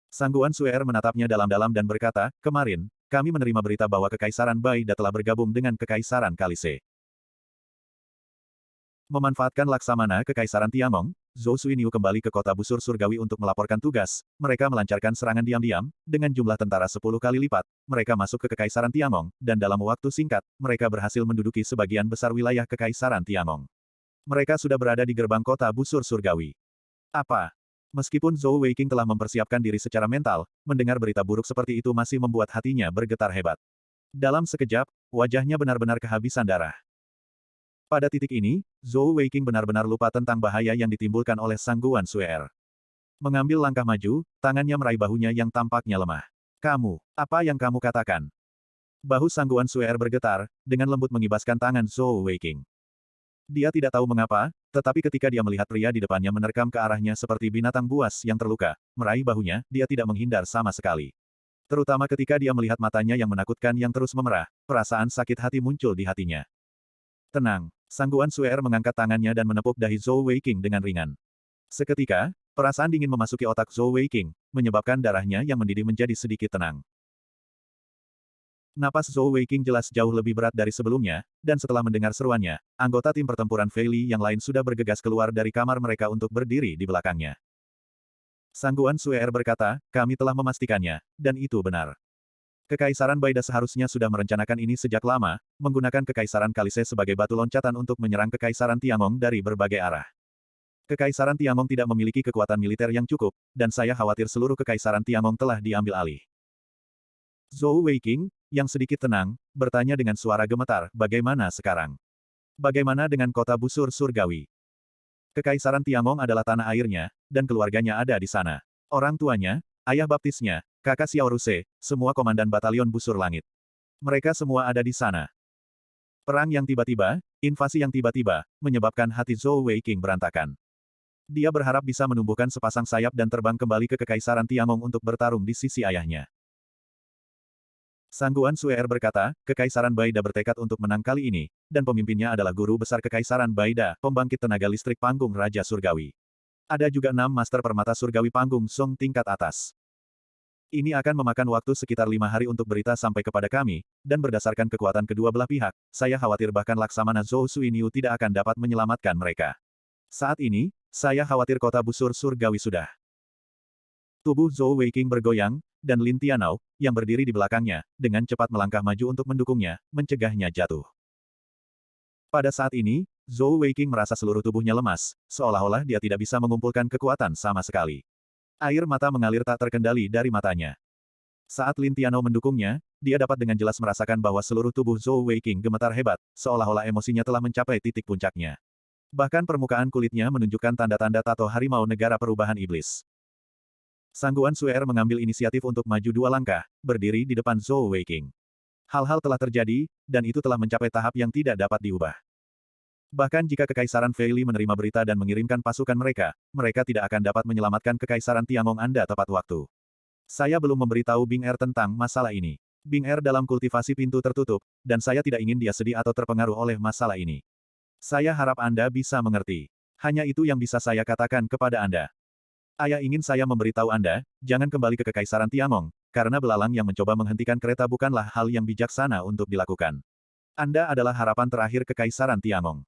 Sangguan Suer menatapnya dalam-dalam dan berkata, kemarin, kami menerima berita bahwa Kekaisaran Baida telah bergabung dengan Kekaisaran Kalise. Memanfaatkan laksamana Kekaisaran Tiangong, Zhou Suiniu kembali ke kota busur surgawi untuk melaporkan tugas. Mereka melancarkan serangan diam-diam, dengan jumlah tentara 10 kali lipat. Mereka masuk ke Kekaisaran Tiangong, dan dalam waktu singkat, mereka berhasil menduduki sebagian besar wilayah Kekaisaran Tiangong. Mereka sudah berada di gerbang kota busur surgawi. Apa? Meskipun Zhou Weiqing telah mempersiapkan diri secara mental, mendengar berita buruk seperti itu masih membuat hatinya bergetar hebat. Dalam sekejap, wajahnya benar-benar kehabisan darah. Pada titik ini, Zhou Weiqing benar-benar lupa tentang bahaya yang ditimbulkan oleh Sangguan Suer. Mengambil langkah maju, tangannya meraih bahunya yang tampaknya lemah. Kamu, apa yang kamu katakan? Bahu Sangguan Suer bergetar, dengan lembut mengibaskan tangan Zhou Weiqing. Dia tidak tahu mengapa, tetapi ketika dia melihat pria di depannya menerkam ke arahnya seperti binatang buas yang terluka, meraih bahunya, dia tidak menghindar sama sekali. Terutama ketika dia melihat matanya yang menakutkan yang terus memerah, perasaan sakit hati muncul di hatinya. Tenang, Sangguan Suer mengangkat tangannya dan menepuk dahi Zhou Weiqing dengan ringan. Seketika, perasaan dingin memasuki otak Zhou Weiqing, menyebabkan darahnya yang mendidih menjadi sedikit tenang. Napas Zhou Weiqing jelas jauh lebih berat dari sebelumnya, dan setelah mendengar seruannya, anggota tim pertempuran Fei Li yang lain sudah bergegas keluar dari kamar mereka untuk berdiri di belakangnya. Sangguan Suer berkata, kami telah memastikannya, dan itu benar. Kekaisaran Baida seharusnya sudah merencanakan ini sejak lama, menggunakan Kekaisaran Kalise sebagai batu loncatan untuk menyerang Kekaisaran Tiangong dari berbagai arah. Kekaisaran Tiangong tidak memiliki kekuatan militer yang cukup, dan saya khawatir seluruh Kekaisaran Tiangong telah diambil alih. Zhou Weiqing, yang sedikit tenang, bertanya dengan suara gemetar, bagaimana sekarang? Bagaimana dengan kota busur surgawi? Kekaisaran Tiangong adalah tanah airnya, dan keluarganya ada di sana. Orang tuanya, ayah baptisnya, kakak Xiao Ruse, semua komandan batalion busur langit. Mereka semua ada di sana. Perang yang tiba-tiba, invasi yang tiba-tiba, menyebabkan hati Zhou Weiqing berantakan. Dia berharap bisa menumbuhkan sepasang sayap dan terbang kembali ke Kekaisaran Tiangong untuk bertarung di sisi ayahnya. Sangguan Suer berkata, Kekaisaran Baida bertekad untuk menang kali ini, dan pemimpinnya adalah Guru Besar Kekaisaran Baida, pembangkit tenaga listrik panggung Raja Surgawi. Ada juga 6 Master Permata Surgawi panggung Song tingkat atas. Ini akan memakan waktu sekitar 5 hari untuk berita sampai kepada kami, dan berdasarkan kekuatan kedua belah pihak, saya khawatir bahkan Laksamana Zhou Suiniu tidak akan dapat menyelamatkan mereka. Saat ini, saya khawatir kota busur surgawi sudah. Tubuh Zhou Weiqing bergoyang, dan Lin Tianao, yang berdiri di belakangnya, dengan cepat melangkah maju untuk mendukungnya, mencegahnya jatuh. Pada saat ini, Zhou Weiqing merasa seluruh tubuhnya lemas, seolah-olah dia tidak bisa mengumpulkan kekuatan sama sekali. Air mata mengalir tak terkendali dari matanya. Saat Lin Tianao mendukungnya, dia dapat dengan jelas merasakan bahwa seluruh tubuh Zhou Weiqing gemetar hebat, seolah-olah emosinya telah mencapai titik puncaknya. Bahkan permukaan kulitnya menunjukkan tanda-tanda tato harimau negara perubahan iblis. Sangguan Suer mengambil inisiatif untuk maju 2 langkah, berdiri di depan Zhou Weiqing. Hal-hal telah terjadi, dan itu telah mencapai tahap yang tidak dapat diubah. Bahkan jika Kekaisaran Fei Li menerima berita dan mengirimkan pasukan mereka, mereka tidak akan dapat menyelamatkan Kekaisaran Tiangong Anda tepat waktu. Saya belum memberitahu Bing Er tentang masalah ini. Bing Er dalam kultivasi pintu tertutup, dan saya tidak ingin dia sedih atau terpengaruh oleh masalah ini. Saya harap Anda bisa mengerti. Hanya itu yang bisa saya katakan kepada Anda. Ayah ingin saya memberitahu Anda, jangan kembali ke Kekaisaran Tiangong, karena belalang yang mencoba menghentikan kereta bukanlah hal yang bijaksana untuk dilakukan. Anda adalah harapan terakhir Kekaisaran Tiangong.